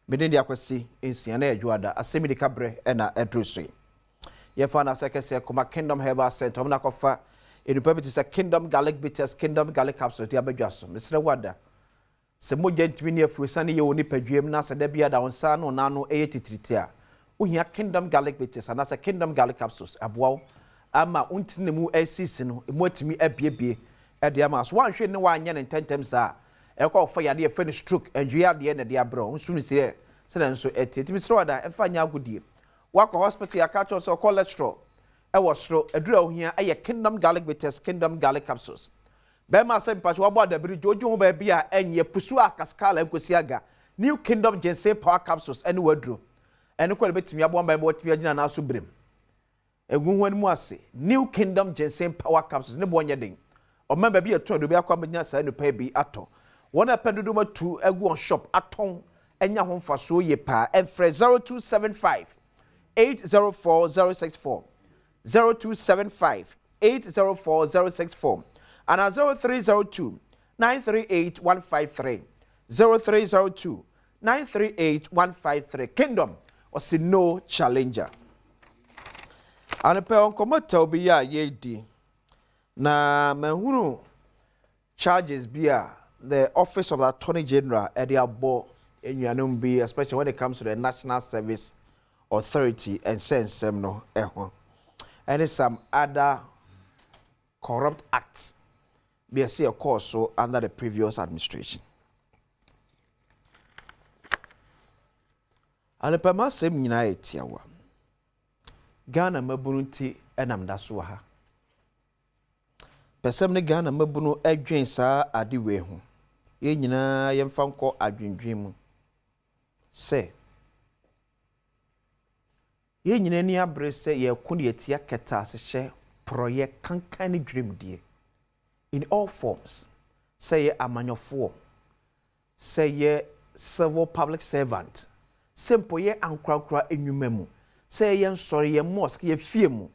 Medeni akwasi insia na adwada asemi dika bre na edruso ye fa na sekese koma Kingdom Herbal Center omna kofa It is a Kingdom Garlic Bitters, Kingdom Garlic Capsule, the Abejaso. Mr. Wada. Semo gentlemen for Sunny, you only pay dream, Nasa Debia down San or Nano 83. We have Kingdom Garlic Bitters, and that's a Kingdom Garlic Capsules. Abwao, Ama Untinemu a season, what me a baby at the Amas. One should know 1 year and 10 times that. I call for your dear friend stroke, and you are the end of the bro. Soon as here, so at it. Mr. Wada, and find out good deal. Walk a hospital, I catch us or cholesterol. I was through a drill here, a Kingdom Garlic Bitters, Kingdom Garlic Capsules. Bema Sempa, what the bridge, Jojo Babia, and ye Pusua Cascala and Kusiaga, New Kingdom Ginseng Power Capsules, and wardrobe. And equal bit me one by what we are now subrim. A woman moissy, New Kingdom Ginseng Power Capsules, no one yarding. Or member be a tour to be a combination and pay be at all. One a peduduma 2 a go on shop at home, and your home for so ye pa, and fresh 0275 804 064. 0275 804 064 and 0302 938-153. 0302 938-153. Kingdom was no challenger. And pe on komoto bi ya yedi. Na mahunu charges bia the office of the Attorney General Ediabo enuanum bi, especially when it comes to the National Service Authority and sense no ehon. And some other corrupt acts be a course so under the previous administration. And the pema sem nyina etiawa. Ghana mabunti enam daso ha. Pesem ne Ghana mabunu adwen saa adiwe ho. Ye nyina yemfa nko adwendwen mu. Se ye nyina ni abre se ye kunu ye tia keta se hye proye kankan ne dream die. In all forms. Say ye amanyofo. Say ye civil public servant. Simple ye ankrakra enwumemu. Say ye sorry ye mosque ye fiemu.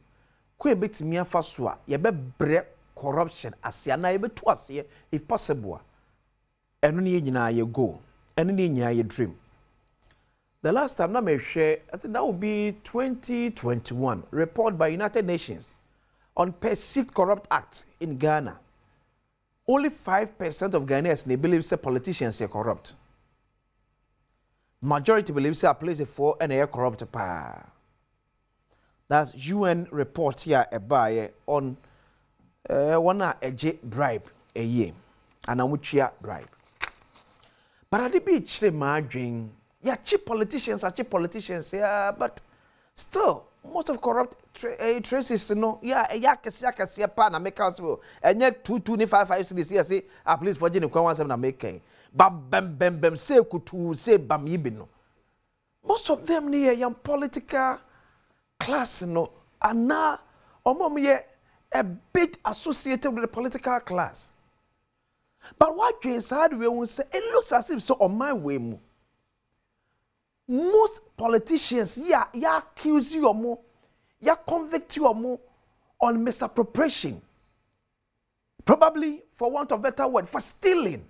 Kwe betimi afa so a ye bebre corruption asia na ye betu ase if possible. Eno ne nyina ye go. Eno ne nyina ye dream. The last time na me share, I think that will be 2021, report by United Nations on perceived corrupt acts in Ghana. Only 5% of Ghanaians believe say politicians are corrupt. Majority believe say a place for and they are corrupt. That's UN report here on one a bribe a year and a much bribe. But at the beach, the margin, yeah, cheap politicians are cheap politicians, yeah, but still, most of corrupt traces, you know, yeah, yakasi pan and make us well, and yet 225 cities here say, at least for Jenny Kwan na making. But bam, say kutu, say bam yibino. Most of them near young political class, you know, and now, a bit associated with the political class. But what you inside we will say, it looks as if so on my way. Most politicians, ya accuse you or more, ya convict you or more on misappropriation. Probably, for want of better word, for stealing.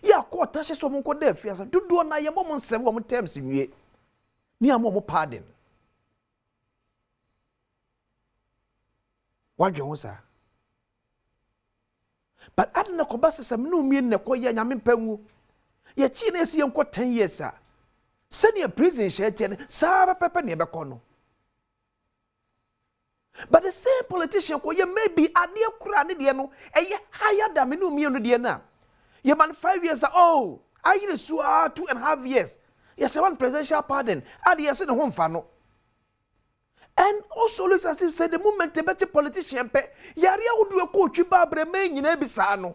Ya court touches someone called there, fears. Do na ya mom several terms in ye. Near momo pardon. What you want, sir? But I don't know, Kobasa, some no mean na koya yamin pengu. Ye chine si yonko 10 years, sir. Send your prison shed, Saba Pepper never kono. But the same politician, you may be a dear Kurani diano, a ye higher than me no me on the diana. Ye man 5 years, oh, I get a 2.5 years. Yes, I want presidential pardon. I yes in home fano. And also looks as if said the moment the better politician pe Yaria would do a coach babre main in Ebisano.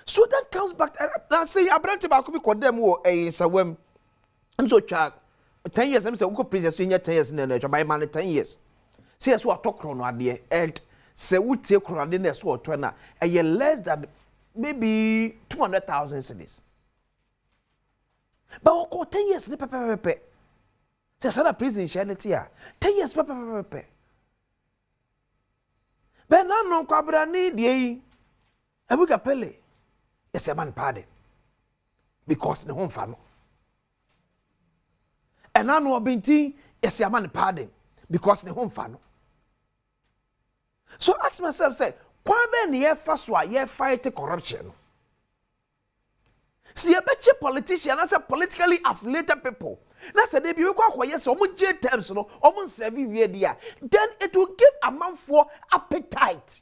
So that comes back to say I brand about could be condemned a sawem. And so Charles 10 years, I'm saying go prison 10 years in the nature by man 10 years. See as what talk on idea and say we take Corona so to a year less than maybe 200,000 cities. But we 10 years ni pepe. There's another prison shanity 10 years pepe. But now no kwabrani die abuga pele. Yes, a man pardon. Because the home family. And I know binti yes, a man pardon. Because the home family. So ask myself, say, why ben ye first why ye fight corruption? See a better politician as a politically affiliated people. That's a debut yes, almost J terms, no, almost 7 years. Then it will give a man for appetite.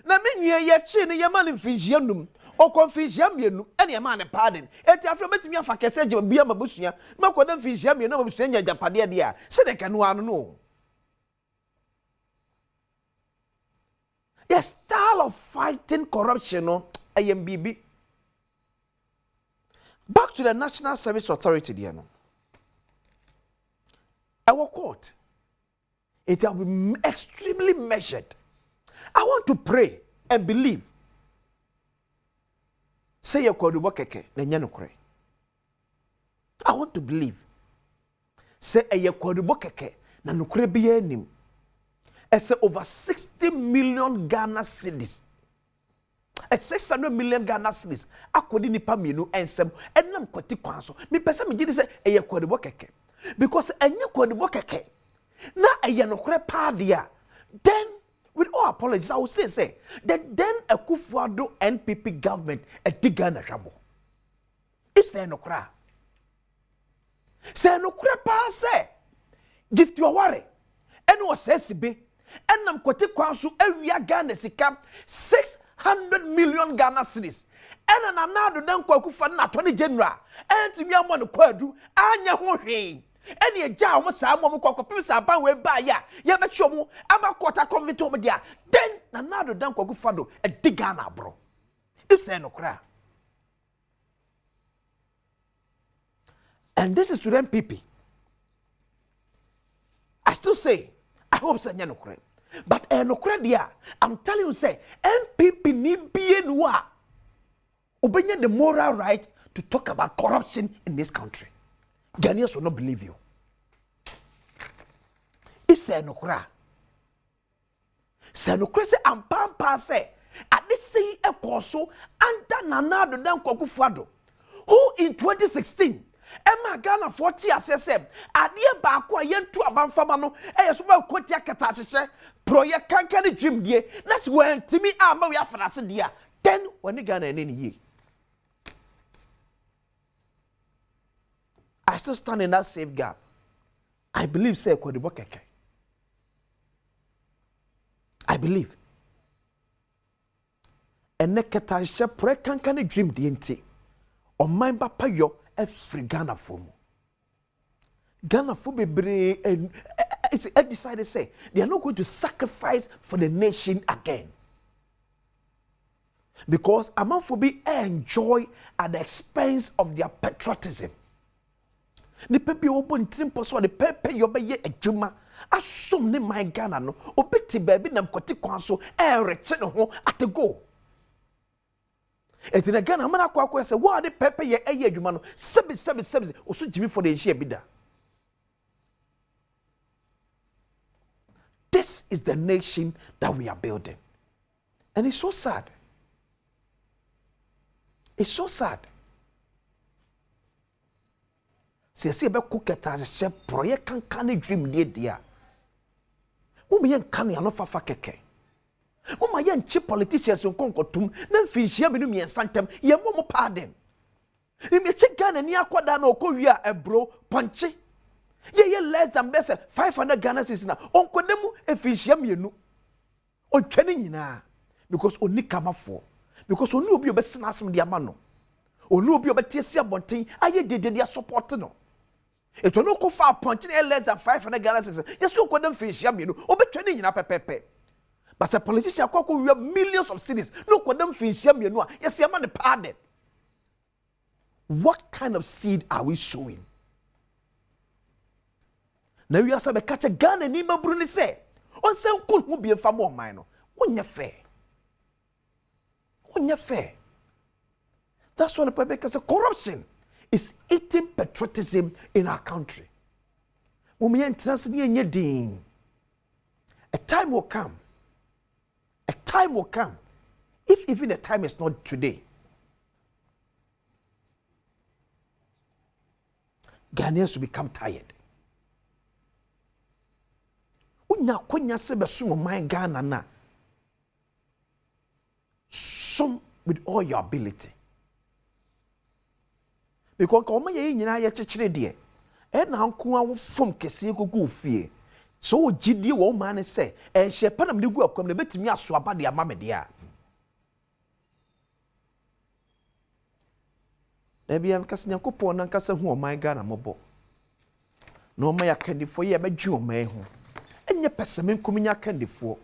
Na me ye chi ne ye man mfinjianum o konfinjia mienu ene ye man pardon eti afro betimi afa kese je bia mabusua makoda mfinjia mienu mabusua nya japade de a se de kanu anu no. Yes, style of fighting corruption no IMBB. Back to the National Service Authority there no. Our court, it will be extremely measured. I want to pray and believe. Say your kodubo keke na nyanukure. I want to believe. Say your kodubo keke na nokore bi anim ese over 60 million Ghana cedis 600 million Ghana cedis akodi nipa mienu ensem enam kwati kwan so me pese me gidi se eye kwadebo keke because enye kwadebo keke na eye nokore padia then with all apologies I will say that then Akufo-Addo NPP government a Ghana trouble if say nokora pa say gift your worry and was SB enam kwati kwan so awia Ghana sika 600 million Ghana cedis. And an another dan Akufo na 20 general. And to me amon kwadu anya ho hwe. And ye ja mo sa mo kwakopim sa ban we ba ya. Ye betcho mo ama quarter convert mo dia. Then another dan Akufo a dig Ghana bro. If say no kra. And this is to them PP. I still say I hope say no kra. But no credit, I'm telling you, say, NPP need be noa. Obey the moral right to talk about corruption in this country. Ghanaians will not believe you. If say no credit, say I'm say at this say a corso under Nanado Dan Akufo-Addo, who in 2016. Emma Ghana 40 SSM adie ba ko ayentu abanfama no so ba kotia kata hyehyɛ project kankani dream die na se wantimi amba we afrase dia then when Ghana ene ye I still stand in that safe gap. I believe say Kwadebo keke. I believe ene kata hyehyɛ project kankani dream die nti o man ba payo every Ghana for Ghana for bebre and I decided to say they are not going to sacrifice for the nation again. Because Amanfobi enjoy at the expense of their patriotism. The pepe open trimpo so the pepe yobe a juma assume ne my Ghana no obeti baby nam kwati kwanso reche no ho at the go. Etina Ghana mana kwa say what the pepe ye eye adwuma no sebi oso jimi for the share bida. This is the nation that we are building. And it's so sad. It's so sad. Se be kuketa se project kan dream dia. Umi yen kan ya no fafa keke. Uma yen chi politicians nkonkotum na mfinhia benu miensantem ye mo pardon. Imi che Ghana ni akoda na okowia ebro ponche. Ye less than best 500 Ghana cedis na onkodemu efinhia mienu. Otwani nyina because oni kamafo. Because oni obi obesena asem dia ma no. Oni obi obetiesi abonten aye dede dia support no. It will not go far punching less than 500 Ghana cedis. Yes, you couldn't finish yaminu. Obetwani nyina pepepe. But a politician we have millions of cities. No them finish yaminu. Yes, yaman the pardon. What kind of seed are we sowing? Now you are saying catch a gun and Nima Bruni say. On say could be a far more minor. When you're fair. When you're fair. That's what the public say corruption is eating patriotism in our country. A time will come. A time will come. If even a time is not today. Ghanaians will become tired. Some with all your ability. Because koma ye nyina ye kyekere de e na nko awo fom kese gogo fie so gidie wo man se e hye panam ne gu akwam na betimi aso aba de ama me de a na bia mkase nyankopon na nkase hu o man Ghana mobo no ma yakandifo ye bedwe o man ho enye peseme nkominya kandifo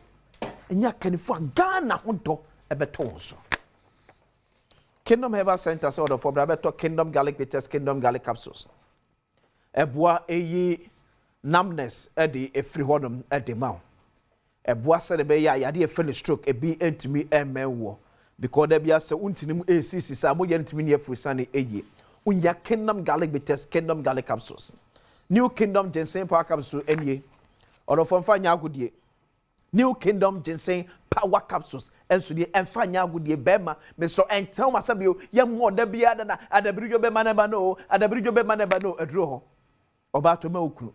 enya kandifo Ghana ho do ebeto so. Kingdom Herbal Center so order for Brabeto Kingdom Garlic Bitters, Kingdom Garlic Capsules. Eboa eyi numbness edi efri hodom edi ma. Eboa se de be ya yade e feel stroke ebi entimi emenwo because there bia se untinimu ACC sa mo ye ntimi ne efri sane eyi. Unya Kingdom Garlic Bitters, Kingdom Garlic Capsules. New Kingdom Ginseng Power Capsule enye Ono fo mfa nya agodie New Kingdom ginseng power capsules enso die emfa nya agodie bema me so entra ma sabio ye mo da bia da na adabirijo be maneba no adabirijo be maneba no aduro ho oba to ma okunu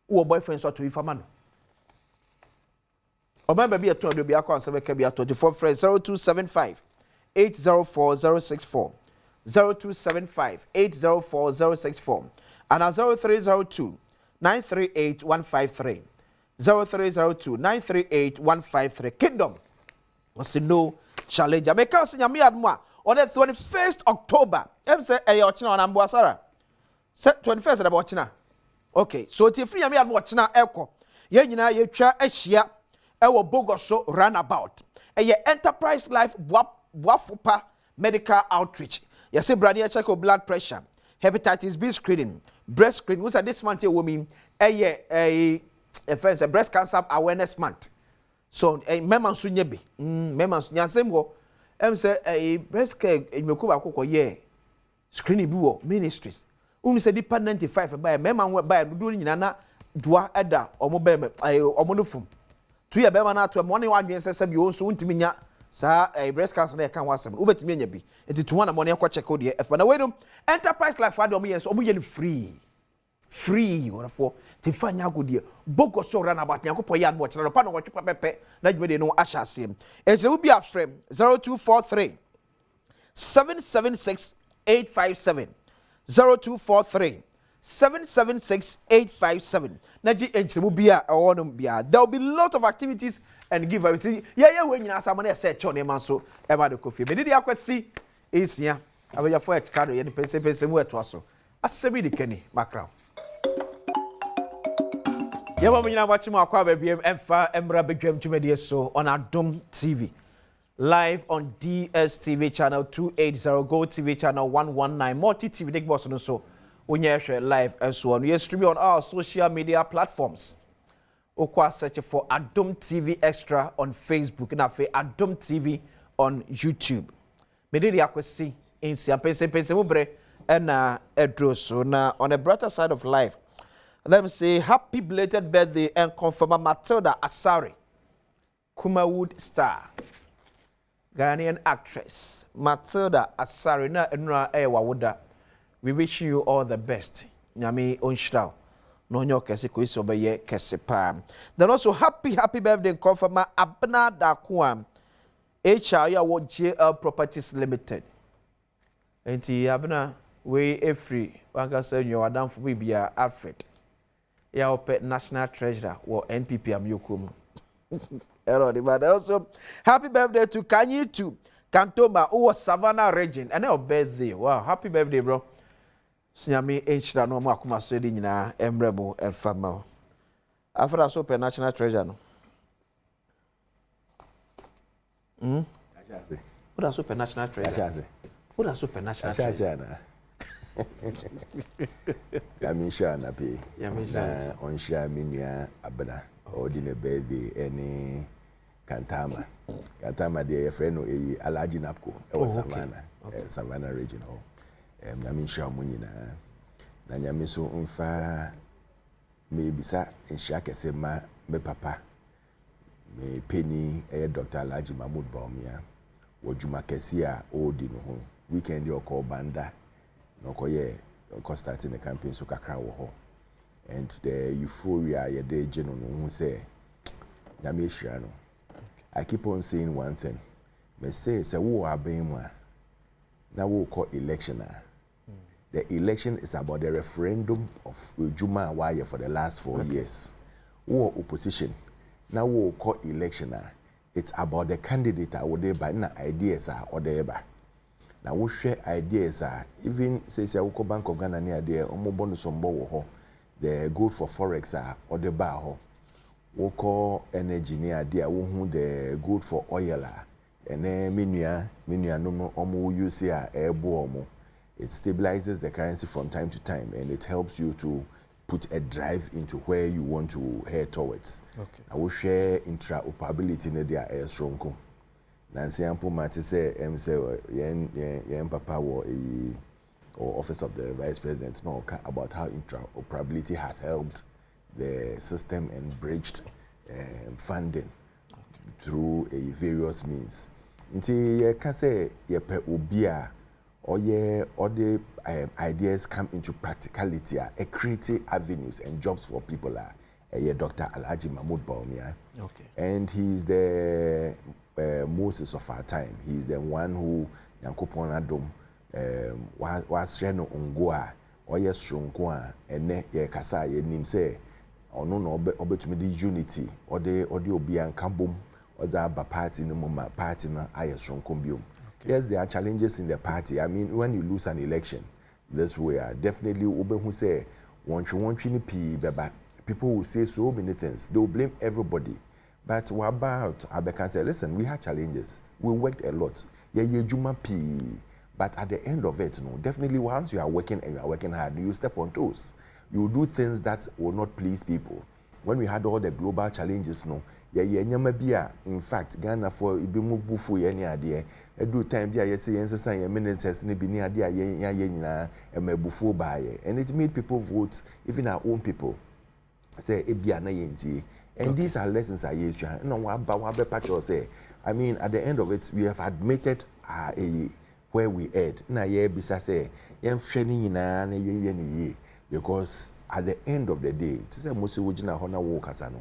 wo boyfriend so to ifama no oba ba bia to do bia kwa se ka bia 24 friends 0275 804064 0275 804064 and 0302 938 153 0302 938 153 Kingdom was no challenge. I make us in Yamiadma on the 21st October. I'm say a watching on Ambuasara. Set 21st at watching. Okay, so it's free Yamiad watching Elko. Yenina ye try a share our Bogoso runabout. A ye enterprise life wafupa medical outreach. You say brother check your blood pressure, hepatitis B screening, breast screening. What's this month woman? A first a breast cancer awareness month. So a memang sunyebi. Memang sunyasem go. Say a breast care imekuba koko ye screening buo ministries. Say the 95 by memang by doing nana dua eda omo be omo no fum. 2 year be na to money one dwen say be onso untimi nya sa breast cancer na kan wasem. Ubetimi nya bi. Enti to one money kwa check out there. If na we no enterprise life ade omo yen so omo yen free or for tifanya godie boko so run about nyakopo ya no chira pa no watwe pepe na dwede no ahya asem ejere wo bi afrem 0243 776 857 0243 776 857 naji ejere wo bi a ewo bia there will be lot of activities and give everything yeah we nyina asama na se cho ne man so e ba de kofi me didi akwasi esia abeja fo et card ye ni pense mu eto aso asebi de kani makra Yaba munyina watching akwa babiem emfa emra bedwam tumedie so on Adom TV live on DSTV channel 280 Go TV channel 119 Multi TV Big Boss no so onye hwe live so on we stream on our social media platforms okwa search for Adom TV Extra on Facebook na fe Adom TV on YouTube me dey akwesi insia pense mu bre na edro so na on the brighter side of life. Let me say happy belated birthday and confirm Matilda Asari, Kumawood star, Ghanaian actress. Matilda Asari na enra wawuda. We wish you all the best. Nyami onshraw. No nyo kese ko iso beye kese pa. Then also happy birthday and confirm Abna Dakuam, HR ya wo JL Properties Limited. Enti Abna we free. Wanga say you adam for bibia Alfred. Ya ope national treasurer or NPP amyokum. But also happy birthday to Kanyitu Kantoma who was Savannah region and our birthday. Wow, happy birthday, bro. Sinyami enchira no makuma so di nyina embremo enfama. After so ope national treasurer no. Who da so ope national treasurer? Who da so ope national treasurer? Yamisha na pe na onshia minia abna odine birthday any kantama de your friend no Alaji Napko Savannah region ho yamisha munyi na nyamiso mfa me bisa enhia kese ma me papa me penny Dr. Alaji Mahmoud Baumia wojuma kese a odi no ho weekend yo call banda no starting the campaign so kakra wo ho and the euphoria ye dey geno no say nyame hira no I keep on saying one thing me say wo aben mu a na wo call election the election is about the referendum of Juma Waye for the last 4 years wo opposition na wo call election it's about the candidate I would by na ideas or the eba. Now we share ideas even say Uko Bank of Ghana near there omo bonus on bo the good for forex or the bar ho. We call energy near there who the good for oil and then minua no omo use airbo. It stabilizes the currency from time to time and it helps you to put a drive into where you want to head towards. Okay. I will share interoperability in the air strong. Nancy Ampo Mati say yen papa or office of the vice president no about how interoperability has helped the system and bridged funding through various means. Nti ye ka say ye pe obi a or the ideas come into practicality a creative avenues and jobs for people Dr. Alhaji Mahmoud Bawumia. Okay. And he's the Moses of our time. He's the one who Yankopon Adom was reno ongoa or yes shunkoa and ye kasa ye nim say or no obetumi the unity or the obi and kambum or the party no mama party no ayes shunkombium. Yes, there are challenges in the party. I mean, when you lose an election, this way, definitely, who say, people will say so many things. They will blame everybody. But what about Abeka say, listen, we had challenges. We worked a lot. But at the end of it, no, definitely once you are working and you are working hard, you step on toes. You do things that will not please people. When we had all the global challenges, no, in fact, Ghana for Ibimu Bufu any idea. Do time bia yes say ministers ni bi ni ade a ye nyina mabufu baaye, and it made people vote, even our own people say ebia na yenti. And these are lessons I use. No wa patch say, I mean, at the end of it, we have admitted where we erred. Na ye bisa say yem hwani nyina na ye because at the end of the day, to say most wujina hona wo kasa no,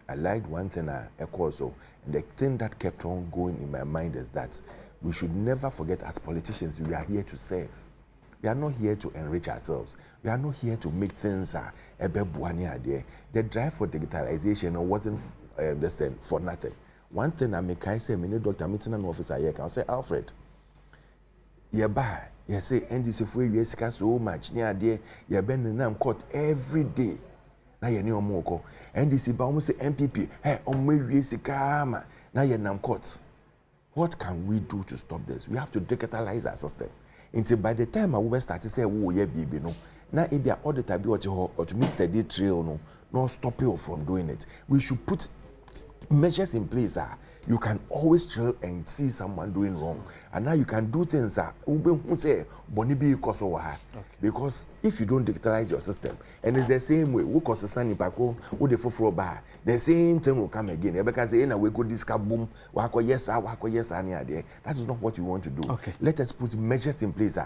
I liked one thing also, and the thing that kept on going in my mind is that we should never forget, as politicians, we are here to serve. We are not here to enrich ourselves. We are not here to make things the drive for digitalization wasn't for nothing. One thing I make I say, many doctor meeting an officer here, I'll say, Alfred, you say NDC for you so much near there, you're bending them court every day. Now you know more. NDC ba almost say MPP, hey, now you're nam court. What can we do to stop this? We have to digitalize our system. Until by the time I will start to say, oh, yeah, baby, no. Now, if they are all the time, or to miss the day trail, no, stop you from doing it. We should put measures in place. You can always trail and see someone doing wrong. And now you can do things because if you don't digitalize your system, and it's the same way, the same thing will come again. Because we could discuss boom, yes, that is not what we want to do. Okay. Let us put measures in place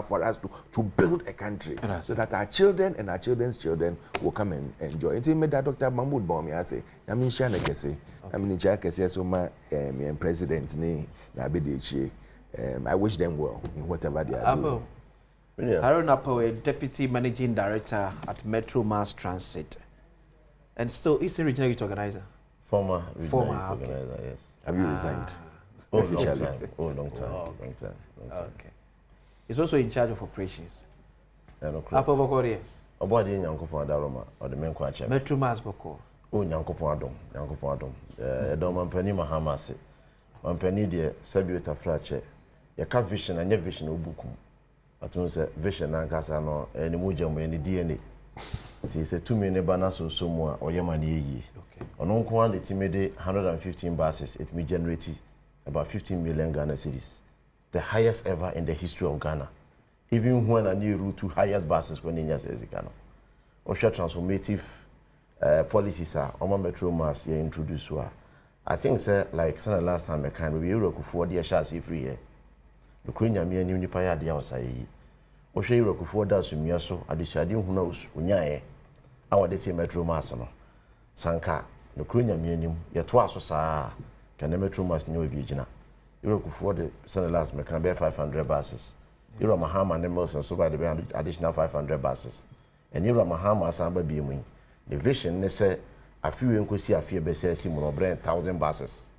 for us to build a country so that our children and our children's children will come and enjoy. Until me that Dr. Mahmoud Bawumia say, I mean, president I wish them well in whatever they are doing. Harold Apo, Deputy Managing Director at Metro Mass Transit, and still Eastern Regional Youth Organizer. Former organizer, yes. Have you resigned? Long time. Okay. He's also in charge of operations. Apo Bokori. Obodi Nyankopon Adaroma or the main kwacha. Metro Mass Boko. Nyankopon Adom. Edom Mampani Mahamase. Mampani de Sabiota Frache. Ya ka vision and vision obukum. Atun say vision and kasa no any mujam any DNA. It is a 2 million banners so more or yamani ye. Okay. On one the team made 115 buses, it may generate about 15 million Ghana cedis. The highest ever in the history of Ghana. Even when a new route to highest buses when in Ghana. Osha transformative policies are on Metro Mass here introduced. I think sir, like the last time I can be Europe for the shares free here. The Queen Yami and Unipaya the outside. Osha Europe for that Sumiaso, Adishadi who knows Unyae. Our date Metro Mass no. Sanka, the Queen Yami, yet twice so sa can the Metro Mass new Vigina. Europe for the last me can bear 500 buses. Europe Mahama and Emerson so by the additional 500 buses. And Europe Mahama Samba beaming. The vision, they say, a few inquisi a few best Simon 1,000 buses.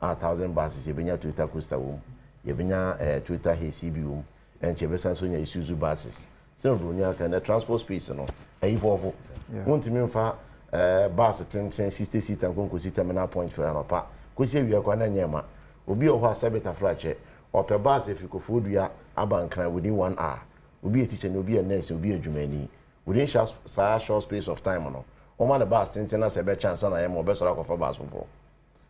1,000 buses, you bring Twitter Costa Womb, you bring Twitter HCB Womb, and Chevesan Sonia Isuzu buses. So, Brunia can the transport space, no, a Volvo. Want to move for bus 10, 60 seat and go sit terminal point for an opa. Could say we are going to will be over Sabata fracture or per bus if you could food we are abankra within 1 hour. Will be a teacher, will be a nurse, will be a Jumani. Within short space of time, no. Oma the bus tintin as a better chance and I am best rock of a bus for.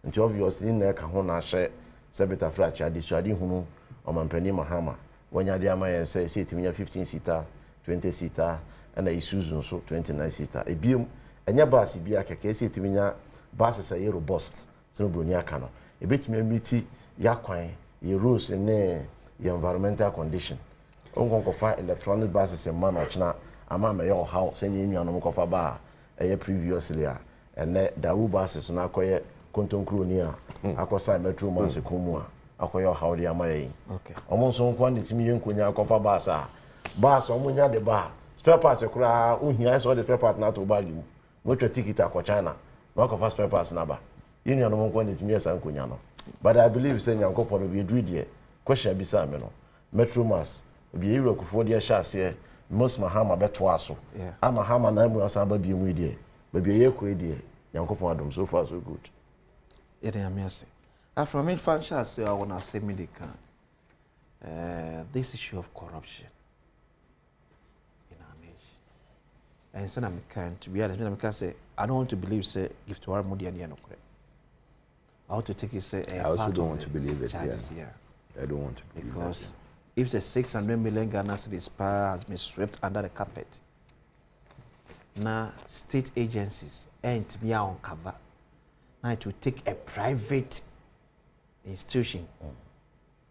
Until obviously in there Kahona share Sabata fracture, dissuading Hunu or Mampani Mahama. When you are say to me 15 seater, 20 seater, and a Isuzu so 29 seater. A beam enya bus bi akeke esi etimi nya buses are robust so broni aka no ebetimi amiti yakwan ye rules ne ye environmental condition onkonkofa electronic buses e man ochna ama me yo how se nyi nwa no kofa ba eye previously a ene dawu buses na akoye kontonkru ni a akosa metro mass komu a akoye how de ama yin okay omo so nko ande timi yenkonya akofa bus a bus omo nya de ba spare parts kura ohia so de spare part na to bag mu motor ticket akọ China no akofa spare parts na ba yin nwa no nko ande timi yesa nkonya no but I believe say nyankopɔ no be dread here question bi sa me no metro mass bi ewura kufo de hya ase most mahama beto aso ama hama na mu asa ba bi mu de ba bi ye ko de nyankopɔ adom so far so good yede amiase from it function say I want to say medical this issue of corruption in our nation and so I'm kind to be honest I say I don't want to believe say give to our modi and no correct I want to take it say I also don't want to believe it. Yeah. I don't want to believe because if the 600 million Ghana cedis power has been swept under the carpet, now state agencies ain't me on cover. Now it will take a private institution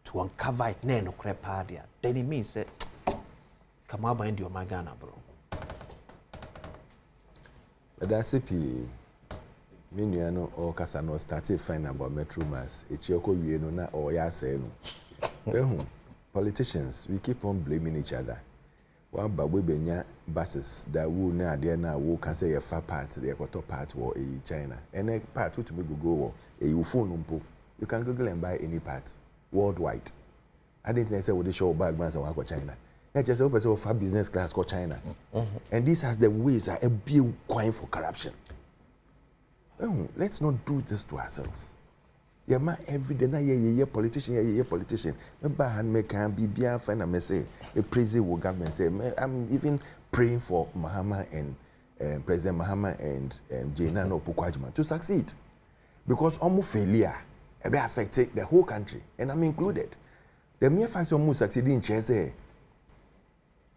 to uncover it. No crap idea. Then it means that come out behind your Ghana, bro. But that's it. Me nuano o kasa no started fine about metro mass echioko wie no na o ya say no politicians we keep on blaming each other wa ba we benya buses that wo na ade na wo kan say ye fa part the ekoto part wo China and part to me go wo you phone mpo you can google and buy any part worldwide I didn't say we dey show bag man say wa go China na just say person for business class go China and these are the ways are a big coin for corruption. Let's not do this to ourselves. Yeah, man, every day na ye politician. Remember, hand me can be bien fine. I say a praise the government. Say I'm even praying for Mahama and President Mahama and Jena no Pukwajima to succeed, because almost failure it will affect the whole country, and I'm included. The mere fact almost succeeding in say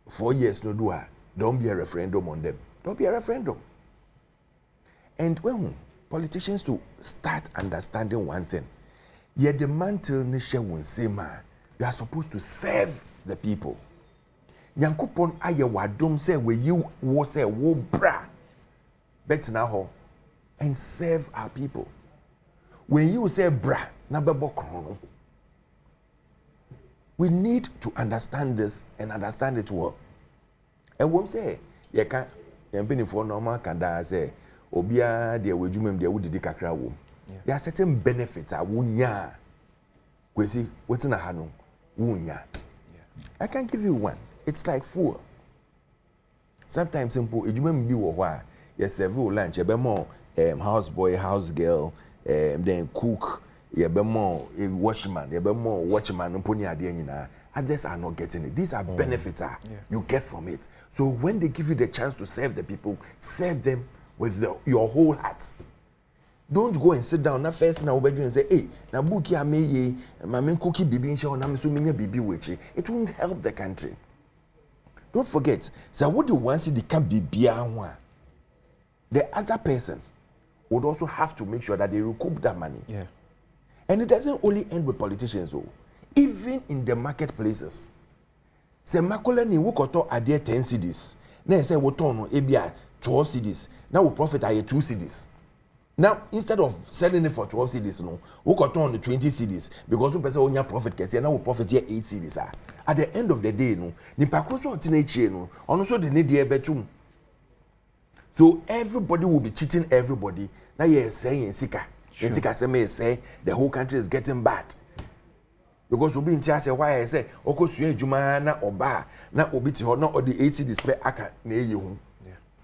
4 years no do don't be a referendum on them. Don't be a referendum. And when politicians to start understanding one thing, yet the mantle nation will say, you are supposed to serve the people. Nyankopon aye wadom say we you wo say wo bra bet na ho and serve our people. When you say bra na bebo krono, we need to understand this and understand it well. And we say you can empini for normal can da say obia de wadwumam de wudidi kakra wo. There are certain benefits a wonya kwesi wetina ha no wonya. I can give you one. It's like food. Sometimes simple ejumam bi wo ho a you serve lunch e be more house boy, house girl, then cook, you be more watchman, you be more watchman mponi ade nyina. Others are not getting it. These are benefits you get from it. So when they give you the chance to serve the people, serve them with your whole heart. Don't go and sit down. Na first na obedient and say, hey, na buki ameye, mama cookie bibi nche na miso minya bibi wechi. It won't help the country. Don't forget, so what the one see the can be biya. The other person would also have to make sure that they recoup that money. Yeah. And it doesn't only end with politicians, though. Even in the marketplaces. Say makola ni wukoto adie 10 cedis. Na say wotono ebia 12 cedis. Now we profit aye 2 cedis. Now instead of selling it for 12 cedis no, wukoto on the 20 cedis because we person onya profit kese now we profit here 8 cedis. At the end of the day no, ni pakroso otina echie no, ono so de ne de ebetum. So everybody will be cheating everybody. Now you saying sika. Sika say the whole country is getting bad. Because we be in say why I say okosua adwuma na oba na obiti ho na odi 80 display aka na eyi hu.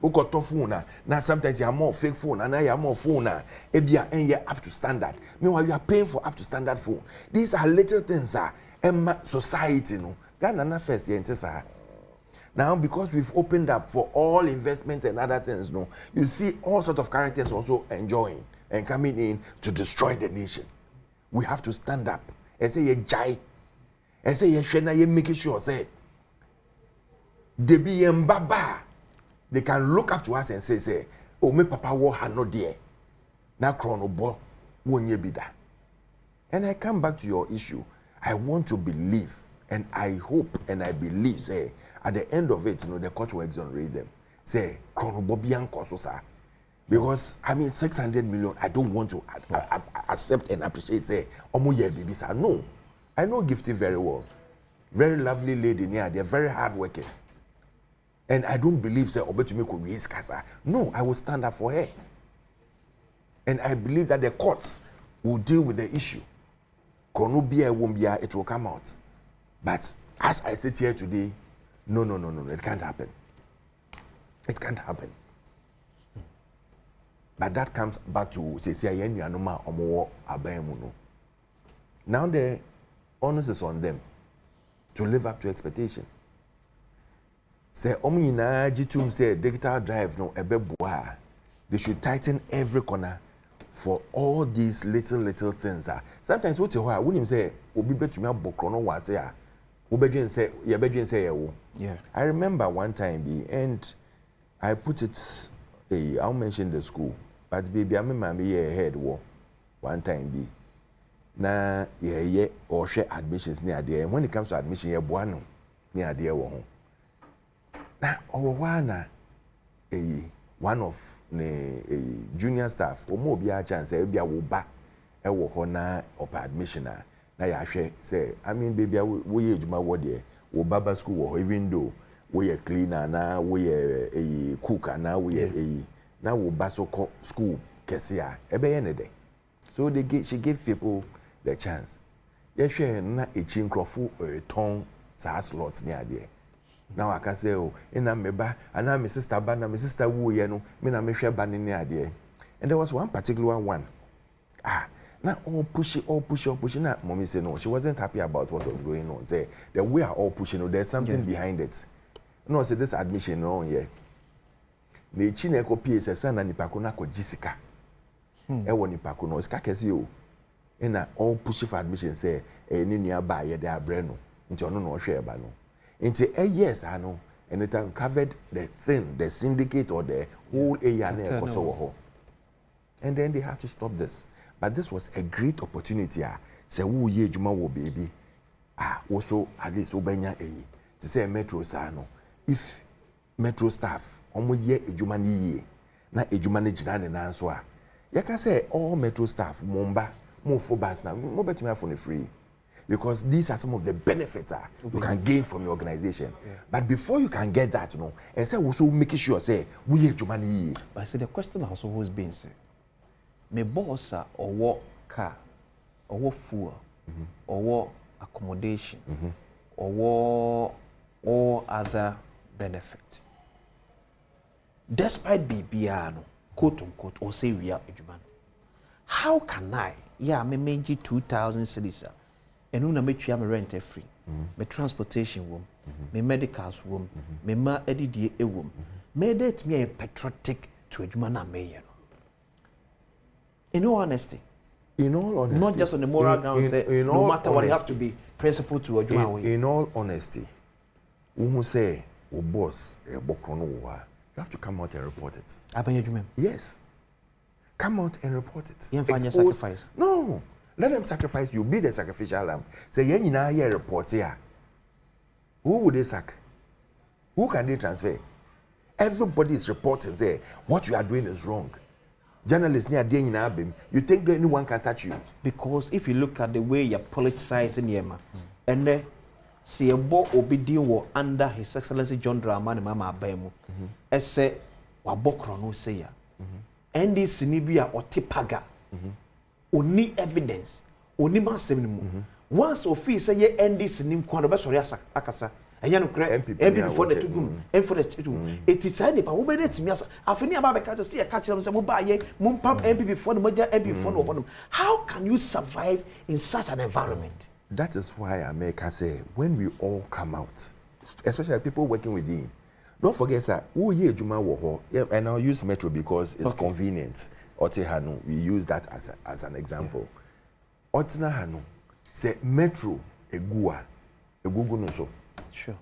Ukoto phone na sometimes you are more fake phone and you are more phone na ebia enye up to standard. Meanwhile you are paying for up to standard phone. These are little things society no. Ghana na first year ntesa. Now because we've opened up for all investment and other things no, you see all sort of characters also enjoying and coming in to destroy the nation. We have to stand up and say ye jai and say ye shena ye make sure say they be mbaba. They can look up to us and say o me papa wo ha no de na krono bo wonye bida. And I come back to your issue. I want to believe, and I hope and I believe, say, at the end of it, the court will exonerate them. Say, krono bobian kososa. Because, I mean, 600 million, I don't want to accept and appreciate, say, omo ye baby, sir. No. I know Gifty very well. Very lovely lady near, they're very hardworking. And I don't believe, say, Obetumi could raise casa. No, I will stand up for her. And I believe that the courts will deal with the issue. Konobia won't be, it will come out. But as I sit here today, no, it can't happen. It can't happen. But that comes back to say now the onus is on them to live up to expectation. Say omina jitum say digital drive no ebeboa. They should tighten every corner for all these little things. Sometimes what you hear, when you say obi betumi abokro was here, ubedwen say yebedwen say yewo. Yeah. I remember one time and I put it I'll mention the school, but baby I remember me head war one time na or share admissions near there. When it comes to admission ye boano near there wo. Na owana one of the junior staff omo bi a chance e bia wo ba e wo ho na op admission na ya hwe say I mean baby wo ye ejuma wo de wo baba school wo even though wo ye cleaner na wo ye cook na wo ye na wo ba so school kese a e be ye ne de so she gave people the chance ye hwe na echi nkrofo ton sa slots ni ade. Now I can say, oh, and I'm my sister, but my sister woo, you know, me na me share banning idea. And there was one particular one. Now all pushing. Now, mommy said no, she wasn't happy about what was going on. Say that we are all pushing, there's something behind it. No, say this admission, no, yeah. The chine copy says, son, and Nipakuna ko Jessica. Ewo Nipakuno, it's kakesi o. And all pushing for admission, say, any nearby, yeah, they are brand new. Into no share bano. Into a yes, I know, and it uncovered the thing, the syndicate or the whole area. And then they had to stop this. But this was a great opportunity. Say, who ye Juma wo baby. Also at least Obenya to say Metro Sano. If Metro staff, omo ye ejumani ye, na ejumani jinan and answer. You can say all Metro staff, Momba, more for bus now, more better for free. Because these are some of the benefits you can gain from your organization. Yeah. But before you can get that, and say also making sure say we have money. But I say the question also always been say, me boss or what car, or what fuel, or what accommodation, or what all other benefit. Despite BBR, quote unquote, or say we are eduman. How can I? Yeah, me manage 2,000 cities. And una me tria me rent free, me transportation room, me medicals room, me ma edidie room. Me that me a patriotic to ejuma na me you. In all honesty, not just on the moral ground, say no matter what you have to be principled to ejuma. In all honesty, who say o boss e bokrono wa, you have to come out and report it. Yes, come out and report it. Sacrifice. No. Let them sacrifice you, be the sacrificial lamb. Say, you now hear report here. Who would they sack? Who can they transfer? Everybody is reporting, say, what you are doing is wrong. Journalists near doing in you think that anyone can touch you? Because if you look at the way you're politicizing Yema, and then see a boy obedient under His Excellency John Dramani Mama Abemu, as say, Wabokrono say ya. And this Sinibia or Tipaga. Only evidence, only massive. Once office say ye end this nim kwando be sorry akasa. Enya no kre MP for the two and for the two. It is said pa wo be let me asa. Afeni aba be ka say catch them say mo ba ye mo pam MP before the moja MP for no bonum. How can you survive in such an environment? That is why America say when we all come out, especially people working within. Don't forget sir, who ye ejuma wo ho. And I'll use Metro because it's convenient. Otihanu, we use that as an example. Yeah. Otina Hanu, say Metro Egua, Egugu no so. Sure.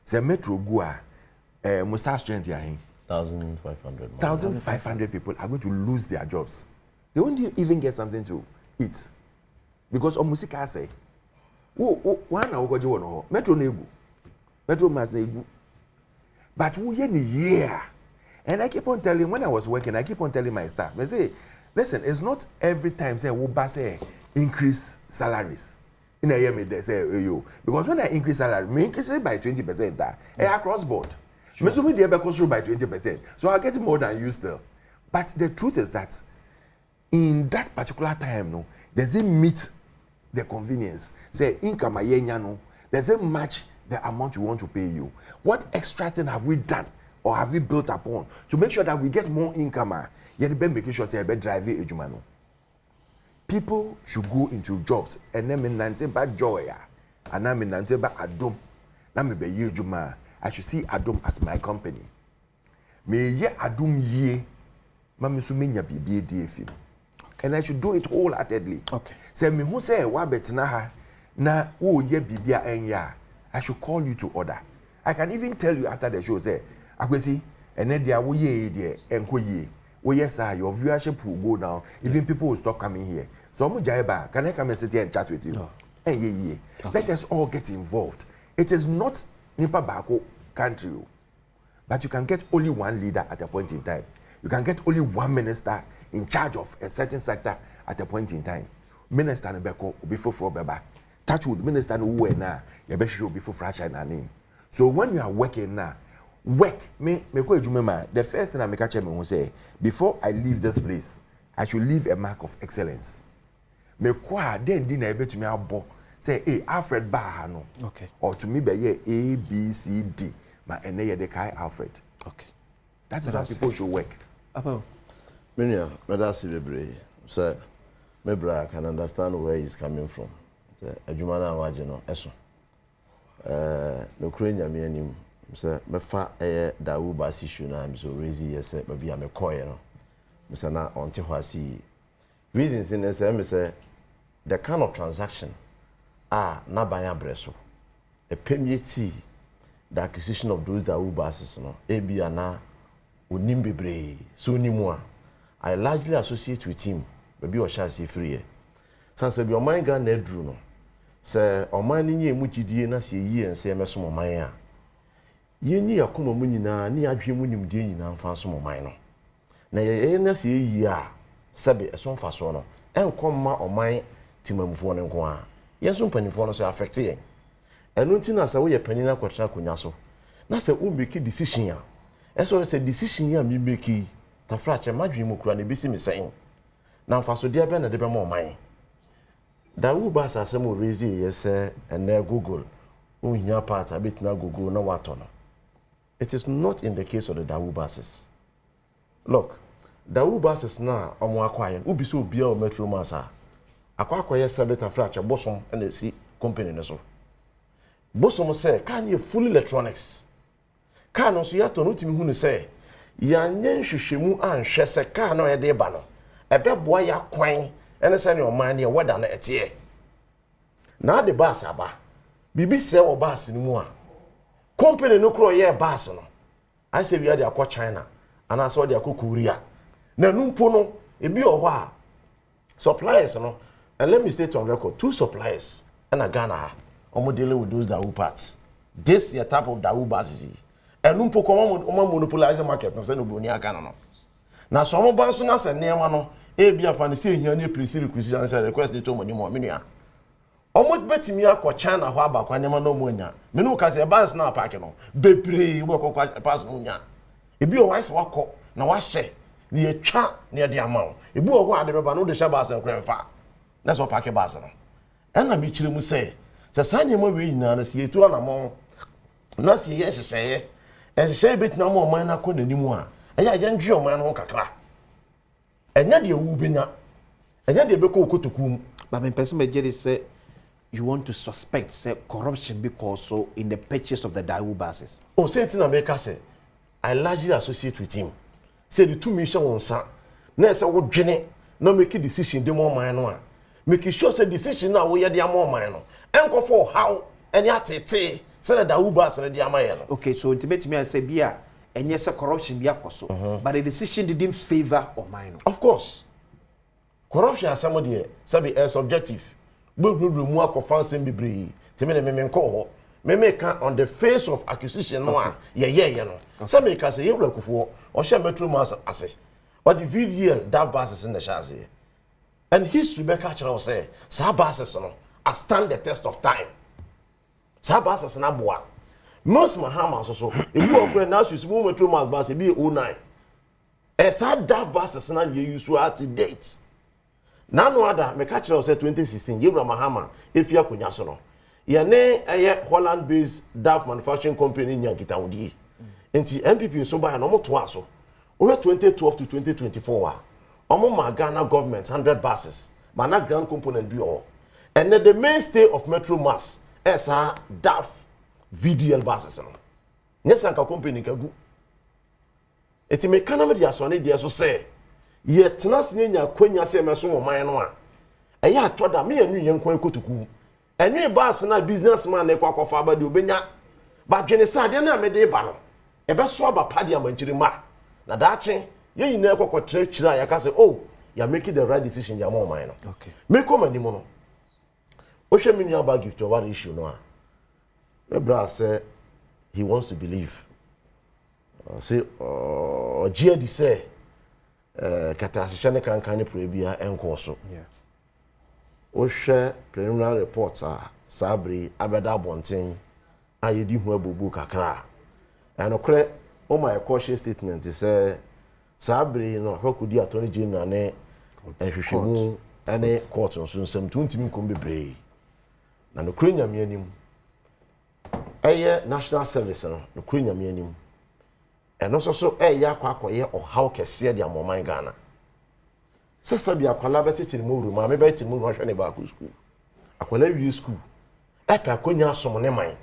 Say Metro Gua, Mustache Gentiahin. 1,500. 1,500 people are going to lose their jobs. They won't even get something to eat. Because Omusika say, one hour go Metro Negu. Metro Mass Negu. But we in a year. And I keep on telling, when I was working, I keep on telling my staff, I say, listen, it's not every time say we say increase salaries. In a year, they say yo. Because when I increase salary, me increase it by 20%. Across board. Me so me dey be through by 20%. So I get more than you still. But the truth is that in that particular time, no, doesn't meet the convenience. Say income ayenya no, doesn't match the amount we want to pay you. What extra thing have we done or have we built upon to make sure that we get more income? Yet be making sure say be drive ejuma no. People should go into jobs and then in Nanteba joy and I'm in Nanteba Adom. Na me be ejuma. I should see Adom as my company. Me ye Adom ye mami su menya bibi DFM. And I should do it wholeheartedly. Okay. Say me who say wa betina ha na wo ye bibia enya. I should call you to order. I can even tell you after the show say akwesi ene dia wo ye de enko ye. Oh yes sir, your viewership will go down. Even people will stop coming here. So Mujaiba, can I come and sit here and chat with you? No. Hey, yeah. Okay. Let us all get involved. It is not Nipa Bako country, but you can get only one leader at a point in time. You can get only one minister in charge of a certain sector at a point in time. Minister Nebeko before Beba. Touchwood minister who na Yabeshi before Frasha na name. So when you are working now, work me the first thing I make a chairman will say before I leave this place, I should leave a mark of excellence. Me kwa then dinner able to me abo say hey Alfred Bahano. Okay. Or to me be A B C D. Ma ene de kai Alfred. Okay. That is how people should work. Apo. Minya, that's celebrate. Sir, maybe I can understand where he's coming from. Adwumana wajeno eso. No krenya me anim. Sir, mefa dawu basi issue na me so raise yes be am koye no. Me say na onte hwasi. Reasons in say me say the kind of transaction na banya breso. A permit the acquisition of those dawu bases no. Ebi ana onim bebre so nimu a I largely associate with him. Maybe o sha see free. Sanse bi o man ga na edru no. Say o man ni emu gidie na se yi ense meso mo man a. Yeni yakoma mu nyina ni adwe mu nimdie nyina mfa so mo man no. Na ye na se yi a sebe eso mfa so no. Enkomma o man timamfo no nko a. Yeso mpanifo no so affect yen. Enu nti na se wo ye panina kwatra konya so. Na se wo make decision a. Eso se decision ya mi make tafrache madwe mu kura na besi mi sen. Na mfa so de be na de be mo man. Da wo ba sa se mo raise yese ene Google. Ohia part abetina Google na wato no. It is not in the case of the Dawu buses. Look, Dawu buses na omo akwaye ubi so bia o metro masa. Akwaye sabeta fracha bosom and see company ne so. Bosom say can you full electronics. Car no so yato no timi hu ne say ya nyen hwehwemu anhwe se car no ye de ba no. Ebe boa ya kwan ene say ne o man ne weda na etie. Na de bus aba. Bibi se o bus ni mu a. Company no kro ye bus no. I say we are the akwa China and I saw the akwa Korea. Na numpo no ebi o ho a suppliers no. And let me state on record 2 suppliers and a Ghana omo dealing with those Dawu parts. This the type of Dawu buses. And numpo come on monopolize the market no say no boni aka no. Na so omo ban so na se nema no e bia fa ne se hia ne place requisition say request dey to money mo menua. Almost betimi akọ China ho abakwa nema no mo nya. Me no ka say banks na park no. Bebre we ko pass no nya. Ebi o wise wakọ na wa hye na ye twa na ye de amaw. Ebi o ho ade beba no de hye bas en krenfa. Na so park bas no. Ena me kire mu say sanye mo we nyina na se etu anamo. Na se ye hyehye. Ehye betina mo man na kọ nanimu a. Eya ye ndwe o man no kakra. Enya de ewu benya. Enya de be ko kotokum. But me person me jeri say you want to suspect say corruption because so in the purchase of the Dawu buses. Oh, say it in America say I largely associate with him. Say the 2 mission on sa. Na say wo dwene na make decision de more man no a. Make sure say decision na wo ye de more man no. Enko for how any atete say the Dawu bus na de amaye no. Okay, so ultimately me say bia and yes, a corruption be akoso. But the decision didn't favor or mine. Of course. Corruption as somebody sabi subjective. We remove a fancy be Timmy me call me make on the face of accusation no you know. Some make us say you for or share metro mass as but the VDL that basis in the chassis. And history be catch say sa basis no stand the test of time. Sa basis na boa. Most Mahama so if you are now you small metro mass basis be 09. Sa daft basis na you use to date. Now no other me catch say 2016 Yebra Mahama if you akunya so no. Ye ne Holland based daft manufacturing company nya kita wodi. Enti MPP so buy no mo to aso. Over 2012 to 2024 omo ma Ghana government 100 buses. But na grand component be all. And the mainstay of Metro Mass is a DAF VDL buses. Yes, and company kagu. Eti me kana me dia so ne dia so say. Ye tenas nyanya kwanya se me so mo man no a. Eya atoda me anu yenkwan kotuku. Enu bus na businessman na kwakofa ba de obenya. Ba dwene sa de na me de ba no. Ebe so aba pade amanchiri ma. Na daache ye yina ekwokotre chira ya ka say oh, you making the right decision ya mo man no. Okay. Me come animo no. Oshe mini about gift over the issue no. My brother say he wants to believe. Say GD say kata asishane kankane prebia enko so. Yeah. Oshe preliminary reports Sabri abeda bonten ayedi hu abubu kakra. And okre o my caution statement say Sabri no hokudi attorney general ne ehwehwemu ane court on so nsem tuntimi nkom bebre. Na no kure nyame anim national service no kure nyame anim eno so akoye ohaw kese de amoman Ghana sesa bi akwala betete mo ru ma me betete mo ru hwe ne ba ko school akwala wi school pa konya asom ne man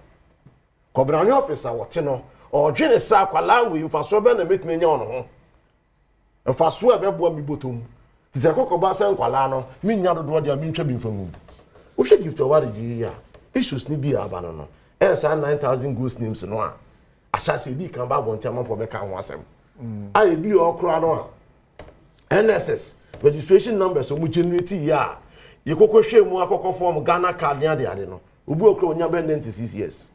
kobra ne officer wote no o dwene sa akwala wi mfaso be na metime nya ono ho mfaso e be boa mi botom ti se kokoba se nkwala no mi nya dodo de mi ntwa bi mfamu wo hwe gift over the year issues ni bi aba no esa 9000 ghost names no a ashase di kan ba bonti amafo be kan ho asem ai bi okra no a NSS registration numbers o mu generate ya ye kokko hwe mu akokko form Ghana card nya de ade no obi okra onya be 96 years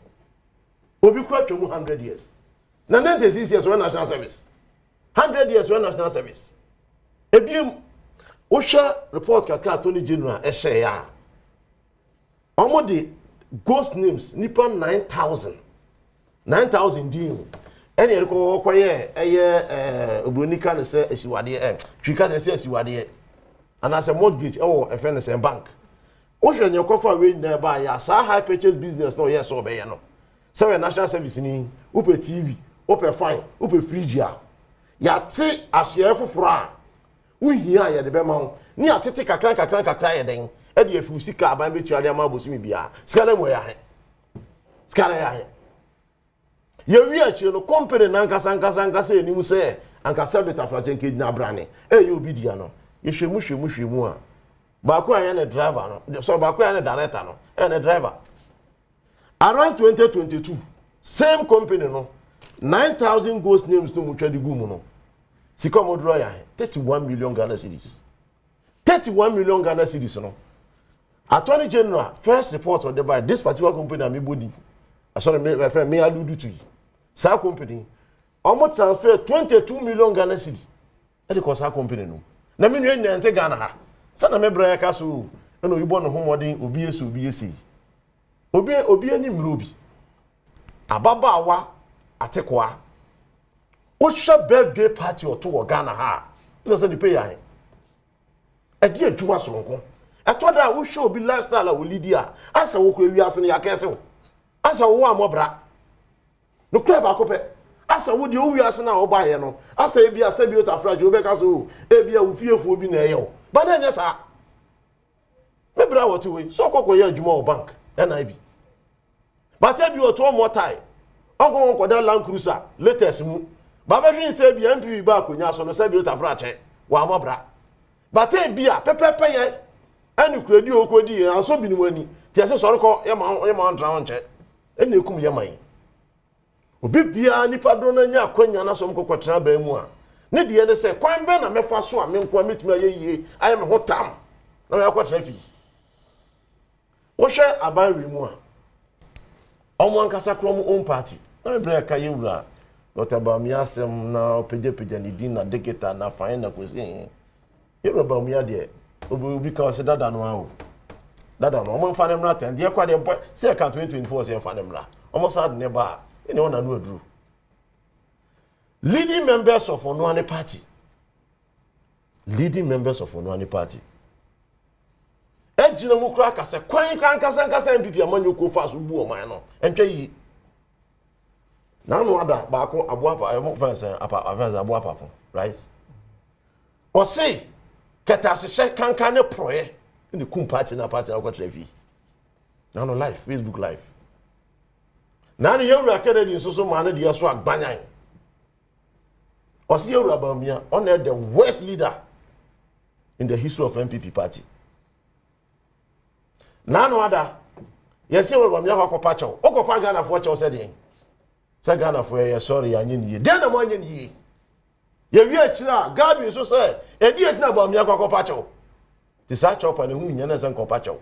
obi kura twemu 100 years na 96 years when national service 100 years when national service ebiem o hwe report kakra attorney general e share ya omo de ghost names nipa 9000 deal any koye obronika ne say esiwade twika say esiwade and as a mortgage e fairness bank o hwe ne kofa we na ba ya sa high purchase business no yes so be ye no say national service ni upe TV upe fine upe fridge ya ti asye foforo a uhia ye de be ma ni atete kakran ye den e de afu sika aban betu ade ama bosumi bia sika na mo ya he sika na ya he ye wi a chire no company na nkasa enimu se ankasa beta frachen ke na brane ye obi dia no ye hwemu a ba ko anya na driver no so ba ko anya na director no na driver around 2022 same company no 9000 ghost names to mutwa di gumu no sika mo draw ya 31 million Ghana cedis 31 million Ghana cedis no Attorney General first report on the by this particular company na me body sorry me aludu to you sa company almost transfer 22 million Ghana cedi e dey cause company no na me nwe nante Ghana ha sa na me bra ya ka so e no yibo no homodin obi esi obi ani mrobi ababawa atekoa o sha birthday party or to Ghana ha so say the pay ya e di adwuma sonko atoda wo show bi lifestyle wo lidia asa wo kura wi ase ne yakese asa wo amobra no kura ba kope asa wo de wo wi ase na wo ba ye no asa e bi asa bi otafraje wo be ka so e bi a wo fiefo bi na ye wo ba na nya sa me bra wo ti we so kokko ye adwuma wo bank na bi ba te bi o to mo tai onko ko da Land Cruiser latest mu ba be hwin se bi MP ba akonya so no se bi otafraje wo amobra ba te bi a pepepe ye ani kredi okodi anso binimani ti ase soro ko ye ma ntra wonche eni ekum ye man obi bia nipa do na nya akwanya na so mkokotena ba mu a ne de ne se kwan be na mefa so a menko metumi ayeye aye me ho tam na me akotena fi wo hwe aban wi mu a omo ankasa krom own party na me bre ka yewura Dr. Bamia asem na peje ni din na deketa na fine na kwesi yewura Bamia de obi ka se dada no awo dada no omo fa dem na ten de kwa de se ka 2024 se fa dem la omo sad ne ba ene ona no aduru leading members of Onuane party ejina mu kura ka se kwan kan kasa MPP amanyo ko fa so bu o man no entwe yi na no ada ba ko aboa e mo fence aboa papa right o say keta se kan ne proye ni kum party na ko trefi na no live Facebook live na no yewura Kennedy so ma na dia so agbanyan o say yewura Bamia on the worst leader in the history of MPP party na no ada yes yewura Bamia ko pacho o ko pa Ghana for cho say den say Ghana for ye sorry anye ni den na mo anye ni ye wi akira Gabi so say e di etina Bamia ko pacho ti sa chopa ne hu nya na san ko pacho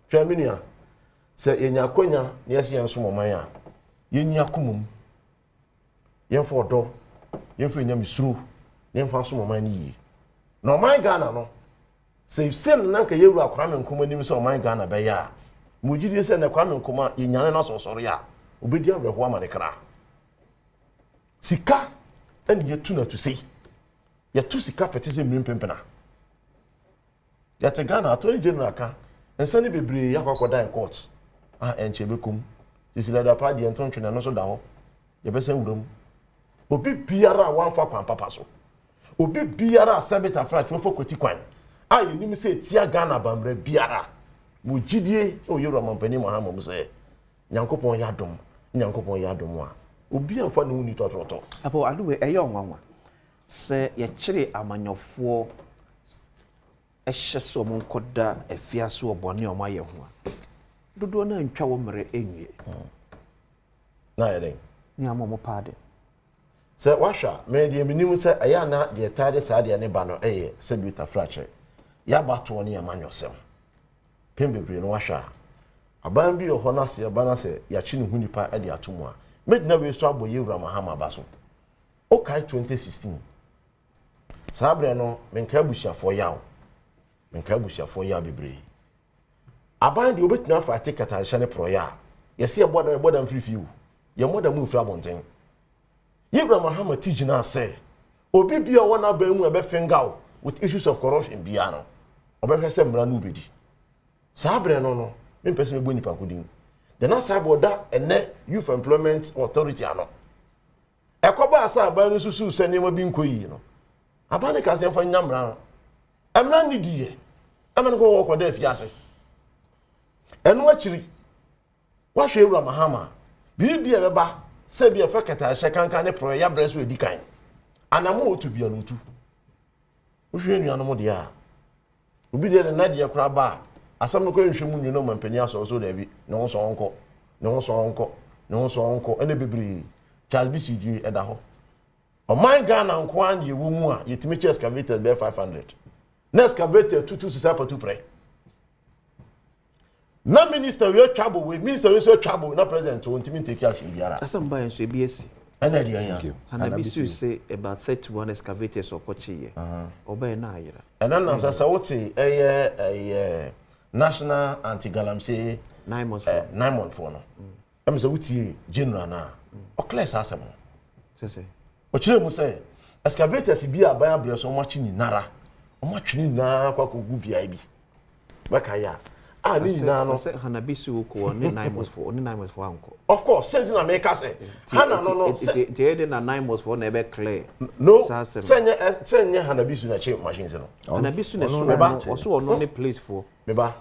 twaminia se yenya konya na yesi yenso moman a yenya komum yenfo odo yenfo enya misuru yenfa so moman ni yi na oman Ghana no se sen na nka yewura Kwame Nkrumah nim se oman Ghana be ya mujidi se na Kwame Nkrumah yenyane na sosoro ya obedi abrɛho amadekra sika eni yetu na to sei yetu sika petese mrimpempena yate Ghana attorney general ka ensani bebre yakwakoda in court enche bekum sisila da pa de entontwe na no so da ho ye be se wuram obi biara wanfa kwan papa so obi biara sabita frach mo fokoti kwan ayi nim se tia Ghana bamre biara mo gidie o yoro mampani Muhammad mo se nyankopon ya dom a obi anfa no ni tototo apo aduwe eyo nwanwa se ye kire amanyofo ehye so mo nkoda afiase obone o maye ho a dodo na ntwa wo mere enwie na yeden ni amomo pade se washa me de minim se aya na de tade sa de ne ba no se beauty frache ya bato ne amanyosem pembebre no washa aban bi ho na se ba na se ya chi ne hu nipa e de atomu a medina we so aboye wura mahama baso o kai 2016 sabre no menka bushafo ya bebre aban de obetina fa ticket a hye ne proya yesi eboda mfirifiu ye moda mu mfira bonten Yebra Mahama tijina say obi bia wona ba mu ebe fingal with issues of corruption bia no obehwese mra no bedi sabre no me person me boni pakodin the na saboda ene youth employment authority ano ekoba asa aba no susu se ne ma bi nkoyi no aba ne ka se fa nyamra no emra ni die amane ko wo koda afiase enu akiri wa hwe Yebra Mahama bibia beba se bia fa kata hye kankan ne pro ya breso edikan anamo otu bia no tu wo hwe nuanom de a obi de na de kura ba asam no ko nhwe mu nwuno mampani aso so da bi ne ho so onko ene bebiri Charles BCG eda ho o man Ghana nko an ye wo mu a yetimi che excavator be 500 na excavator tutu sisa patu pre na minister we trouble we minister we so trouble na president won timi take action biara asam ba enso BSc ana dia ya ana bisu say about 31 excavators okochiye oba na ayira ana na sasa wote national anti-galamsey 9 months for no am say wutie general na o class asem sese o chire mu say excavators bi aban abreso mo chi ni nara o ma twini na kwa kogu bia bi baka ya ni na no say hanabisu ko ni 9 months for anko of course since na make us hana no the na 9 months for na be clear no senye hanabisu na che machines no hanabisu na so also no place for meba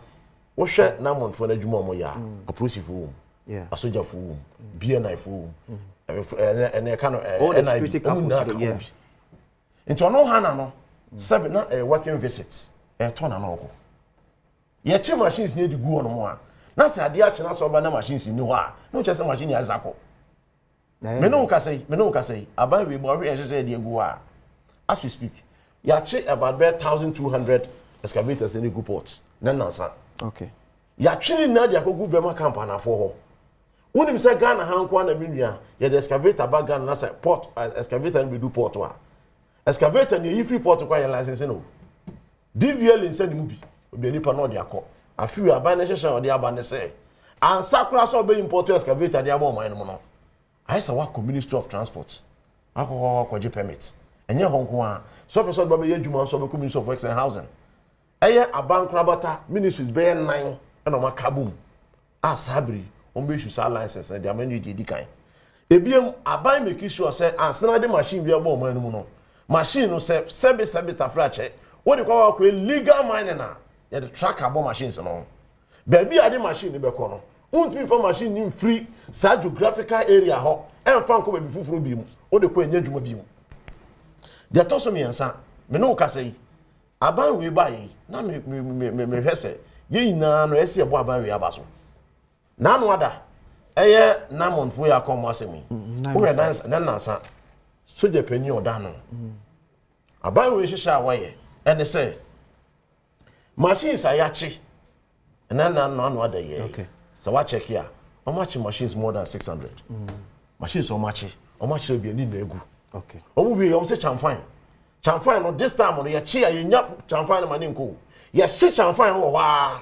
wo hwe na month for na dwuma mo ya approve for asoja for BNI for ene ka no security campus into no hana no sabe na working visits to na no ko ye che machines ne di gu ono mo a na se ade a che na so ba na machines ni ho a no che se machine ya zako Me no ka say aban we bo hwe ehye de egu a as we speak ya che about 1200 excavators in the port nansa okay ya twini na de akogu bema campaign afo ho wonim se Ghana hanko na menua ya de excavator ba Ghana na say port excavator no be do port wa excavator ne free port kwa ya license no DVL inside mu bi obi nipa no de akọ afi aban na hyehyɛ ode aba ne se ansa kura so be import excavator de aba o man no no I say wa Ministry of Transport akọ permit enye honko a so person ba be adwuma so be Ministry of Works and Housing eye abankrabata ministries be 9 na ma kabum asabri on be issue sa license na dia manu di kan ebiem aban make sure say ansana de machine bi abo man mu no machine no say sebe tafrache wo de kwa legal mining na ya de track abo machines no ba bi ade machine be ko no untumi for machine in free sa geographical area ho emfa nko ba bi fufuru bi mu wo de ko enya dwuma bi mu de toso mi ansa me no ka say aban we ba yi na me hwese ye ina no ese ebo aban we aba so na no ada eye na monfo ya kom asemi wo we na nansa soje panyi oda no aban we hwehwe awaye ene say machines ayachi na no ada ye okay so what check here how much machines more than 600 machines how much be ni na egu okay omu we say chamfine no this time no ye chi ye nya chamfine no mani nko ye shi chamfine no wa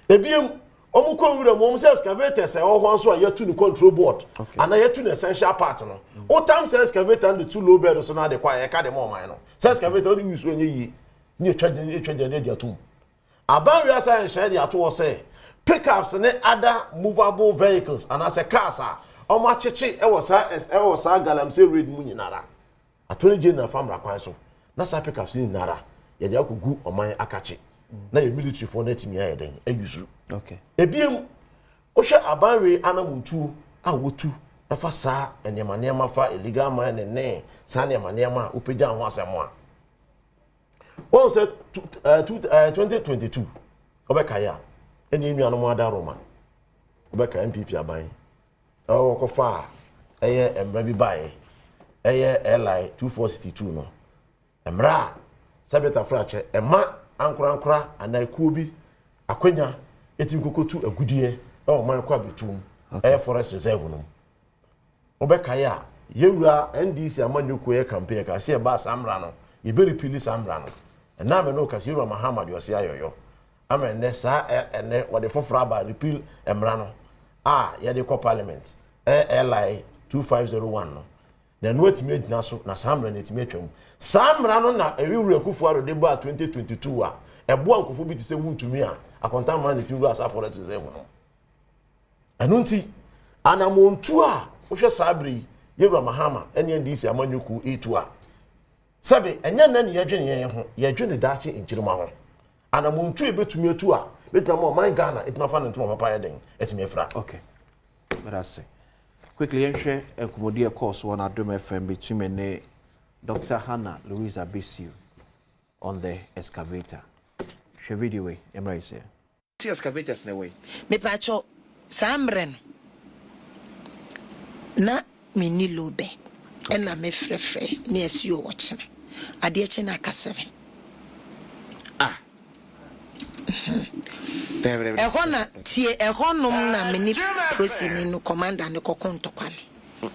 ebiem omu ko wura mo say excavator say o ho so ye tu ni control board and ye tu ni essential part no o time say excavator and the two low bed so na de kwa ye ka de mo man no say excavator use onye yi ni etwa de atum aban we say share de ato say pickups and other movable vehicles and as a cars omo cheche e was galamsey read mu nyinara atoni je na famra kwan so na sa pickups ni nara ye de akogu oman akache na ye military for net mi aye den ayusu okay ebiem o hwe abanwe anamuntu a wotu afa sa enema fa illegal mine ne sa enema opegya ho asemo a won say 2022 obekaya eni enu anu ada Roma obeka MPP aban o ko fa eye emra bi bae eye LI 2462 no emra sabeta frache ema ankura anaikuo bi akwanya etim kokotu agudie o man kwa betum eye forest reserve no obeka ya yewura NDC amanyuko ye campaign ka se ba samra no ye be repeal samra no na me no ka se Yuru Muhammad yo se ayoyo amen ne sa ene wode foforo aba repeal emra no ye de ko parliament LI 2501 no na no atimi adina so na samra na atimi atwam samra no na ewuru akufo aro de ba 2022 a ebo ankofo bi ti se wuntumi a akonta man de tiru asa forest reserve no anunti anamontu a wohwe sabri Yuru Muhammad ene ndisi amanyuku etu a sabe enya na ne yadwene ye ho yadwene daache enchirima ho anamontu ebetumi etu a betuma mo man Ghana etuma fa ntuma papa yeden etumi efra okay but I say quickly enhwe enkomodi course on Adom FM between me ne Dr. Hannah Louisa Bisiu on the excavator she video we emra say ti excavators na way me pacho samren na mini lobe ena me frefre na esio wochena ade chena ka 7 ehona tie ehonum na mini prosini no commander ne kokontokwa no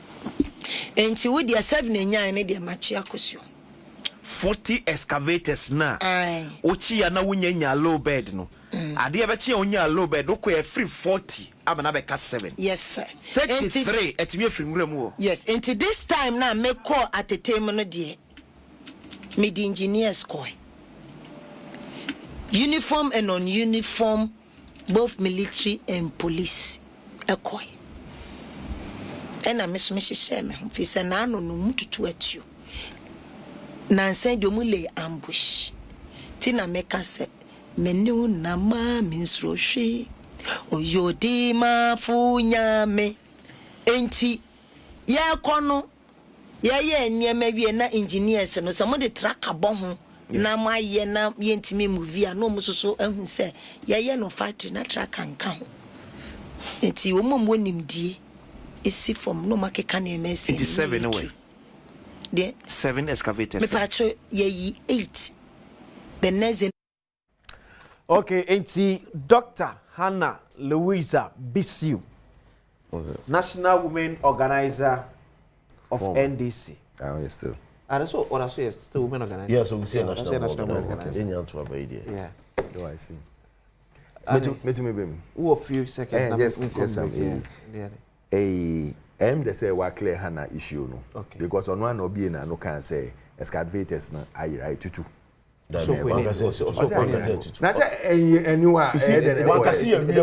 enti wodi a 7 enyan ne de machi akosio 40 excavators na ochi ya na wunya low bed no ade ebechi onya low bed ko e free 40 abana be ka 7 yes sir 33 etimi afiri nwuramu o yes enti this time na me call at a time no de me the engineers call uniform and non-uniform, both military and police. Ekoi. And I miss Shame. If it's an ano no mutu to at you. Nansen Jomule ambush. Tina Meka said, Menu nama means Roshi. O yodima funyame. Enti. Ya kono. Ya near maybe na engineers and somebody track a bomb. Na ma ye na yentimi movie a no musoso ehun se ye no factory na track kan kan enti wo mom wonim die isi from no make can MS. It is 7 away. Yeah. 7 excavators. Me pacho ye 8. The next. Okay, auntie Dr. Hannah Louisa Bisiu, National Women Organizer of NDC. Yes, still. And so, what I say is still women organizer. Yes, we see national women organizer. organizer. Yeah. Do I see? Me who a few seconds. They say we clear Hannah issue no. Okay. Because on one obi na no can say excavators na ayi right tutu. So na say anyone one see we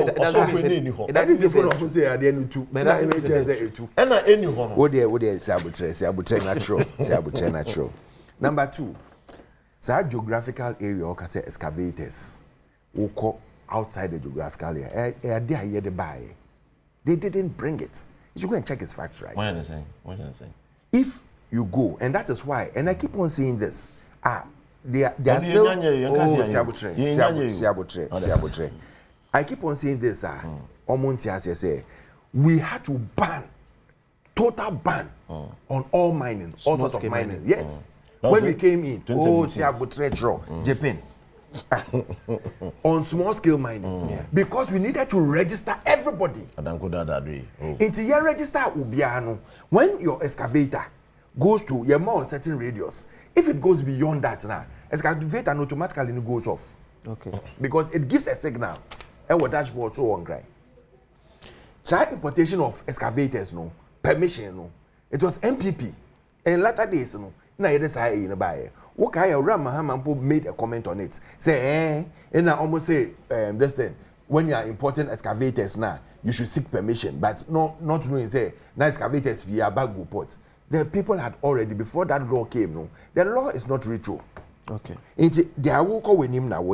that is for us say ade no tu. But that's me say etu. And na any ho no. Wo dey say abutre natural, say abutre natural. Number 2. Say geographical area or can say excavators. Wo call outside the geographical area. They here the buy. They didn't bring it. You should go and check his facts, right? What are you saying? What are you saying? If you go, and that is why, and I keep on saying this, they are still. Siabutre. I keep on saying this, Omonti say, we had to ban, total ban on all mining, all sorts of mining. Yes. When we came in, Siabutre draw, Japan. On small scale mining because we needed to register everybody. Into your register ubiano when your excavator goes to your more certain radius. If it goes beyond that now, excavator automatically goes off. Okay. Because it gives a signal. Our dashboard so on gray. Child importation of excavators no permission no. It was MPP. In latter days no. Na yede say in buy. Wokaya Ram Mahamampo made a comment on it. Say, and I almost say, this thing, when you are importing excavators now, you should seek permission. But not knowing, say, now excavators via Bagu port. The people had already, before that law came, no, the law is not retro. Okay. They are walking with him now.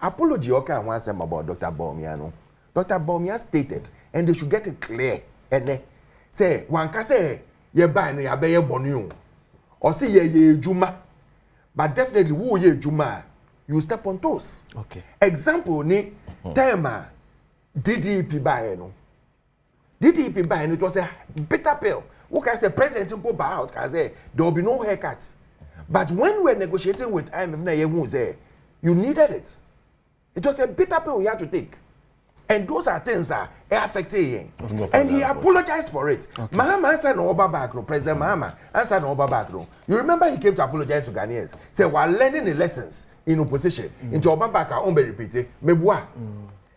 Apology, okay, and once about Dr. Baumiano. Dr. Baumia stated, and they should get it clear. And say, one can say, ye buy no, ye buy ye bonu. Or say, ye juma. But definitely, who ye Juma, you step on toes. Okay. Example ni tema DDP buy no. DDP buy no, it was a bitter pill. Who can say President go buy out? Can say there will be no haircut. But when we were negotiating with IMF, you needed it. It was a bitter pill you had to take. And those are things that are affecting him. And he apologized for it. Okay. Mahama answered no back no. President Mahama answered no back no. You remember he came to apologize to Ghanaians. Say while learning the lessons in opposition, into Obabaka on be repeated. Mebwa.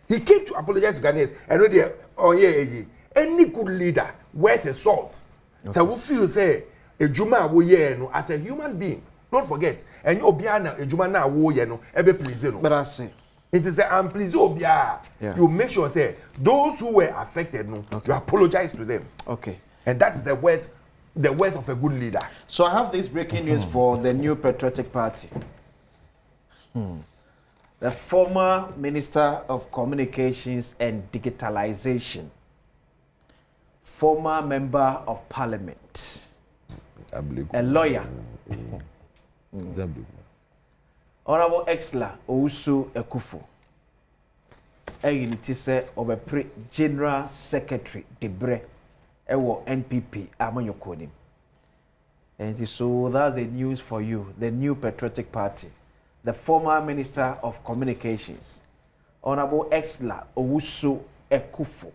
He came to apologize to Ghanaians. And any good leader worth his salt. So we feel say a Juma wo ye no as a human being. Don't forget. And you obiana a Juma na wo ye no ebe please no. But I say it is I'm pleased you make sure say those who were affected no you apologize to them. Okay. And that is the worth of a good leader. So I have this breaking news for the new Patriotic Party. The former Minister of Communications and Digitalization, former Member of Parliament, a lawyer, Honorable Exla Owusu Ekufu, Eyinti se obepre General Secretary Debre ewo NPP amanyokonim. And so that's the news for you, the new Patriotic Party. The former Minister of Communications, Honorable Exla Owusu Ekufu,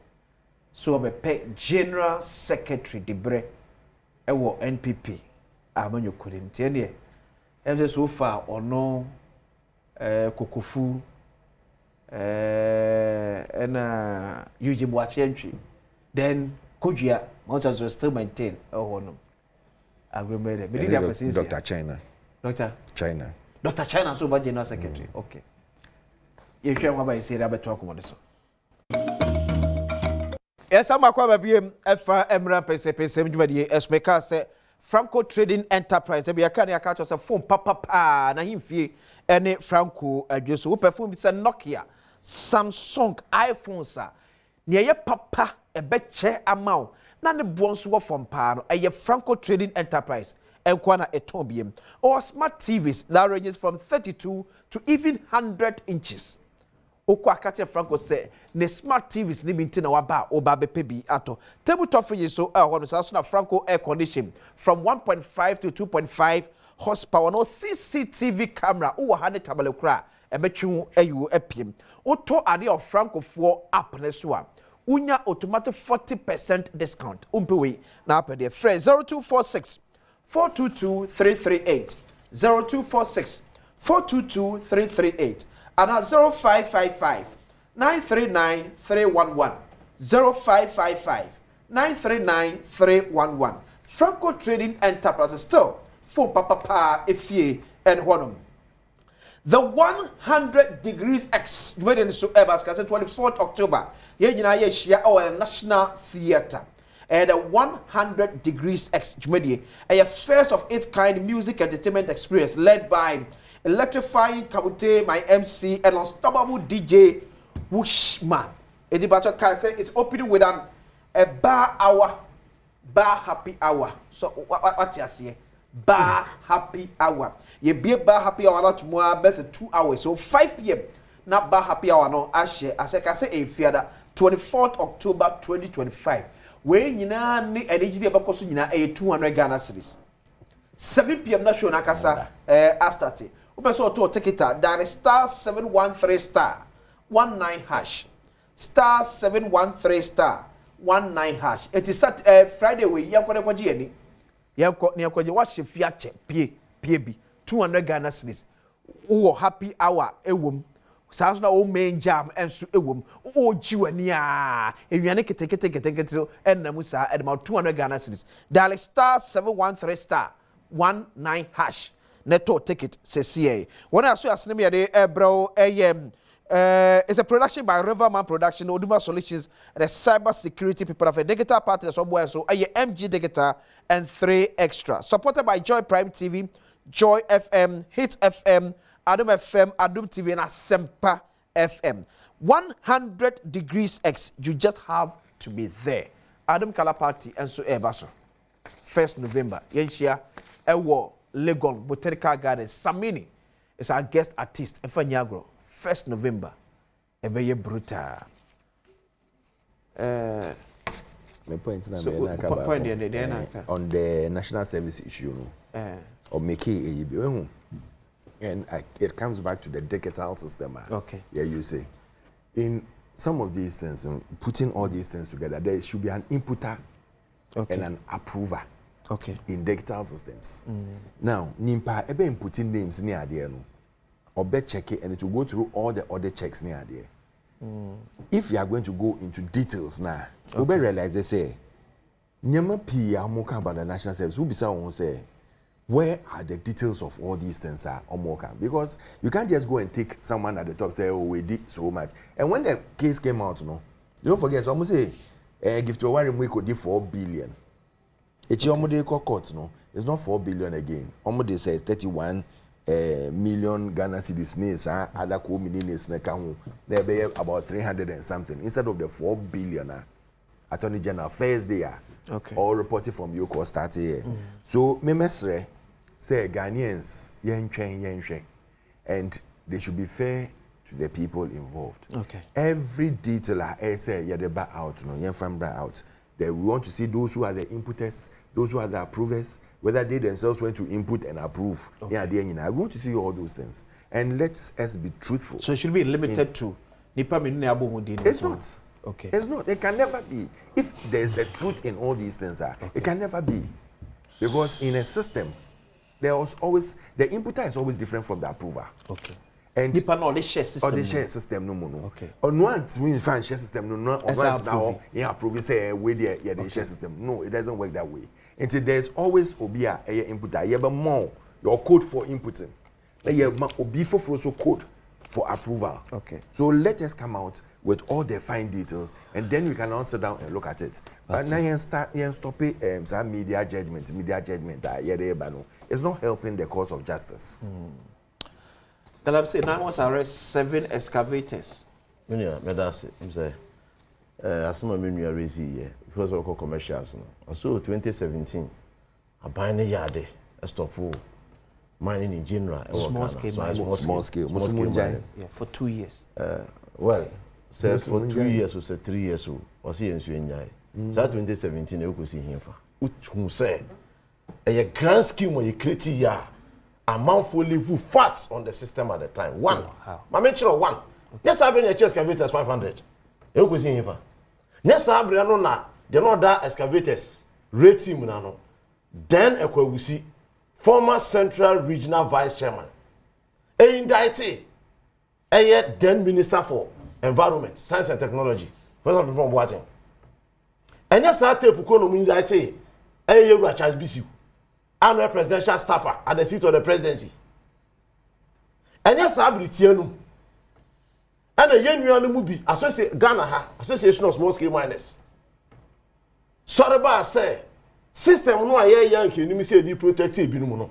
so obepe General Secretary Debre ewo NPP amanyokonim. Tienye, and so far or no Kokofu and Eugene Wachenchi, then Kujia also still maintain a honor. I remember Dr. China. Dr. China, so by General Secretary. Okay. You can remember say that talk about this. Yes, I'm a quabe F Emra Pese Esmeka say Franco Trading Enterprise. Ebi akani akato say phone papa na himfie ene Franco adweso wo perfume say Nokia, Samsung, iPhone sa. Ne ye papa ebe che amount na ne bonso wo from pa no eye Franco Trading Enterprise enkwa na etobiem or smart TVs that ranges from 32 to even 100 inches. Oko akache Franco say ne smart TVs ni binti na waba oba bepe bi ato. Tabletop fridge so na Franco air condition from 1.5 to 2.5 horsepower. No CCTV camera uwa hane tabale kura ebetwu ayu epiem. Oto ade of Franco 4 app ne so a unya automatic 40% discount. Umpewe na app de free 0246 422 338 0246 422 338 and 0555 939 311 0555 939 311. Franco Trading Enterprises still for Papa Efie and Honum. The 100 degrees X made in so Ebas 24th October. Ye share our National Theatre. And the 100 degrees X Jumedi, a first of its kind music entertainment experience led by electrifying Kabute, my MC, and unstoppable DJ Wushman. Edibacho Kase is opening with a bar happy hour. So what you say? Bar happy hour. You be a bar happy hour not more best 2 hours. So 5 p.m. Not bar happy hour no ashe. As I can say a fiada 24th October 2025. When you na ni energy de bakoso nyina 200 Ghana cedis. 7 p.m. na show na kasa astarte. Opeso to ticket dan star 713 star 19 hash. Star 713 star 19 hash. It is Friday we yakore kwaji ani. Yakko ne yakwaje wa shefia che pie bi 200 Ghana cedis. Wo happy hour ewom. Sounds na o main jam enso ewom o jiwani a ewiane kete and namusa at about 200 Ghana cedis. Dial star 713 star 19 hash. Neto ticket CCA. When I saw asnemi de bro it's a production by Riverman Production, Oduma Solutions, and the cyber security people of a digital partners so MG Digital and 3 Extra. Supported by Joy Prime TV, Joy FM, Hits FM, Adom FM, Adom TV, and Asempa FM. 100 degrees X, you just have to be there. Adom Color Party and so Ebaso. 1st November. Yenshia Ewo Legon Botanical Gardens. Samini is our guest artist. Efanyagro. 1st November. Ebeye brutal. My point now on the national service issue. Or make it and it comes back to the digital system. Okay. Yeah, you say. In some of these things, putting all these things together, there should be an inputter and an approver. Okay. In digital systems. Now, Nimpa ebe inputting names near there no. Or bet check it and it will go through all the other checks near there. If you are going to go into details now, you will realize they say, Nyama P amoka about the national service. Who bisa won't say, where are the details of all these things are omoka? Because you can't just go and take someone at the top say, oh, we did so much. And when the case came out, no, don't forget, so almost say, give to one we could do 4 billion. It's almost court, no, it's not 4 billion again. Almost says 31 million Ghana cedis, other co-millions, there be about 300 and something instead of the 4 billion. Attorney General first day, all reported from Yoko start here. So, me mesre say Ghanaians yen and they should be fair to the people involved. Okay. Every detail I say yadeba out, no yen fambra out. That we want to see those who are the inputters, those who are the approvers, whether they themselves went to input and approve. Yeah, we want to see all those things. And let us be truthful. So it should be limited to It's not. Okay. It's not. It can never be. If there's a truth in all these things, it can never be. Because in a system, there was always the inputter is always different from the approver. Okay. And the share system. Or the share system no. Okay. On once when you find share system no once now approve say we the share system. No, it doesn't work that way. Until there's always obia a inputter. You have more your code for inputting. You have obi for also code for approval. Okay. So let us come out with all the fine details, and then we can all sit down and look at it. But now you stop it. Some media judgment. It's not helping the cause of justice. I'm saying now was arrest 7 excavators. Yeah, that's it. I'm saying, as my menu are raising because of commercials. So 2017, I buy a yard, a stop. mining in general. Small scale mining. Small scale mining. Yeah, for 2 years. Well, says for 2 years or 3 years or see in Sweden. So 2017, you could see him for. Who say a grand scheme where you create ya amount for live fats on the system at the time. One. My mention one. Yes, I've been a chest excavators 500. You could see him for. Yes, I've been on the other excavators rate him now. Then we see former Central Regional Vice Chairman. Indicted. Then Minister for Environment, Science and Technology. President from Badwam. And yes, I take Pukono indicted. Charles BC. I'm a presidential staffer at the seat of the presidency. And yes, I be Tianu. And a young movie Association of Small Scale Miners. Sorry, but I say, system no aye Yankee, you say be protected, be no.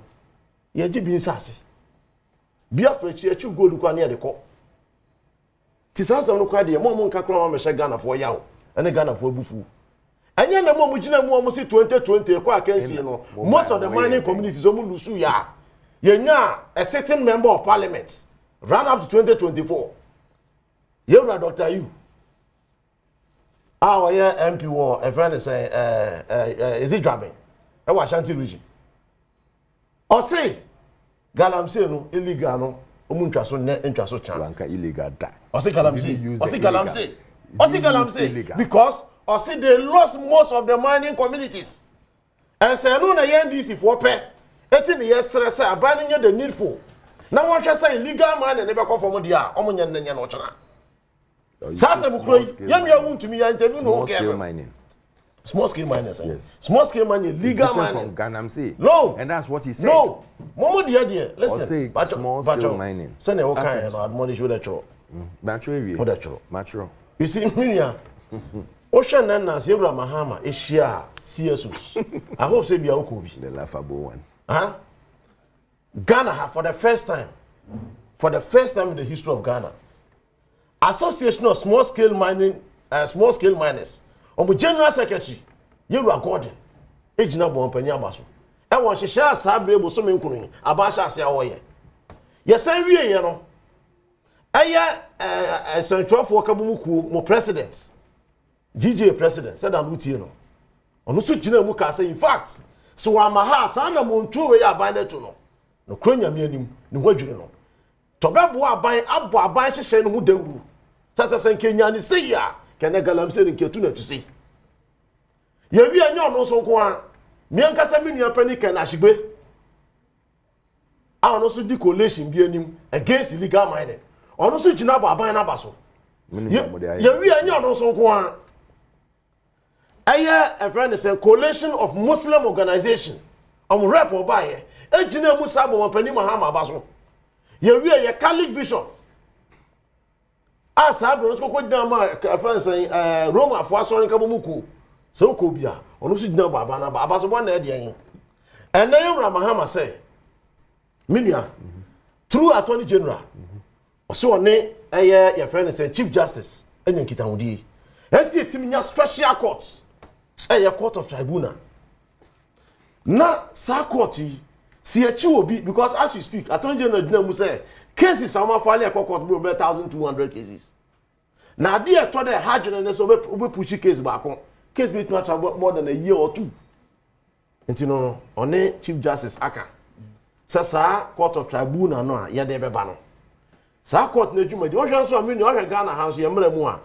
Ye ji bin sase. Bia fa chi achu go du kwa near the call. Tisasa no kwa de mo nka kra ma Ghana for yawo. Ene Ghana for bufu. Anya na mo gina mo say 2020 kwa akansi no. Most of the mining communities omu lusu ya. Yenya a sitting member of parliament run up to 2024. Yewra Dr. You. Our MP war a friend say is it driving? I was Ashanti region. Or say Galamsey no illegal no omuntwa so ne ntwa so chan. Wanka illegal da. Or say Galamsey. Because or say they lost most of the mining communities. And say no na NDC for pay. Eti ne yesre say abaninye the needful. Na wan hwe say illegal mining ne be ko for mo dia omunya nnenya no chana. Sasa mukro yamya wuntumi ya interview no okay. Small scale miners. Yes. Small scale mining, legal mining. From Ghana, I'm saying. No. And that's what he said. No. Momo dear. Listen. Small scale mining. Send a kind of admonish with a choro. Mature. You see, Minia. Ocean and Nas, Yebra Mahama, Asia, CSUs. I hope say be a Okubi. The laughable one. Huh? Ghana, for the first time in the history of Ghana, Association of Small Scale Miners. Omo General Secretary, Yewra Gordon, Ejina Bon Panya Abaso. E won hihya asabre eboso menkunu abasha ase awoye. Yesan wie ye no. Central for Kabumuku mo president. GJ president said am utie no. Ono so gina mu ka say in fact, so wa maha sa na mo ntu we aban na to no. No kronya me anim, ne ho adwure no. To bebo aban abo aban hihye no hu dawuru. Sasa Kenya ni say ya. Kena Galamsey nketu na to say. Ye wi anya ono so ko a me ankasa me nua pani kan ahigbe. A ono so di coalition bi anim against illegal mining. Ono so gina ba aban na baso. Ye wi anya ono so ko a a friend say coalition of Muslim organization. Rep obaye e gina musa bo pani Mahama baso. Ye wi ye Catholic bishop. Asabro nko ko dama friend say Roma afo asori kabomuku. So kobia ono so gina baba na baba so bo na e de yin. And na Yewra Mahama say Minia through Attorney General. So one your friend say Chief Justice enye nkitahudi. Esi etiminya special court. Court of tribunal. Na sa court si echi obi because as we speak Attorney General dina mu say cases sama file court be 1200 cases. Na dey to the hajuna na so we push case back on. Case be to travel more than a year or two. Enti no one Chief Justice aka. Sasa court of tribunal no a ye dey beba no. Sa court na djuma di o hwe so amini o hwe Ghana house ye mra mu a.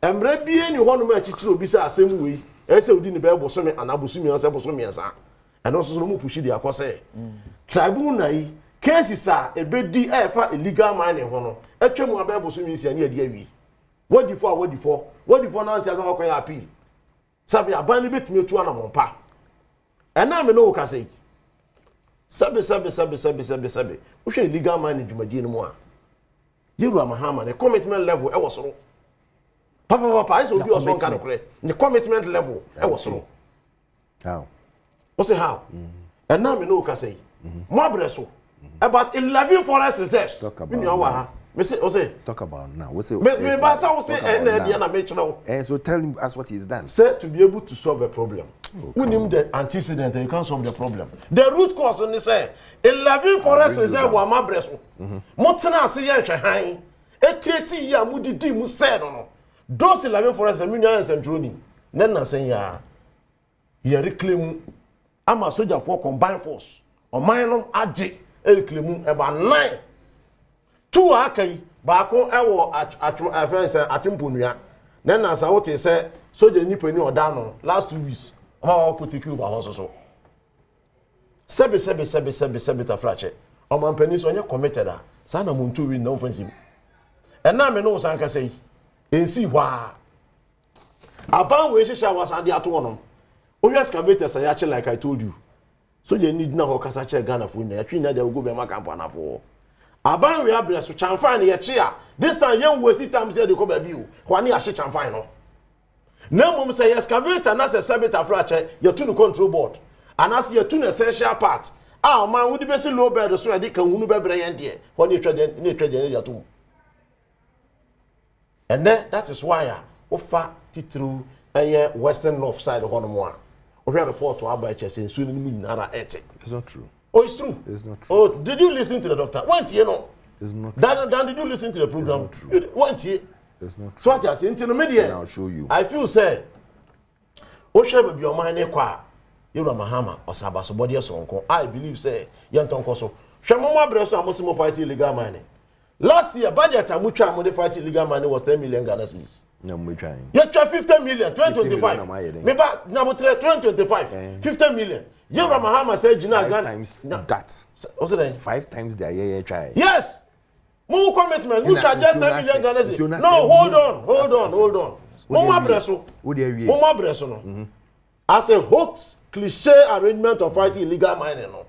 Emre bie ni ho no ma chichiro obi sa asem we. Ese odi ni be bosome anabosumi anse bosome ansa. And also no mu push di akose. Tribunal yi cases a ebedi efa illegal mining ho no. Etwemu abe bosome nsia ne adi awi. What the na antia so kwa appeal. Sabi abani betimi otu ana mompa. Ena me no ka say. Sabi. Wo hwe illegal mining djumadi no mu a. Yewra Mahama the commitment level e was so. Papa is obi also kind of correct. The commitment level e was so. How? What say how? And now me no ka say. Mo abreso. About 11 forest reserves. Talk about talk about now. What's it? Me ba say na make sure. So tell him as what he's done. Say to be able to solve a problem. We need the antecedent and you can't solve the problem. The root cause on this 11 forest reserve wa mabreso. Motena se ye hwehan. E create ya mudidi mu se no. Those 11 forest munya and centroni. Nen na sen ya. Ye reclaim ama soldier for combined force. O man no age e reclaim eba 9. 2 akai ba ko e wo atimponua. Nen na sa wote se soldier ni pani oda no last 2 weeks. How put the cube so. Sebe ta frache. O man penis onye committed a. Sana muntu win no offensive. And now me no sanka say. Ensi wa. Aban we shisha was ade ato no. Oya excavator say actually like I told you. So you need na ho kasa che Ghana for na twi na dey go be ma camp na for. Aban we abre so chamfan ye che a. This time yen waste time say dey ko ba bi o. Kwani a she chamfan no. Now, mom say excavator na se sabita fracture you to the control board and as you to the essential part ah man would be say low bed so e kan hunu be bre yan de when you trade ya to and then that is why offer titru western north side of one we report to Abacha say so ni nyara ete. It's not true. Oh, it's true. It's not true. Oh, did you listen to the doctor? Once you know. It's not true. Dan, did you listen to the program? It's not true. Once you. It's not true. So what you say into the media? I'll show you. I feel say Osha be your mind kwa Yura Mahama or Sabaso body so I believe say Yanton Koso. Shamoma Breso Amosimo fight illegal mining. Last year budget amucha mo fight illegal mining was 10 million Ghana cedis. No, we trying. You try 50 million 2025. Me ba na 2025 50 million. Yura Mahama say Gina Ghana times that. What's it 5 times the year try. Yes. More commitment. You can just 10 million Ghana cedis. No, hold on. Mama Breso. Mama Breso no. As a hoax, cliche arrangement of fighting illegal mining no.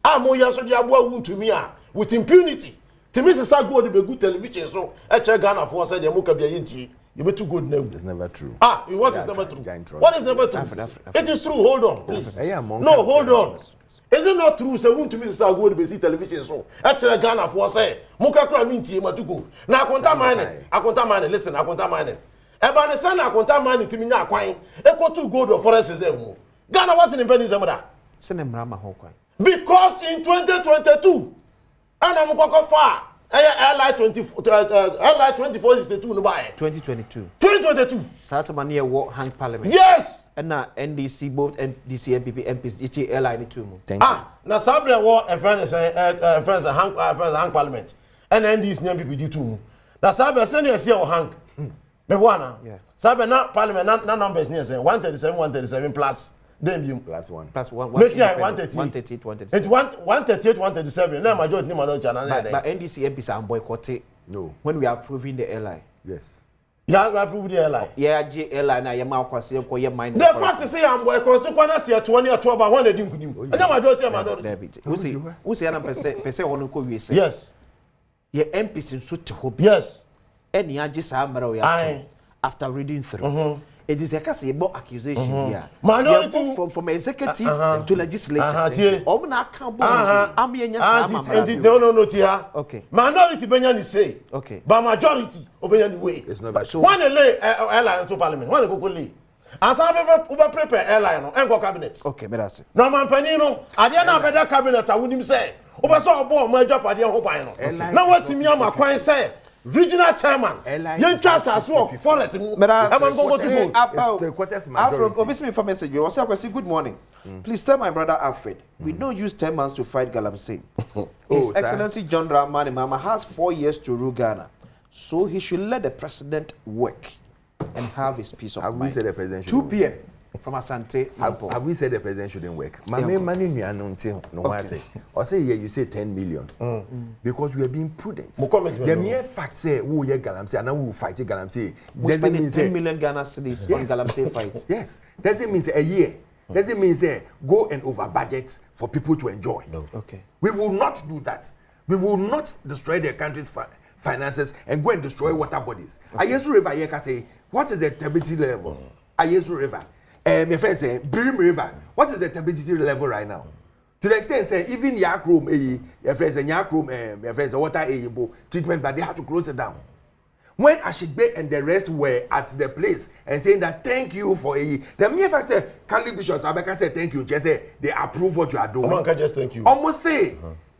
Amo yaso di abua wun to me with impunity. Timisi sa go the good television so e che Ghana for say dem ka bia yinti. You be too good now. It's never true. What is never true? What is never true? It is true. Hold on, please. No, hold on. Is it not true? Say wun to me say go the see television so e che Ghana for say muka kra minti ma to go. Na akonta mining. Listen, akonta mining. Eba ne sana akonta mining timi nya kwan. E ko to gold of forest reserve mu. Ghana what's in penny zamada? Sene mrama ho kwan. Because in 2022 and I'm going to far LI 2462 no buy 2022 Saturday near war hang parliament. Yes, and now NDC both NDC MPP MPs each LI ni two. Thank you. Now Saturday war friends hang parliament and NDC MPP di two. Now Saturday senior see hang. Me wana. Yeah. Saturday na parliament na numbers near say 137 plus. Then you plus one. Make it 138, 137. Now majority but NDC MPs are boycotting. No. When we are approving the airline. Yes. Yeah, we approve the airline. Yeah, airline na yema kwase ko ye mind. The fact is say am boycotting kwana se 20 or 12 when they din kunim. Anya majority. Who say na pese hono ko wi say. Yes. Ye MPs nso te ho. Yes. Eni age sa mara o ya after reading through. It is a case of accusation here. Minority from executive to legislature. No, okay. Minority Benyani say. Okay. But majority Benyani way. It's never so. One lay airline to parliament. One go lay. And some people prepare airline and go cabinet. Okay, but that's it. No man panino. I didn't have better cabinet. I wouldn't say. Over so born my job. I didn't hope I know. Now what me am a say. Regional chairman, young trust as well. Forest. Obviously, for message, you also say good morning. Please tell my brother Alfred, we don't use 10 months to fight Galamsey. His Excellency John Dramani Mahama has 4 years to rule Ghana, so he should let the president work and have his peace of mind. Have we said the president 2 p.m. from Asante. Have we said the president shouldn't work? My money no say. Or say yeah, you say 10 million. Because we are being prudent. The mere fact say we are Galamsey and now we fight Galamsey doesn't mean 10 million Ghana cedis on Galamsey fight. Yes. Doesn't mean say a year. Doesn't mean say go and over budget for people to enjoy. No. Okay. We will not do that. We will not destroy their country's finances and go and destroy water bodies. Ayesu River here can say what is the turbidity level? Ayesu River. My friend say Birim River. What is the turbidity level right now? To the extent say even Yakrom, your friends and Yakrom, your friends water treatment, but they have to close it down. when Ashigbe and the rest were at the place and saying that thank you for a the mere fact that Catholic bishops Abeka said thank you, just say they approve what you are doing. Can just thank you. Almost say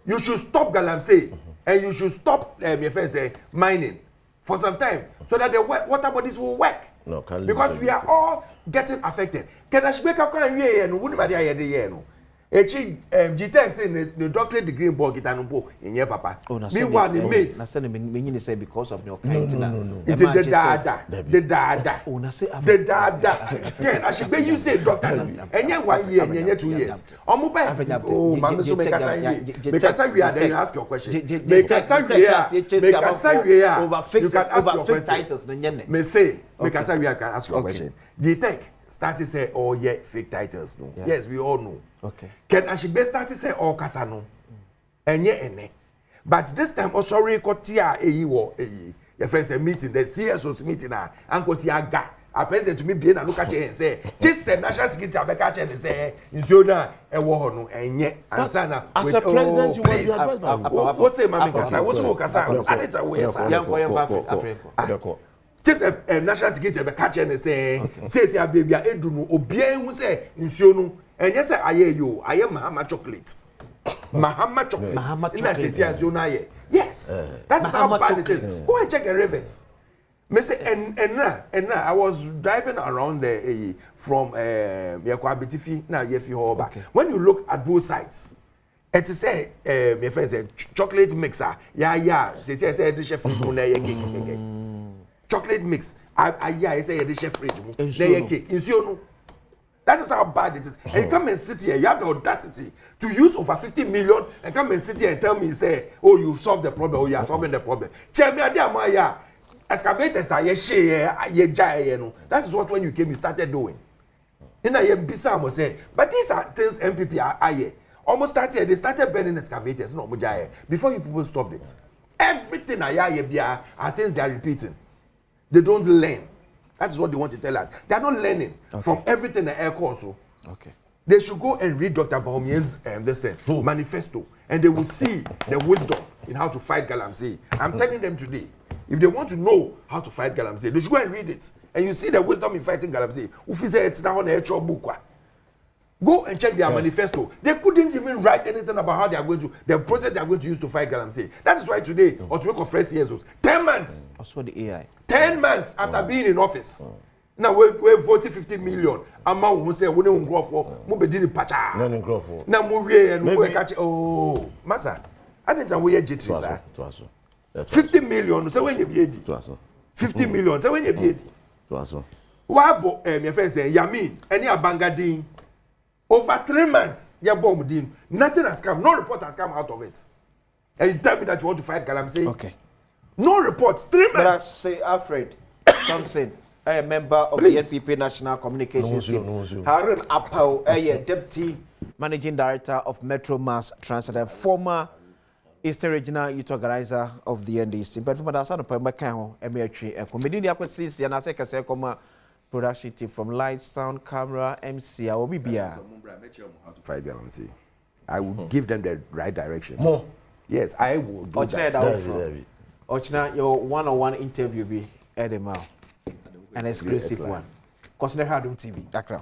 you should stop Galamsey and you should stop my friends mining for some time so that the water bodies will work. No, because we are all getting affected. Can Ashigbe can we and wouldn't be no. G-Tech saying the doctorate degree in Bogitanumpo in your papa. Meanwhile, the mates. I say because of your kind. No. It's the dada. The dada. The dada. Then I should be you say doctor. And yet 1 year, and yet 2 years. Oh, Mamma, so make us we are then you ask your question. Make us we are. Over fixed titles. May say, make us we can ask your question. G-Tech started say, oh yeah, fake titles. No. Yes, we all know. Okay. Can Ashigbe start to say all kasano? Enye ene. But this time Osori kotia wo your friends a meeting, the CSO's meeting Uncle Siaga. A president to me be na look at and say, just said national security abeka and say, Nzona e wo no enye ansana. As a president you want what say mama kasa? What's more kasa? Adita we Africa. Just a national security abeka and say say baby edu no obia hu say nsuo no. And yes, I hear you. I am Mahama chocolate. Mahama chocolate. Mahama chocolate. Yes. That's how bad it is. Go and check the rivers. And I was driving around there from Yakwabitifi now Yefi Hoba. When you look at both sides, it is my friend said chocolate mixer. Yeah. Say the chef chocolate mix. I say the chef fridge. That is how bad it is. And you come and sit here, you have the audacity to use over 50 million and come and sit here and tell me, say, oh, you've solved the problem, oh, you are solving the problem. Excavators are that is what when you came, you started doing. But these are things MPP are almost started, they started burning excavators, no, before you people stopped it. Everything are things they are repeating. They don't learn. That is what they want to tell us. They are not learning from everything the air course. Okay. They should go and read Dr. Baumier's manifesto, and they will see the wisdom in how to fight Galamsey. I'm telling them today, if they want to know how to fight Galamsey, they should go and read it, and you see the wisdom in fighting Galamsey. Go and check their manifesto. They couldn't even write anything about how they are going to, the process they are going to use to fight Galamsey. That is why today, or to make a fresh years, 10 months. Also the AI. 10 months after being in office. Now we're voting 50 million. Amount who say we don't grow for, we be doing pacha. No grow for. Now we and we catch. Oh, massa. I didn't we get sir. 50 million. So when you be 50 million. So when you be 80. Wabo my friend say Yamin any abangadin. Over 3 months, nothing has come, no report has come out of it. And you tell me that you want to fight Galamsey? Okay. No reports, 3 months. But I say, Alfred Thompson, a member of the NPP National Communications Team. Harun Apau, a Deputy Managing Director of Metro Mass Transit, and former Eastern Regional Youth Organizer of the NDC. But from the Asano Pemakaho, Emery, and Comedian Aquasis, Yanaseka Sekoma. Production team from light, sound, camera, MC, I will be here. Fight Galamsey. I will give them the right direction. More. Yes, I will do that. Ochina, your one-on-one interview be Edema, an exclusive one. Adom TV, Accra.